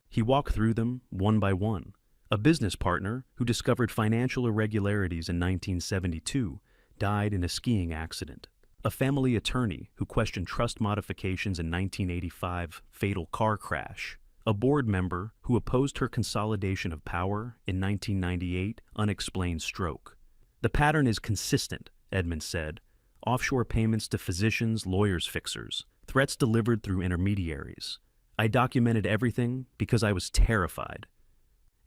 He walked through them one by one. A business partner who discovered financial irregularities in 1972 died in a skiing accident. A family attorney who questioned trust modifications in 1985 fatal car crash. A board member who opposed her consolidation of power in 1998 unexplained stroke. "The pattern is consistent," Edmund said. "Offshore payments to physicians, lawyers, fixers, threats delivered through intermediaries. I documented everything because I was terrified.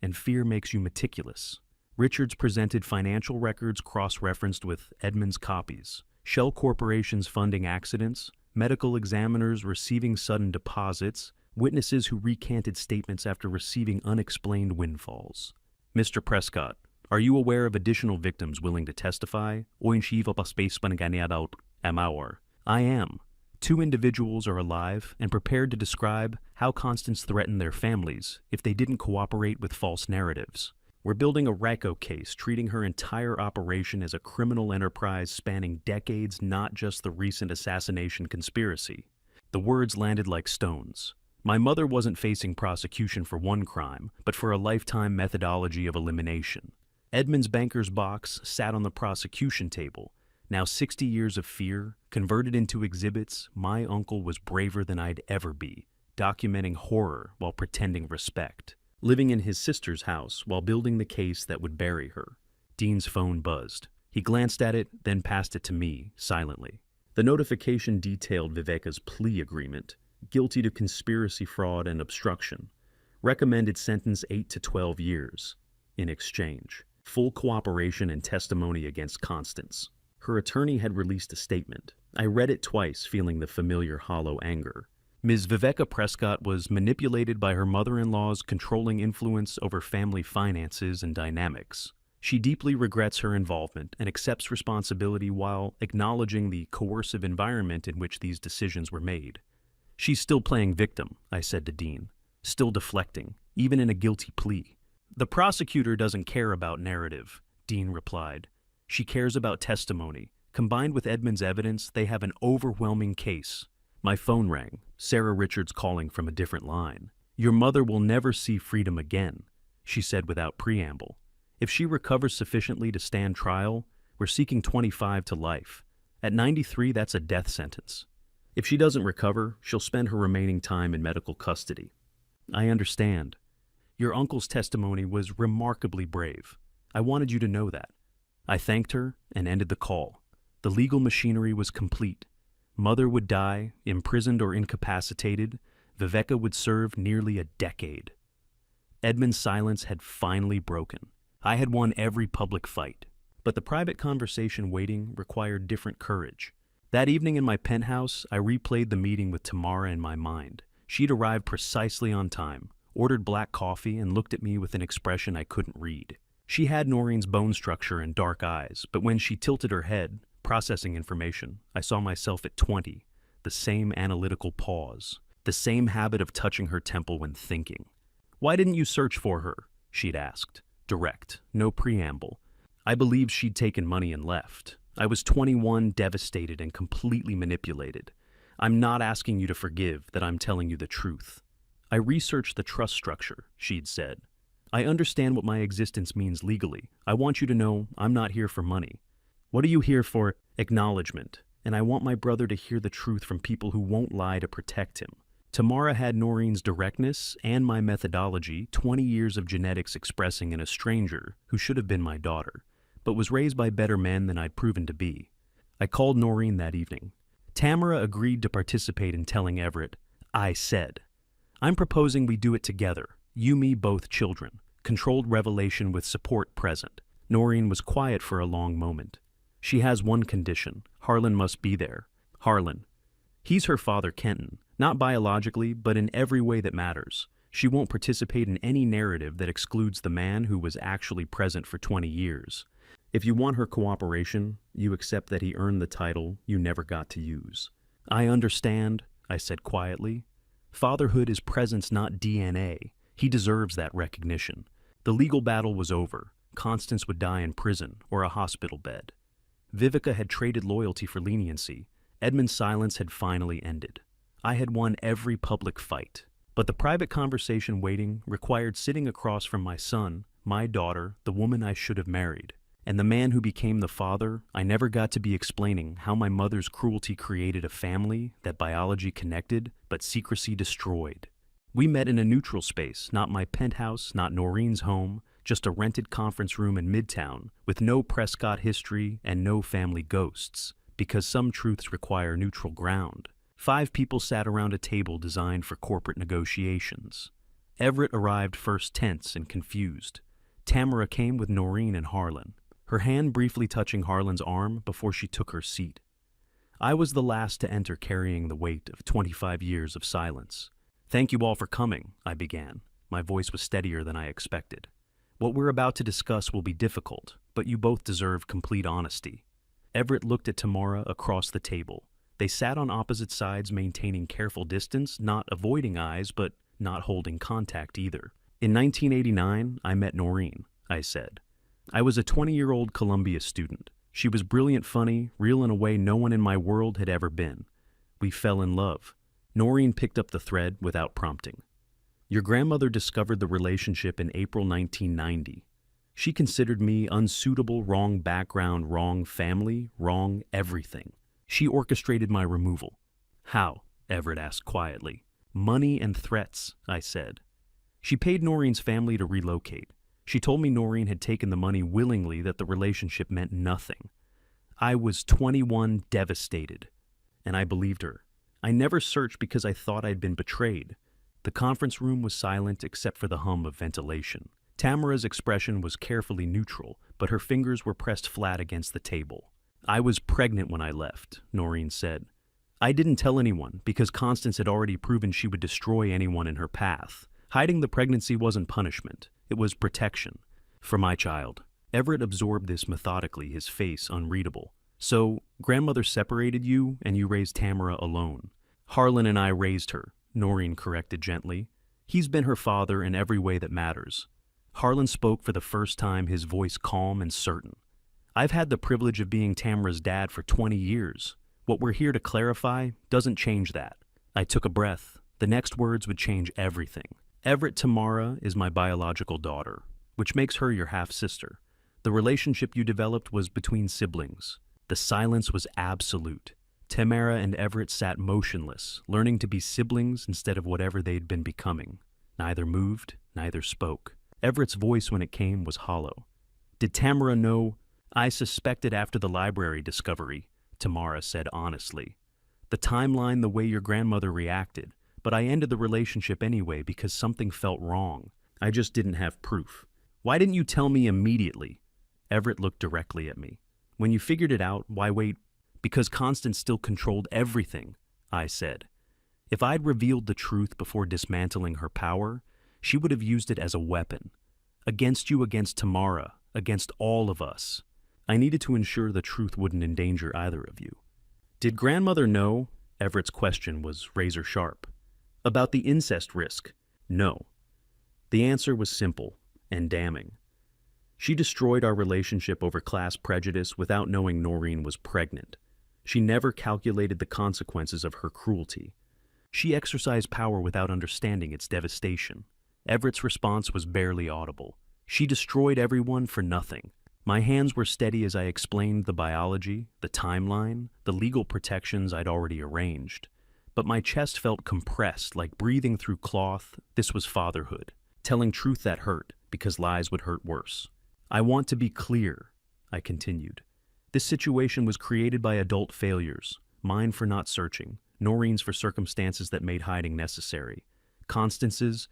And fear makes you meticulous." Richards presented financial records cross-referenced with Edmund's copies. Shell corporations funding accidents, medical examiners receiving sudden deposits, witnesses who recanted statements after receiving unexplained windfalls. "Mr. Prescott, are you aware of additional victims willing to testify? I am. 2 individuals are alive and prepared to describe how Constance threatened their families if they didn't cooperate with false narratives. We're building a RICO case, treating her entire operation as a criminal enterprise spanning decades, not just the recent assassination conspiracy." The words landed like stones. My mother wasn't facing prosecution for one crime, but for a lifetime methodology of elimination. Edmund's banker's box sat on the prosecution table. Now 60 years of fear, converted into exhibits, my uncle was braver than I'd ever be, documenting horror while pretending respect. Living in his sister's house while building the case that would bury her. Dean's phone buzzed. He glanced at it, then passed it to me, silently. The notification detailed Viveka's plea agreement, guilty to conspiracy, fraud, and obstruction. Recommended sentence 8 to 12 years. In exchange, full cooperation and testimony against Constance. Her attorney had released a statement. I read it twice, feeling the familiar hollow anger. Ms. Viveka Prescott was manipulated by her mother-in-law's controlling influence over family finances and dynamics. She deeply regrets her involvement and accepts responsibility while acknowledging the coercive environment in which these decisions were made. "She's still playing victim," I said to Dean. "Still deflecting, even in a guilty plea." "The prosecutor doesn't care about narrative," Dean replied. "She cares about testimony. Combined with Edmund's evidence, they have an overwhelming case." My phone rang, Sarah Richards calling from a different line. "Your mother will never see freedom again," she said without preamble. "If she recovers sufficiently to stand trial, we're seeking 25 to life. At 93, that's a death sentence. If she doesn't recover, she'll spend her remaining time in medical custody." "I understand. Your uncle's testimony was remarkably brave. I wanted you to know that." I thanked her and ended the call. The legal machinery was complete. Mother would die, imprisoned or incapacitated. Viveka would serve nearly a decade. Edmund's silence had finally broken. I had won every public fight. But the private conversation waiting required different courage. That evening in my penthouse, I replayed the meeting with Tamara in my mind. She'd arrived precisely on time, ordered black coffee, and looked at me with an expression I couldn't read. She had Noreen's bone structure and dark eyes, but when she tilted her head, processing information, I saw myself at 20, the same analytical pause, the same habit of touching her temple when thinking. "Why didn't you search for her?" she'd asked. Direct, no preamble. I believed she'd taken money and left. I was 21, devastated and completely manipulated. "I'm not asking you to forgive, that I'm telling you the truth." "I researched the trust structure," she'd said. "I understand what my existence means legally. I want you to know I'm not here for money." "What are you here for?" "Acknowledgement. And I want my brother to hear the truth from people who won't lie to protect him." Tamara had Noreen's directness and my methodology, 20 years of genetics expressing in a stranger who should have been my daughter, but was raised by better men than I'd proven to be. I called Noreen that evening. Tamara agreed to participate in telling Everett, I said. I'm proposing we do it together, you, me, both children. Controlled revelation with support present. Noreen was quiet for a long moment. She has one condition. Harlan must be there. Harlan. He's her father, Kenton. Not biologically, but in every way that matters. She won't participate in any narrative that excludes the man who was actually present for 20 years. If you want her cooperation, you accept that he earned the title you never got to use. I understand, I said quietly. Fatherhood is presence, not DNA. He deserves that recognition. The legal battle was over. Constance would die in prison or a hospital bed. Vivica had traded loyalty for leniency. Edmund's silence had finally ended. I had won every public fight. But the private conversation waiting required sitting across from my son, my daughter, the woman I should have married, and the man who became the father I never got to be, explaining how my mother's cruelty created a family that biology connected but secrecy destroyed. We met in a neutral space, not my penthouse, not Noreen's home, just a rented conference room in Midtown with no Prescott history and no family ghosts, because some truths require neutral ground. 5 people sat around a table designed for corporate negotiations. Everett arrived first, tense and confused. Tamara came with Noreen and Harlan, her hand briefly touching Harlan's arm before she took her seat. I was the last to enter, carrying the weight of 25 years of silence. Thank you all for coming, I began. My voice was steadier than I expected. What we're about to discuss will be difficult, but you both deserve complete honesty. Everett looked at Tamara across the table. They sat on opposite sides, maintaining careful distance, not avoiding eyes, but not holding contact either. In 1989, I met Noreen, I said. I was a 20-year-old Columbia student. She was brilliant, funny, real in a way no one in my world had ever been. We fell in love. Noreen picked up the thread without prompting. Your grandmother discovered the relationship in April 1990. She considered me unsuitable, wrong background, wrong family, wrong everything. She orchestrated my removal. How? Everett asked quietly. Money and threats, I said. She paid Noreen's family to relocate. She told me Noreen had taken the money willingly, that the relationship meant nothing. I was 21, devastated, and I believed her. I never searched because I thought I'd been betrayed. The conference room was silent except for the hum of ventilation. Tamara's expression was carefully neutral, but her fingers were pressed flat against the table. I was pregnant when I left, Noreen said. I didn't tell anyone because Constance had already proven she would destroy anyone in her path. Hiding the pregnancy wasn't punishment. It was protection. For my child. Everett absorbed this methodically, his face unreadable. So, grandmother separated you, and you raised Tamara alone. Harlan and I raised her, Noreen corrected gently. He's been her father in every way that matters. Harlan spoke for the first time, his voice calm and certain. I've had the privilege of being Tamara's dad for 20 years. What we're here to clarify doesn't change that. I took a breath. The next words would change everything. Everett, Tamara is my biological daughter, which makes her your half-sister. The relationship you developed was between siblings. The silence was absolute. Tamara and Everett sat motionless, learning to be siblings instead of whatever they'd been becoming. Neither moved, neither spoke. Everett's voice, when it came, was hollow. Did Tamara know? I suspected after the library discovery, Tamara said honestly. The timeline, the way your grandmother reacted, but I ended the relationship anyway because something felt wrong. I just didn't have proof. Why didn't you tell me immediately? Everett looked directly at me. When you figured it out, why wait? Because Constance still controlled everything, I said. If I'd revealed the truth before dismantling her power, she would have used it as a weapon. Against you, against Tamara, against all of us. I needed to ensure the truth wouldn't endanger either of you. Did grandmother know? Everett's question was razor sharp. About the incest risk? No. The answer was simple and damning. She destroyed our relationship over class prejudice without knowing Noreen was pregnant. She never calculated the consequences of her cruelty. She exercised power without understanding its devastation. Everett's response was barely audible. She destroyed everyone for nothing. My hands were steady as I explained the biology, the timeline, the legal protections I'd already arranged. But my chest felt compressed, like breathing through cloth. This was fatherhood. Telling truth that hurt, because lies would hurt worse. I want to be clear, I continued. This situation was created by adult failures. mine for not searching, Noreen's for circumstances that made hiding necessary, Constance's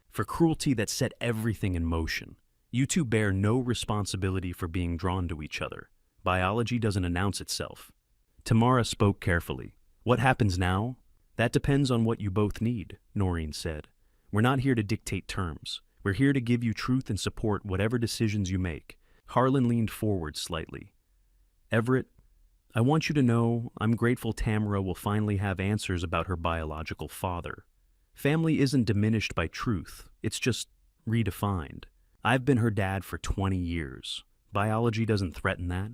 for cruelty that set everything in motion. You two bear no responsibility for being drawn to each other. Biology doesn't announce itself. Tamara spoke carefully. What happens now? That depends on what you both need, Noreen said. We're not here to dictate terms. We're here to give you truth and support whatever decisions you make. Harlan leaned forward slightly. Everett, I want you to know I'm grateful Tamara will finally have answers about her biological father. Family isn't diminished by truth, it's just redefined. I've been her dad for 20 years. Biology doesn't threaten that.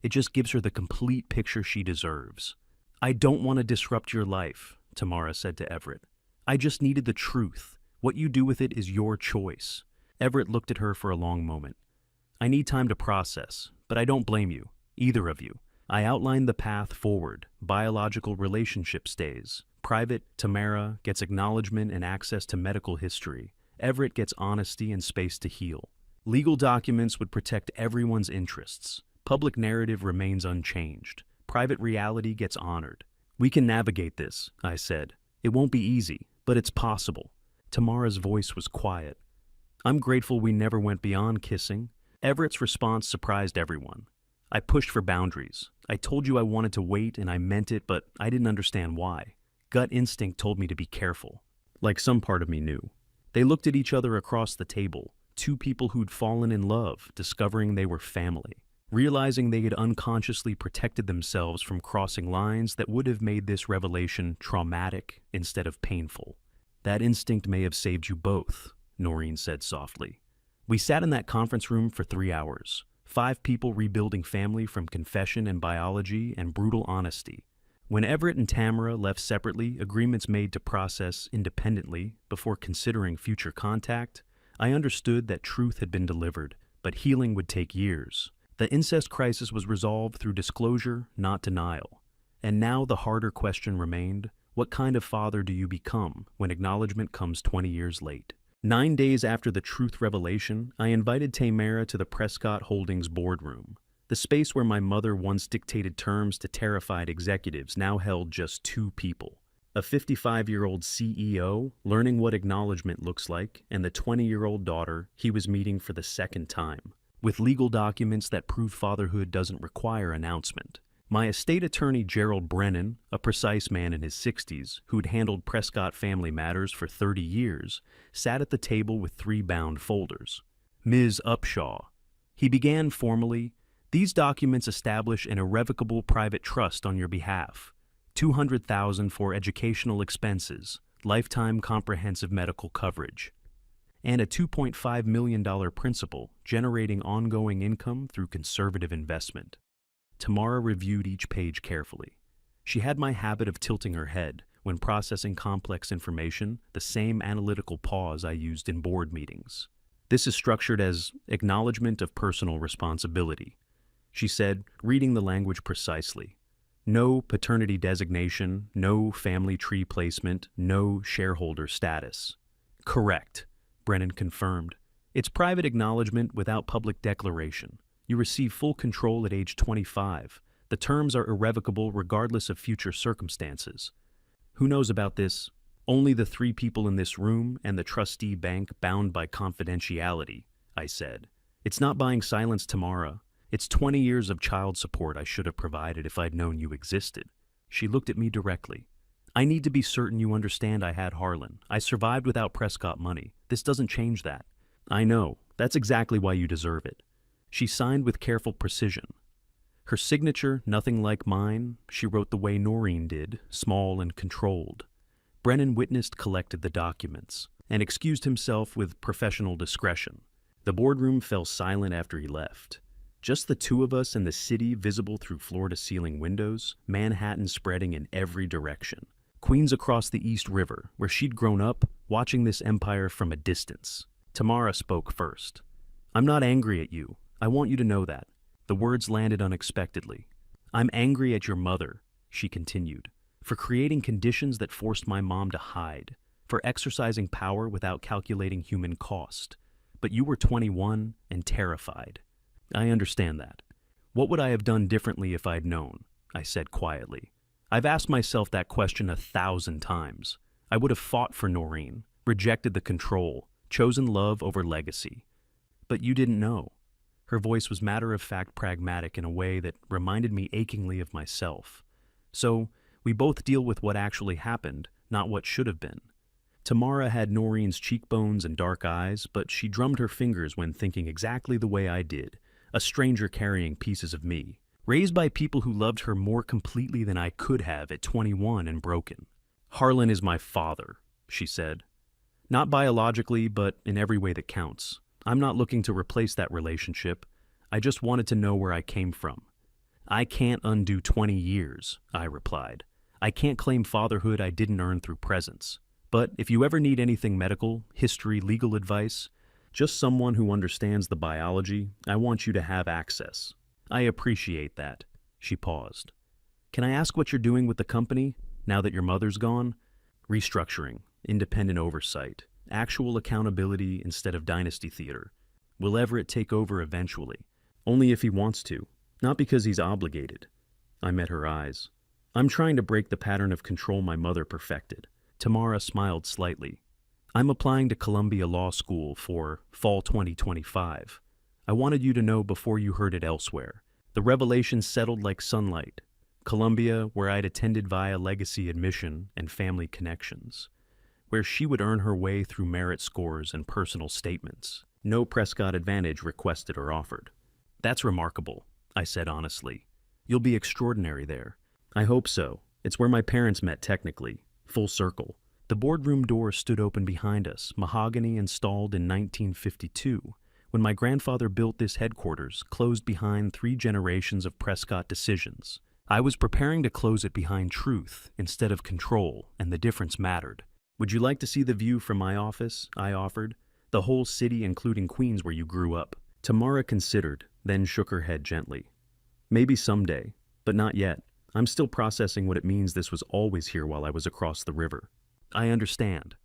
It just gives her the complete picture she deserves. I don't want to disrupt your life, Tamara said to Everett. I just needed the truth. What you do with it is your choice. Everett looked at her for a long moment. I need time to process, but I don't blame you, either of you. I outlined the path forward. Biological relationship stays. Private, Tamara gets acknowledgement and access to medical history. Everett gets honesty and space to heal. Legal documents would protect everyone's interests. Public narrative remains unchanged. Private reality gets honored. We can navigate this, I said. It won't be easy, but it's possible. Tamara's voice was quiet. I'm grateful we never went beyond kissing. Everett's response surprised everyone. I pushed for boundaries. I told you I wanted to wait and I meant it, but I didn't understand why. Gut instinct told me to be careful. Like some part of me knew. They looked at each other across the table, two people who'd fallen in love, discovering they were family, realizing they had unconsciously protected themselves from crossing lines that would have made this revelation traumatic instead of painful. That instinct may have saved you both, Noreen said softly. We sat in that conference room for 3 hours, 5 people rebuilding family from confession and biology and brutal honesty. When Everett and Tamara left separately, agreements made to process independently before considering future contact, I understood that truth had been delivered, but healing would take years. The incest crisis was resolved through disclosure, not denial. And now the harder question remained, what kind of father do you become when acknowledgement comes 20 years late? 9 days after the truth revelation, I invited Tamara to the Prescott Holdings boardroom. The space where my mother once dictated terms to terrified executives now held just 2 people. A 55-year-old CEO learning what acknowledgement looks like, and the 20-year-old daughter he was meeting for the second time, with legal documents that prove fatherhood doesn't require announcement. My estate attorney Gerald Brennan, a precise man in his 60s who'd handled Prescott family matters for 30 years, sat at the table with 3 bound folders. Ms. Upshaw. He began formally, these documents establish an irrevocable private trust on your behalf. $200,000 for educational expenses, lifetime comprehensive medical coverage, and a $2.5 million principal generating ongoing income through conservative investment. Tamara reviewed each page carefully. She had my habit of tilting her head when processing complex information, the same analytical pause I used in board meetings. This is structured as acknowledgement of personal responsibility, she said, reading the language precisely. No paternity designation, no family tree placement, no shareholder status. Correct, Brennan confirmed. It's private acknowledgement without public declaration. You receive full control at age 25. The terms are irrevocable regardless of future circumstances. Who knows about this? Only the 3 people in this room and the trustee bank bound by confidentiality, I said. It's not buying silence, Tamara. It's 20 years of child support I should have provided if I'd known you existed. She looked at me directly. I need to be certain you understand I had Harlan. I survived without Prescott money. This doesn't change that. I know. That's exactly why you deserve it. She signed with careful precision. Her signature, nothing like mine, she wrote the way Noreen did, small and controlled. Brennan witnessed, collected the documents, and excused himself with professional discretion. The boardroom fell silent after he left. Just the 2 of us and the city visible through floor-to-ceiling windows, Manhattan spreading in every direction. Queens across the East River, where she'd grown up, watching this empire from a distance. Tamara spoke first. I'm not angry at you. I want you to know that. The words landed unexpectedly. I'm angry at your mother, she continued, for creating conditions that forced my mom to hide, for exercising power without calculating human cost. But you were 21 and terrified. I understand that. What would I have done differently if I'd known? I said quietly. I've asked myself that question 1,000 times. I would have fought for Noreen, rejected the control, chosen love over legacy. But you didn't know. Her voice was matter-of-fact pragmatic in a way that reminded me achingly of myself. So, we both deal with what actually happened, not what should have been. Tamara had Noreen's cheekbones and dark eyes, but she drummed her fingers when thinking exactly the way I did, a stranger carrying pieces of me, raised by people who loved her more completely than I could have at 21 and broken. Harlan is my father, she said. Not biologically, but in every way that counts. I'm not looking to replace that relationship. I just wanted to know where I came from. I can't undo 20 years, I replied. I can't claim fatherhood I didn't earn through presence. But if you ever need anything medical, history, legal advice, just someone who understands the biology, I want you to have access. I appreciate that. She paused. Can I ask what you're doing with the company, now that your mother's gone? Restructuring, independent oversight, actual accountability instead of dynasty theater. Will Everett take over eventually? Only if he wants to, not because he's obligated. I met her eyes. I'm trying to break the pattern of control my mother perfected. Tamara smiled slightly. I'm applying to Columbia Law School for fall 2025. I wanted you to know before you heard it elsewhere. The revelation settled like sunlight. Columbia, where I'd attended via legacy admission and family connections. Where she would earn her way through merit scores and personal statements. No Prescott advantage requested or offered. That's remarkable, I said honestly. You'll be extraordinary there. I hope so. It's where my parents met technically. Full circle. The boardroom door stood open behind us, mahogany installed in 1952, when my grandfather built this headquarters, closed behind 3 generations of Prescott decisions. I was preparing to close it behind truth instead of control, and the difference mattered. Would you like to see the view from my office? I offered. The whole city, including Queens where you grew up. Tamara considered, then shook her head gently. Maybe someday, but not yet. I'm still processing what it means this was always here while I was across the river. I understand.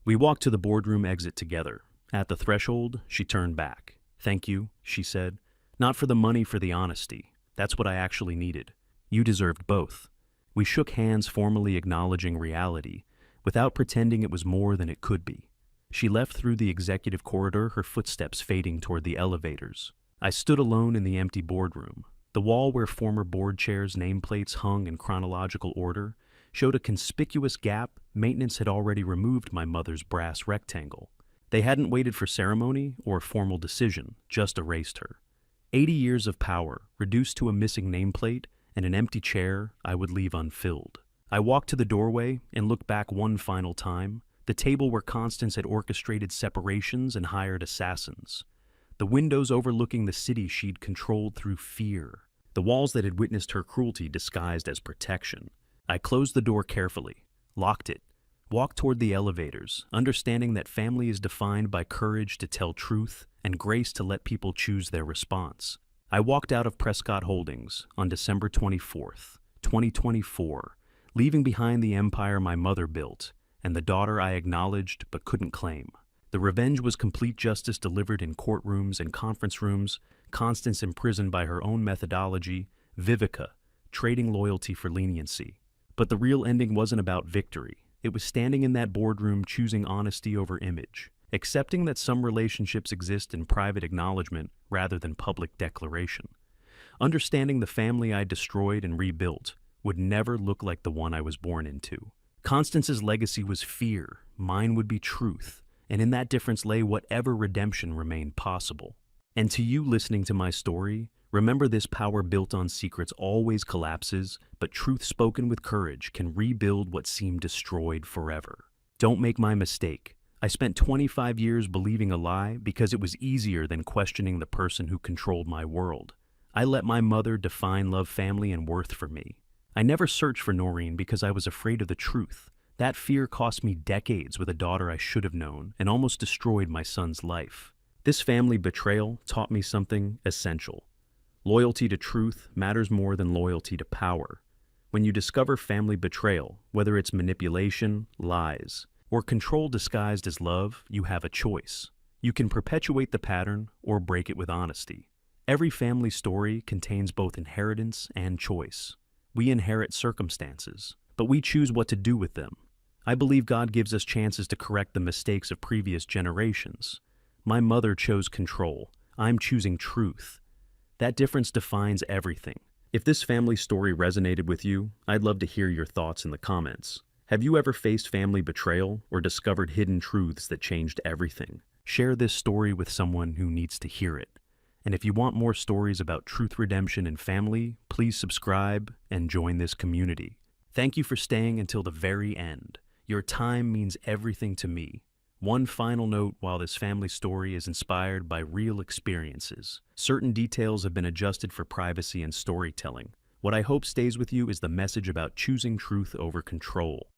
We walked to the boardroom exit together. At the threshold, she turned back. Thank you, she said. Not for the money, for the honesty. That's what I actually needed. You deserved both. We shook hands, formally acknowledging reality, without pretending it was more than it could be. She left through the executive corridor, her footsteps fading toward the elevators. I stood alone in the empty boardroom. The wall where former board chairs' nameplates hung in chronological order showed a conspicuous gap. Maintenance had already removed my mother's brass rectangle. They hadn't waited for ceremony or formal decision, just erased her. 80 years of power, reduced to a missing nameplate and an empty chair I would leave unfilled. I walked to the doorway and looked back one final time, the table where Constance had orchestrated separations and hired assassins. The windows overlooking the city she'd controlled through fear. The walls that had witnessed her cruelty disguised as protection. I closed the door carefully, locked it, walked toward the elevators, understanding that family is defined by courage to tell truth and grace to let people choose their response. I walked out of Prescott Holdings on December 24th, 2024, leaving behind the empire my mother built and the daughter I acknowledged but couldn't claim. The revenge was complete justice delivered in courtrooms and conference rooms, Constance imprisoned by her own methodology, Vivica trading loyalty for leniency. But the real ending wasn't about victory. It was standing in that boardroom choosing honesty over image, accepting that some relationships exist in private acknowledgement rather than public declaration. Understanding the family I destroyed and rebuilt would never look like the one I was born into. Constance's legacy was fear, mine would be truth, and in that difference lay whatever redemption remained possible. And to you listening to my story, remember this power built on secrets always collapses, but truth spoken with courage can rebuild what seemed destroyed forever. Don't make my mistake. I spent 25 years believing a lie because it was easier than questioning the person who controlled my world. I let my mother define love, family, and worth for me. I never searched for Noreen because I was afraid of the truth. That fear cost me decades with a daughter I should have known and almost destroyed my son's life. This family betrayal taught me something essential. Loyalty to truth matters more than loyalty to power. When you discover family betrayal, whether it's manipulation, lies, or control disguised as love, you have a choice. You can perpetuate the pattern or break it with honesty. Every family story contains both inheritance and choice. We inherit circumstances, but we choose what to do with them. I believe God gives us chances to correct the mistakes of previous generations. My mother chose control. I'm choosing truth. That difference defines everything. If this family story resonated with you, I'd love to hear your thoughts in the comments. Have you ever faced family betrayal or discovered hidden truths that changed everything? Share this story with someone who needs to hear it. And if you want more stories about truth, redemption, and family, please subscribe and join this community. Thank you for staying until the very end. Your time means everything to me. One final note: while this family story is inspired by real experiences, certain details have been adjusted for privacy and storytelling. What I hope stays with you is the message about choosing truth over control.